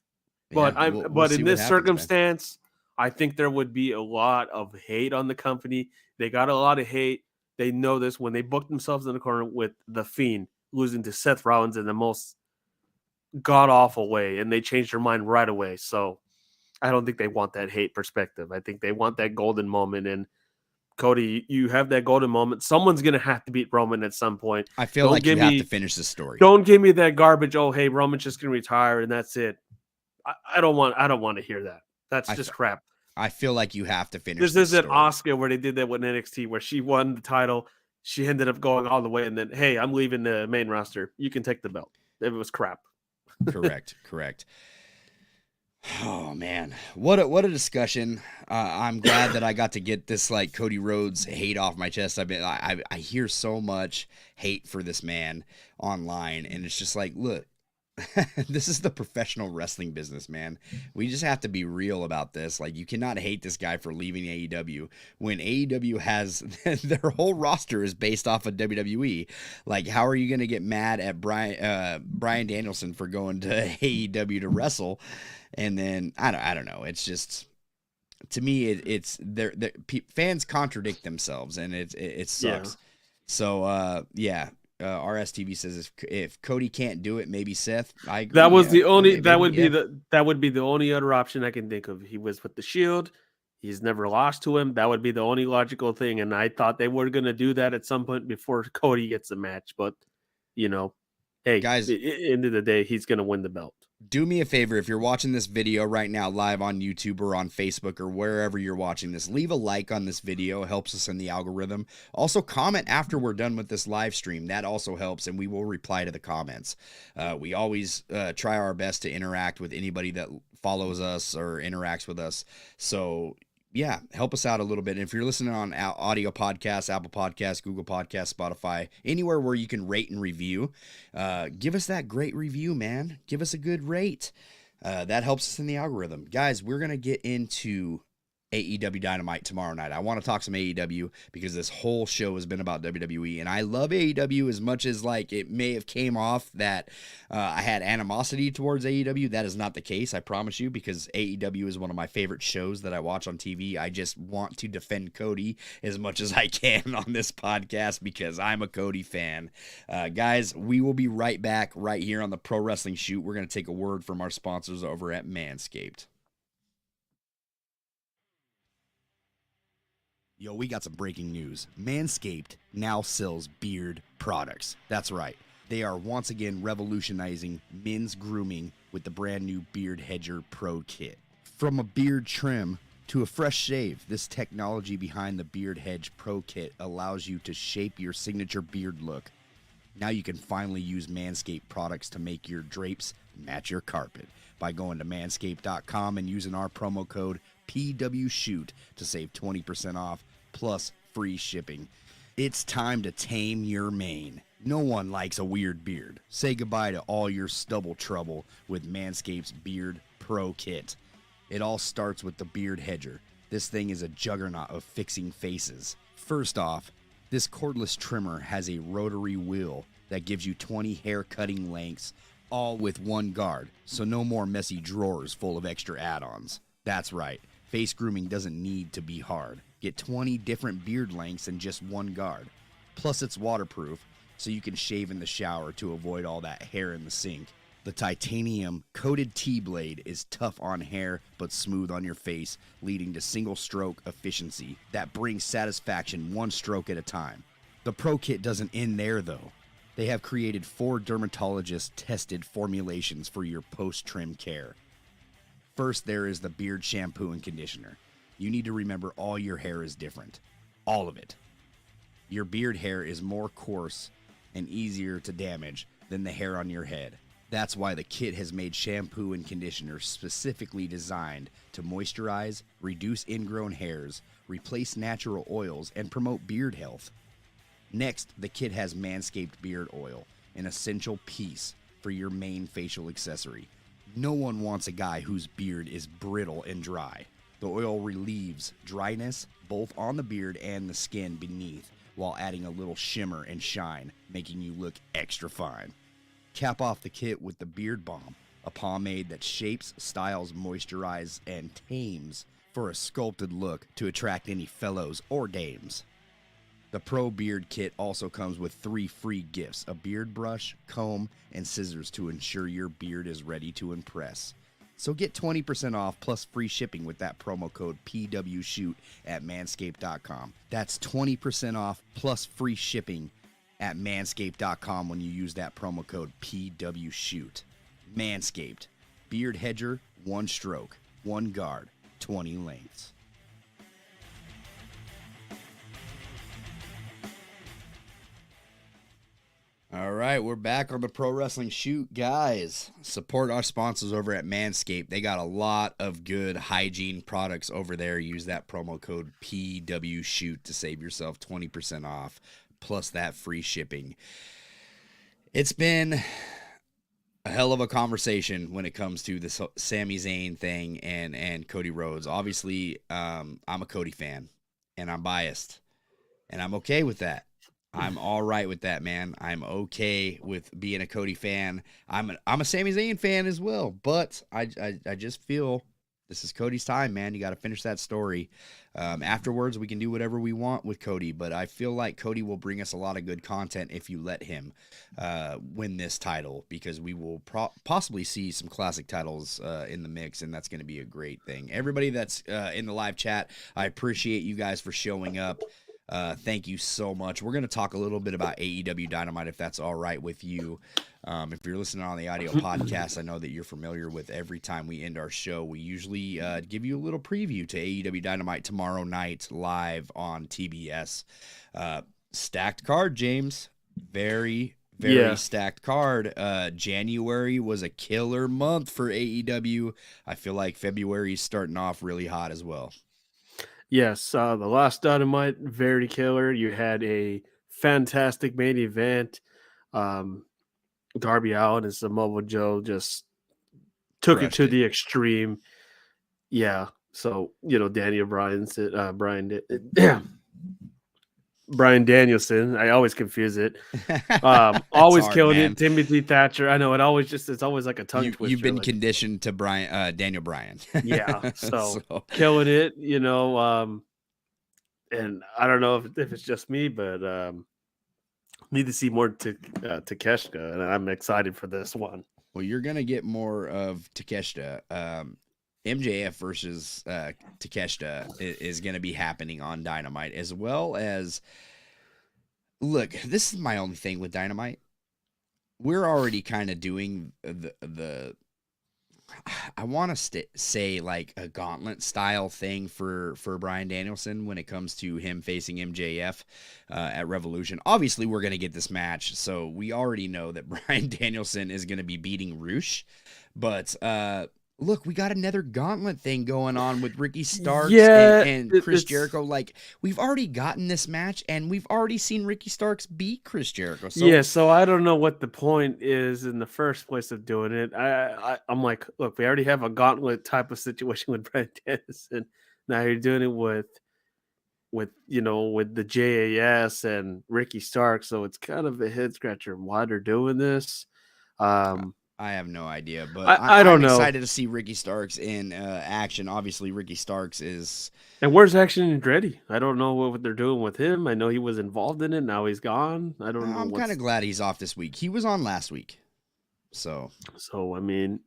but we'll in this circumstance, man. I think there would be a lot of hate on the company. They got a lot of hate. They know this when they booked themselves in the corner with The Fiend losing to Seth Rollins in the most god-awful way, and they changed their mind right away. So I don't think they want that hate perspective. I think they want that golden moment. And Cody, you have that golden moment. Someone's going to have to beat Roman at some point. I feel like you have to finish the story. Don't give me that garbage. Oh, hey, Roman's just going to retire and that's it. I don't want to hear that. That's just crap. I feel like you have to finish. This isn't Asuka where they did that with NXT, where she won the title. She ended up going all the way, and then, hey, I'm leaving the main roster. You can take the belt. It was crap. Correct. Oh man, what a discussion! I'm glad that I got to get this like Cody Rhodes hate off my chest. I hear so much hate for this man online, and it's just like, look. This is the professional wrestling business, man. We just have to be real about this. Like, you cannot hate this guy for leaving AEW when AEW has their whole roster is based off of WWE. Like, how are you going to get mad at Bryan Danielson for going to AEW to wrestle? And then I don't know. It's just, to me, it's fans contradict themselves, and it sucks. Yeah. So RSTV says if Cody can't do it, maybe Seth. I agree. That was the only. That would be the only other option I can think of. He was with the Shield. He's never lost to him. That would be the only logical thing. And I thought they were going to do that at some point before Cody gets the match. But hey, guys, at the end of the day, he's going to win the belt. Do me a favor, if you're watching this video right now live on YouTube or on Facebook or wherever you're watching this, leave a like on this video. It helps us in the algorithm. Also, comment after we're done with this live stream. That also helps, and we will reply to the comments. We always try our best to interact with anybody that follows us or interacts with us. So, yeah, help us out a little bit. And if you're listening on audio podcasts, Apple Podcasts, Google Podcasts, Spotify, anywhere where you can rate and review, give us that great review, man. Give us a good rate. That helps us in the algorithm. Guys, we're going to get into AEW Dynamite tomorrow night. I want to talk some AEW because this whole show has been about WWE, and I love AEW as much as like it may have came off that I had animosity towards AEW. That is not the case, I promise you, because AEW is one of my favorite shows that I watch on TV. I just want to defend Cody as much as I can on this podcast because I'm a Cody fan. Guys, we will be right back right here on the Pro Wrestling Shoot. We're going to take a word from our sponsors over at Manscaped. Yo, we got some breaking news. Manscaped now sells beard products. That's right. They are once again revolutionizing men's grooming with the brand new Beard Hedger Pro Kit. From a beard trim to a fresh shave, this technology behind the Beard Hedge Pro Kit allows you to shape your signature beard look. Now you can finally use Manscaped products to make your drapes match your carpet by going to manscaped.com and using our promo code PWShoot to save 20% off plus free shipping. It's time to tame your mane. No one likes a weird beard. Say goodbye to all your stubble trouble with Manscaped's Beard Pro Kit. It all starts with the Beard Hedger. This thing is a juggernaut of fixing faces. First off, this cordless trimmer has a rotary wheel that gives you 20 hair cutting lengths, all with one guard, so no more messy drawers full of extra add-ons. That's right, face grooming doesn't need to be hard. Get 20 different beard lengths in just one guard. Plus it's waterproof, so you can shave in the shower to avoid all that hair in the sink. The titanium coated T-blade is tough on hair but smooth on your face, leading to single stroke efficiency that brings satisfaction one stroke at a time. The Pro Kit doesn't end there though. They have created 4 dermatologist-tested formulations for your post-trim care. First, there is the beard shampoo and conditioner. You need to remember all your hair is different. All of it. Your beard hair is more coarse and easier to damage than the hair on your head. That's why the kit has made shampoo and conditioner specifically designed to moisturize, reduce ingrown hairs, replace natural oils, and promote beard health. Next, the kit has Manscaped Beard Oil, an essential piece for your main facial accessory. No one wants a guy whose beard is brittle and dry. The oil relieves dryness both on the beard and the skin beneath, while adding a little shimmer and shine, making you look extra fine. Cap off the kit with the Beard Balm, a pomade that shapes, styles, moisturizes, and tames for a sculpted look to attract any fellows or dames. The Pro Beard Kit also comes with 3 free gifts: a beard brush, comb, and scissors to ensure your beard is ready to impress. So get 20% off plus free shipping with that promo code PWShoot at manscaped.com. That's 20% off plus free shipping at manscaped.com when you use that promo code PWShoot. Manscaped. Beard Hedger, 1 stroke, 1 guard, 20 lengths. All right, we're back on the Pro Wrestling Shoot. Guys, support our sponsors over at Manscaped. They got a lot of good hygiene products over there. Use that promo code PWShoot to save yourself 20% off, plus that free shipping. It's been a hell of a conversation when it comes to this Sami Zayn thing and Cody Rhodes. Obviously, I'm a Cody fan, and I'm biased, and I'm okay with that. I'm all right with that, man. I'm okay with being a Cody fan. I'm a Sami Zayn fan as well, but I just feel this is Cody's time, man. You got to finish that story. Afterwards, we can do whatever we want with Cody, but I feel like Cody will bring us a lot of good content if you let him win this title, because we will possibly see some classic titles in the mix, and that's going to be a great thing. Everybody that's in the live chat, I appreciate you guys for showing up. Thank you so much. We're going to talk a little bit about AEW Dynamite, if that's all right with you. If you're listening on the audio podcast, I know that you're familiar with every time we end our show, we usually give you a little preview to AEW Dynamite tomorrow night live on TBS. Stacked card, James. Very stacked card. January was a killer month for AEW. I feel like February is starting off really hot as well. Yes, the last Dynamite, very killer. You had a fantastic main event. Darby Allin and Samoa Joe just took it to the extreme. Yeah, So, Daniel Brian Danielson. I always confuse it. Always hard, killing man. it. Timothy Thatcher. I know it's always like a tongue twister. You've been conditioned to Daniel Bryan. Yeah. So killing it, and I don't know if it's just me, but need to see more to Takeshita, and I'm excited for this one. Well, you're gonna get more of Takeshita. MJF versus Takeshita is going to be happening on Dynamite, as well as, look, this is my only thing with Dynamite. We're already kind of doing the I want to say like a gauntlet style thing for Bryan Danielson when it comes to him facing MJF at Revolution. Obviously, we're going to get this match, so we already know that Bryan Danielson is going to be beating Roosh, but look, we got another gauntlet thing going on with Ricky Starks and Chris Jericho. Like, we've already gotten this match, and we've already seen Ricky Starks beat Chris Jericho. So I don't know what the point is in the first place of doing it. I'm like, look, we already have a gauntlet type of situation with Bryan Danielson. Now you're doing it with the JAS and Ricky Starks, so it's kind of a head scratcher why they're doing this. I have no idea, but I don't know. I'm excited to see Ricky Starks in action. Obviously, Ricky Starks is... And where's Action Andretti? I don't know what they're doing with him. I know he was involved in it. Now he's gone. I don't know. I'm kind of glad he's off this week. He was on last week. So, I mean...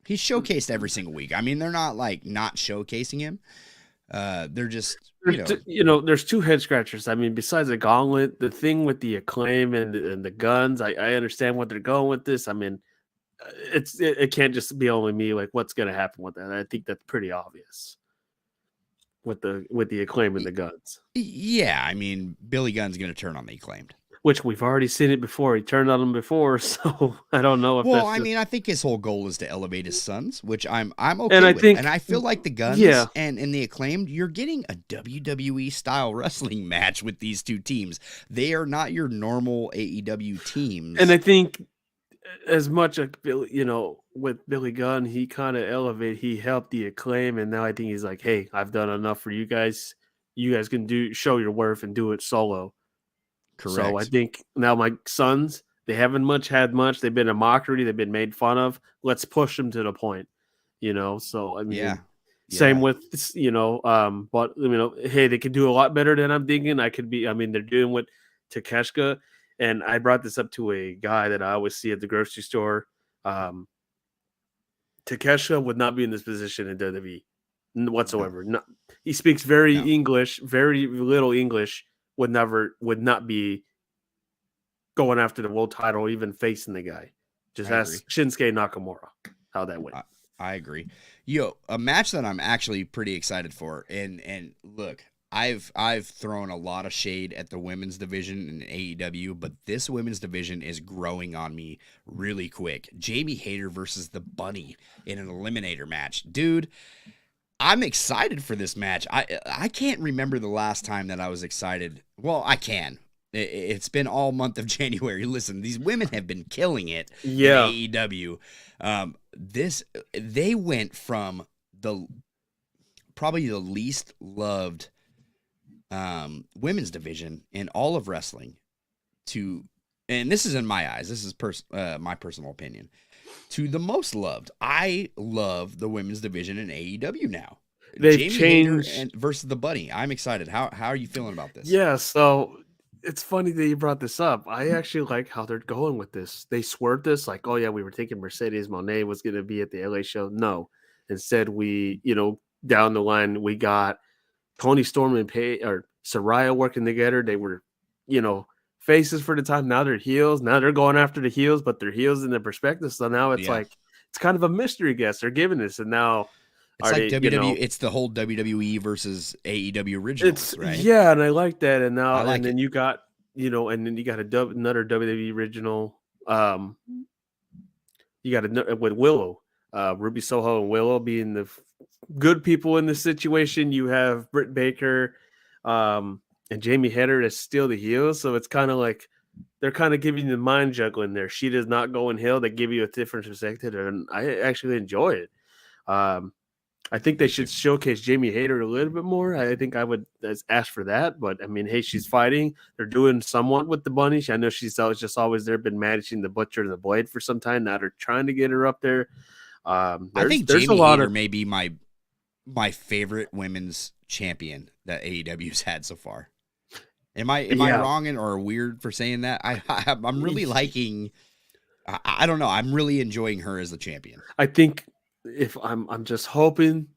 He's showcased every single week. I mean, they're not, like, not showcasing him. They're just... there's two head scratchers. I mean, besides the gauntlet, the thing with the Acclaim and the guns, I understand what they're going with this. I mean... It can't just be only me. Like, what's going to happen with that? I think that's pretty obvious with the Acclaim and the guns. Yeah, I mean, Billy Gunn's going to turn on the Acclaimed, which we've already seen it before. He turned on them before, so I don't know if. Well, I mean, I think his whole goal is to elevate his sons, which I'm okay with. And I feel like the Guns and the Acclaimed, you're getting a WWE style wrestling match with these two teams. They are not your normal AEW teams, and I think. As much like Billy, with Billy Gunn, he kind of he helped the Acclaim, and now I think he's like, hey, I've done enough for you guys. You guys can show your worth and do it solo. Correct. So I think now my sons, they haven't had much. They've been a mockery. They've been made fun of. Let's push them to the point, So I mean, same with but hey, they could do a lot better than I'm thinking. They're doing what Takeshita. And I brought this up to a guy that I always see at the grocery store. Takeshita would not be in this position in WWE whatsoever. No. He speaks very English, very little English. Would not be going after the world title, even facing the guy. Just ask Shinsuke Nakamura how that went. I agree. A match that I'm actually pretty excited for. And look. I've thrown a lot of shade at the women's division in AEW, but this women's division is growing on me really quick. Jamie Hayter versus the Bunny in an eliminator match. Dude, I'm excited for this match. I can't remember the last time that I was excited. Well, I can. It's been all month of January. Listen, these women have been killing it in AEW. They went from probably the least loved women's division in all of wrestling and this is in my eyes, this is my personal opinion, to the most loved. I love the women's division in AEW now. They've changed versus the Bunny. I'm excited. How are you feeling about this? Yeah, so it's funny that you brought this up. I actually like how they're going with this. They swerved this like, oh yeah, we were thinking Mercedes Moné was going to be at the LA show. No, instead we, down the line we got Tony Storm and Saraya working together. They were, faces for the time. Now they're heels. Now they're going after the heels, but they're heels in the perspective. So now it's like it's kind of a mystery guess they're giving this, and now it's like WWE. It's the whole WWE versus AEW originals, right? Yeah, and I like that. And now then you got another WWE original. You got with Willow, Ruby Soho and Willow being the good people in this situation. You have Britt Baker and Jamie Hayter is still the heel, so it's kind of like they're kind of giving you the mind juggling there. She does not go in heel. They give you a different perspective, and I actually enjoy it. I think they should showcase Jamie Hayter a little bit more. I think I would ask for that. But I mean, hey, she's fighting. They're doing somewhat with the bunny. I know she's always there, been managing the Butcher and the Blade for some time. Now they're trying to get her up there. I think Jamie Hayter may be my favorite women's champion that AEW's had so far. Am I wrong or weird for saying that? I'm really liking. I don't know. I'm really enjoying her as the champion. I think if I'm just hoping,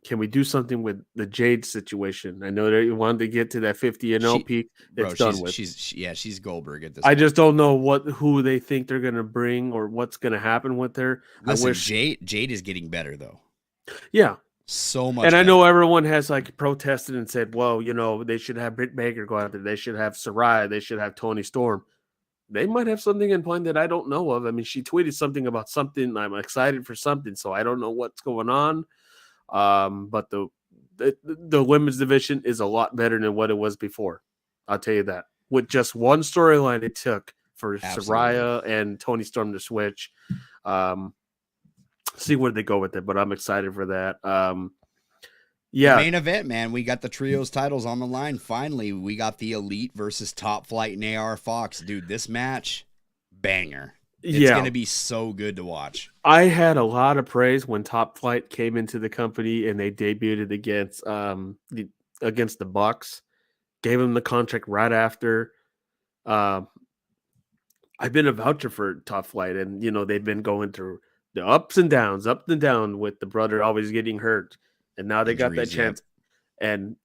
can we do something with the Jade situation? I know that you wanted to get to that 50-0 peak. It's done with. She's Goldberg at this I point. just don't know who they think they're gonna bring or what's gonna happen with her. Listen, Jade is getting better though. Yeah. So much. And better. I know everyone has like protested and said, well, they should have Britt Baker go out there. They should have Saraya. They should have Toni Storm. They might have something in plan that I don't know of. I mean, she tweeted something about something. I'm excited for something, so I don't know what's going on. But the women's division is a lot better than what it was before. I'll tell you that. With just one storyline it took for Saraya and Toni Storm to switch. See where they go with it, but I'm excited for that. The main event, man. We got the trios titles on the line. Finally, we got the Elite versus Top Flight and AR Fox. Dude, this match, banger. It's going to be so good to watch. I had a lot of praise when Top Flight came into the company and they debuted against the Bucks. Gave them the contract right after. I've been a voucher for Top Flight, and they've been going through the ups and downs with the brother always getting hurt. And now they got that chance. And,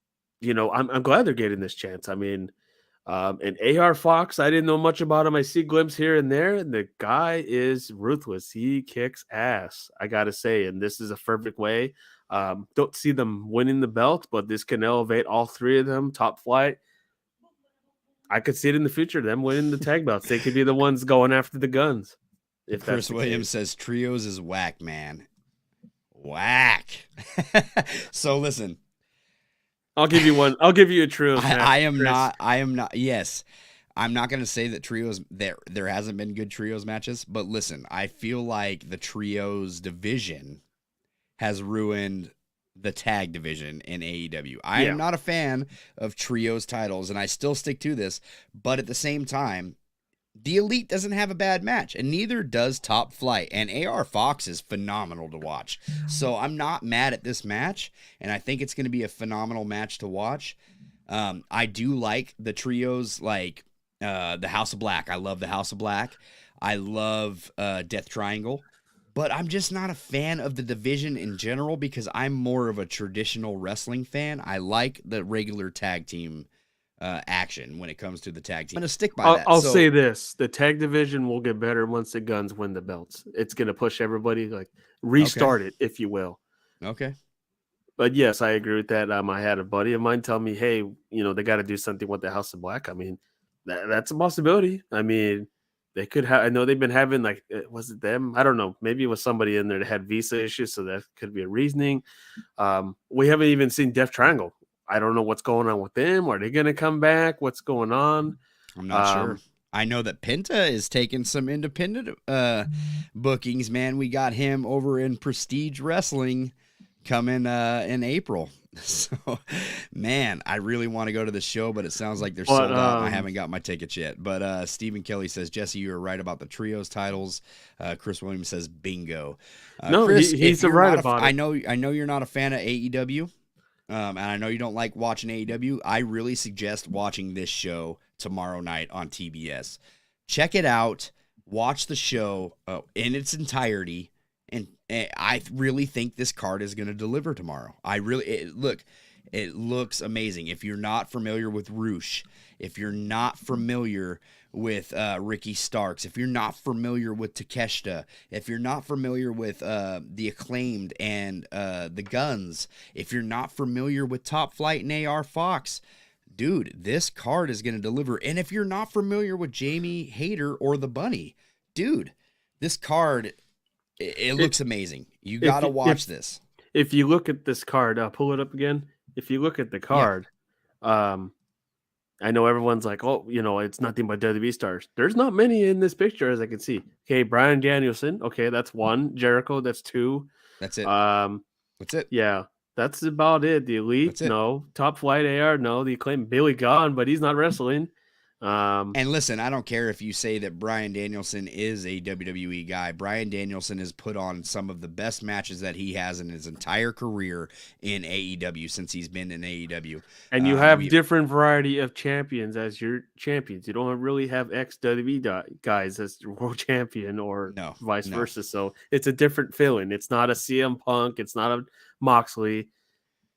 I'm glad they're getting this chance. I mean, and AR Fox, I didn't know much about him. I see glimpses here and there. And the guy is ruthless. He kicks ass, I got to say. And this is a perfect way. Don't see them winning the belt, but this can elevate all three of them. Top Flight. I could see it in the future, them winning the tag belts. They could be the ones going after the guns. If Chris Williams says trios is whack, man. Whack. So listen, I'll give you one. I'll give you a trio. I am not. Yes, I'm not going to say that trios there hasn't been good trios matches, but listen, I feel like the trios division has ruined the tag division in AEW. I am not a fan of trios titles, and I still stick to this. But at the same time, the Elite doesn't have a bad match, and neither does Top Flight. And AR Fox is phenomenal to watch. So I'm not mad at this match, and I think it's going to be a phenomenal match to watch. I do like the trios, like the House of Black. I love the House of Black. I love Death Triangle. But I'm just not a fan of the division in general because I'm more of a traditional wrestling fan. I like the regular tag team action when it comes to the tag team. I'm going to stick by that. I'll say this. The tag division will get better once the Guns win the belts. It's going to push everybody, restart it, if you will. Okay. But yes, I agree with that. I had a buddy of mine tell me, hey, they got to do something with the House of Black. I mean, that's a possibility. I mean, they could have. I know they've been having was it them? I don't know. Maybe it was somebody in there that had visa issues, so that could be a reasoning. We haven't even seen Death Triangle. I don't know what's going on with them. Are they going to come back? What's going on? I'm not sure. I know that Penta is taking some independent bookings. Man, we got him over in Prestige Wrestling coming in April. So, man, I really want to go to the show, but it sounds like they're sold out. And I haven't got my tickets yet. But Stephen Kelly says, Jesse, you were right about the trios titles. Chris Williams says, bingo. No, Chris, he's right about it. I know you're not a fan of AEW, and I know you don't like watching AEW. I really suggest watching this show tomorrow night on TBS. Check it out. Watch the show in its entirety. And I really think this card is going to deliver tomorrow. It looks amazing. If you're not familiar with Roosh, if you're not familiar with Ricky Starks, if you're not familiar with Takeshita, if you're not familiar with the Acclaimed and the Guns, if you're not familiar with Top Flight and AR Fox, dude, this card is going to deliver. And if you're not familiar with Jamie Hayter or the Bunny, dude, this card... It looks amazing. You got to watch this. If you look at this card, I'll pull it up again. If you look at the card, I know everyone's like, oh, it's nothing but WWE stars. There's not many in this picture, as I can see. Okay, Bryan Danielson. Okay, that's one. Jericho, that's two. That's it. That's it. Yeah, that's about it. The Elite, no. Top Flight AR, no. The Acclaimed, Billy Gunn, but he's not wrestling. And listen, I don't care if you say that Bryan Danielson is a WWE guy. Bryan Danielson has put on some of the best matches that he has in his entire career in AEW since he's been in AEW. And you have different variety of champions as your champions. You don't really have ex-WWE guys as your world champion or vice versa. So it's a different feeling. It's not a CM Punk. It's not a Moxley.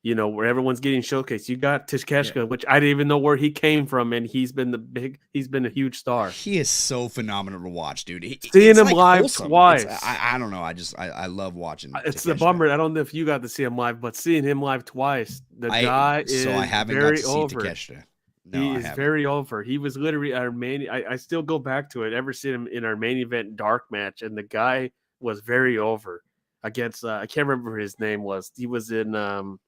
You know, where everyone's getting showcased. You got Tishkeshka, which I didn't even know where he came from, and he's been a huge star. He is so phenomenal to watch, dude. Seeing him live twice. I don't know. I love watching. It's the bummer. I don't know if you got to see him live, but seeing him live twice, I haven't very got to over. See Takeshita. No, he is very over. He was literally our main. I still go back to it. Ever seen him in our main event dark match, and the guy was very over against. I can't remember what his name was. He was in.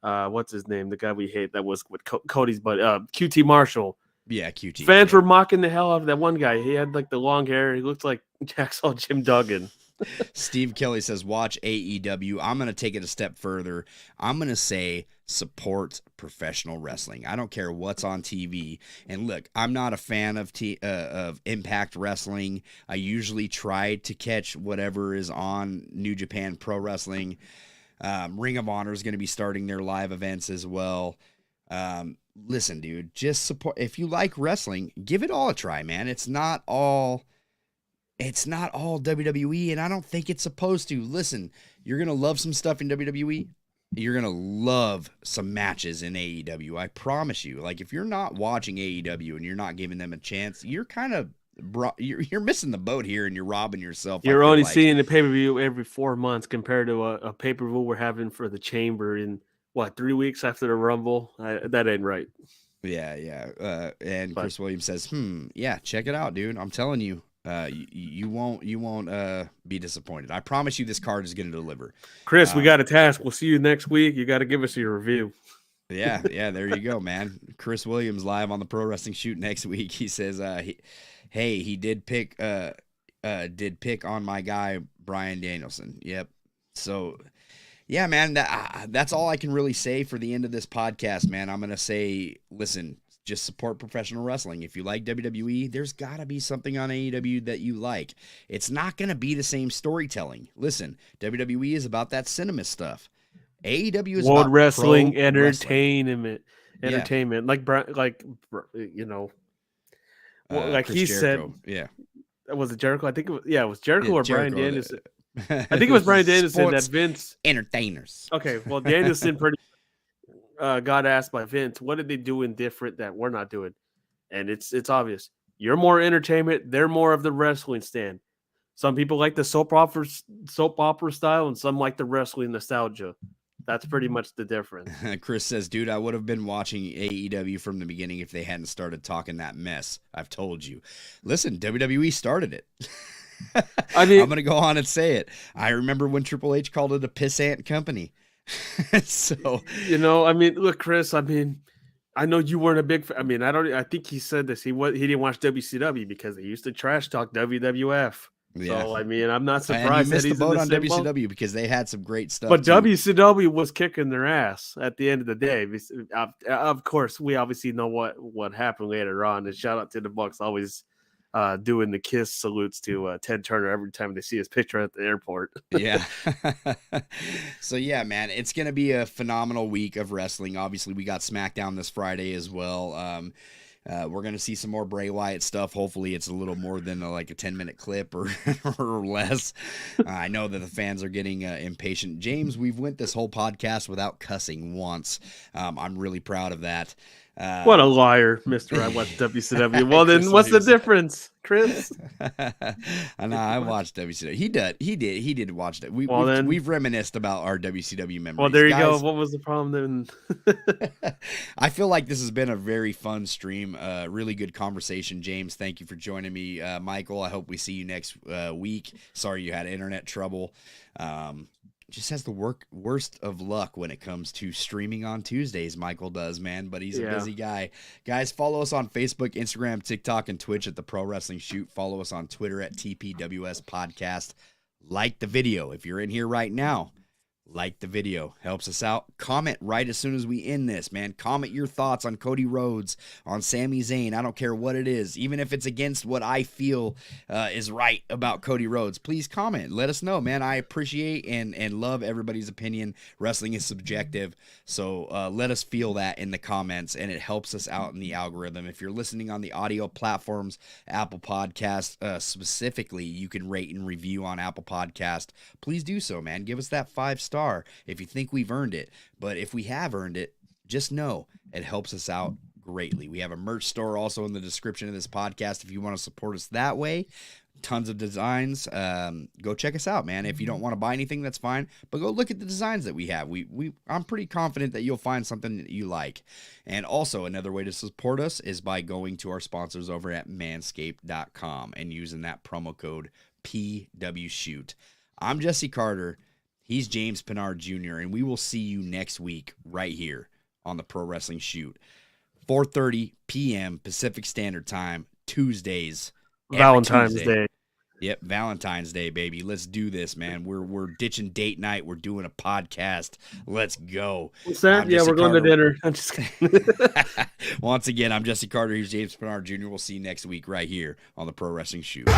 What's his name? The guy we hate that was with Cody's buddy, QT Marshall. Yeah, QT. Fans were mocking the hell out of that one guy. He had like the long hair. He looked like Jacksaw Jim Duggan. Steve Kelly says, watch AEW. I'm going to take it a step further. I'm going to say support professional wrestling. I don't care what's on TV. And look, I'm not a fan of Impact Wrestling. I usually try to catch whatever is on New Japan Pro Wrestling. Ring of Honor is going to be starting their live events as well. Listen, dude, just support. If you like wrestling, give it all a try, man. It's not all WWE, and I don't think it's supposed to. Listen, you're going to love some stuff in WWE. You're going to love some matches in AEW. I promise you. Like, if you're not watching AEW and you're not giving them a chance, you're kind of you're missing the boat here, and you're robbing yourself. You're only seeing the pay-per-view every 4 months compared to a pay-per-view we're having for the Chamber in 3 weeks after the Rumble. That ain't right. Yeah. And Chris Williams says, yeah, check it out, dude. I'm telling you, you won't be disappointed. I promise you, this card is going to deliver. Chris, we got a task. We'll see you next week. You got to give us your review. Yeah. There you go, man. Chris Williams live on the Pro Wrestling Shoot next week. He says, he did pick on my guy Bryan Danielson. Yep. So, yeah, man, that's all I can really say for the end of this podcast, man. I'm gonna say, listen, just support professional wrestling. If you like WWE, there's gotta be something on AEW that you like. It's not gonna be the same storytelling. Listen, WWE is about that cinema stuff. AEW is World about wrestling pro entertainment. Like you know. Like Chris he Jericho. said, was it Jericho? I think it was Jericho or Bryan Danielson. I think it was Bryan Danielson that Vince entertainers. Okay, well, Danielson got asked by Vince, what are they doing different that we're not doing? And it's obvious. You're more entertainment. They're more of the wrestling stand. Some people like the soap opera style, and some like the wrestling nostalgia. That's pretty much the difference. Chris says, dude, I would have been watching AEW from the beginning if they hadn't started talking that mess. I've told you. Listen, WWE started it. I mean, I'm going to go on and say it. I remember when Triple H called it a pissant company. So, I mean, look, Chris, I mean, I know you weren't a big fan. I mean, I think he said this. He didn't watch WCW because they used to trash talk WWF. Yeah. So, I mean, I'm not surprised that he's the boat on WCW because they had some great stuff. But too. WCW was kicking their ass at the end of the day. Of course, we obviously know what happened later on. And shout out to the Bucks always doing the kiss salutes to Ted Turner every time they see his picture at the airport. Yeah. So, yeah, man, it's going to be a phenomenal week of wrestling. Obviously, we got SmackDown this Friday as well. We're going to see some more Bray Wyatt stuff. Hopefully it's a little more than a 10-minute clip or less. I know that the fans are getting impatient. James, we've went this whole podcast without cussing once. I'm really proud of that. What a liar, Mr. I watched WCW. Well, then what's the difference, Chris? I know, I watched WCW. He did watch it. We've reminisced about our WCW memories. Well, there you go. What was the problem then? I feel like this has been a very fun stream. Really good conversation. James, thank you for joining me. Michael, I hope we see you next week. Sorry you had internet trouble. Just has the worst of luck when it comes to streaming on Tuesdays. Michael does, man, but he's a busy guy. Guys, follow us on Facebook, Instagram, TikTok, and Twitch at The Pro Wrestling Shoot. Follow us on Twitter at TPWS Podcast. Like the video. If you're in here right now, Like the video, helps us out. Comment right as soon as we end this, man. Comment your thoughts on Cody Rhodes, on Sami Zayn. I don't care what it is. Even if it's against what I feel is right about Cody Rhodes, please comment. Let us know, man. I appreciate and love everybody's opinion. Wrestling is subjective, so let us feel that in the comments, and it helps us out in the algorithm. If you're listening on the audio platforms, Apple Podcast specifically, you can rate and review on Apple Podcast. Please do so, man. Give us that 5-star if you think we've earned it. But if we have earned it, just know it helps us out greatly. We have a merch store also in the description of this podcast if you want to support us that way. Tons of designs. Go check us out, man. If you don't want to buy anything, that's fine, but go look at the designs that we have. I'm pretty confident that you'll find something that you like. And also, another way to support us is by going to our sponsors over at manscaped.com and using that promo code PWShoot. I'm Jesse Carter. He's James Pinard Jr., and we will see you next week right here on the Pro Wrestling Shoot. 4:30 p.m. Pacific Standard Time, Tuesdays. Valentine's Day. Yep, Valentine's Day, baby. Let's do this, man. We're ditching date night. We're doing a podcast. Let's go. What's that? Yeah, we're going to dinner. I'm just kidding. Once again, I'm Jesse Carter. He's James Pinard Jr. We'll see you next week right here on the Pro Wrestling Shoot.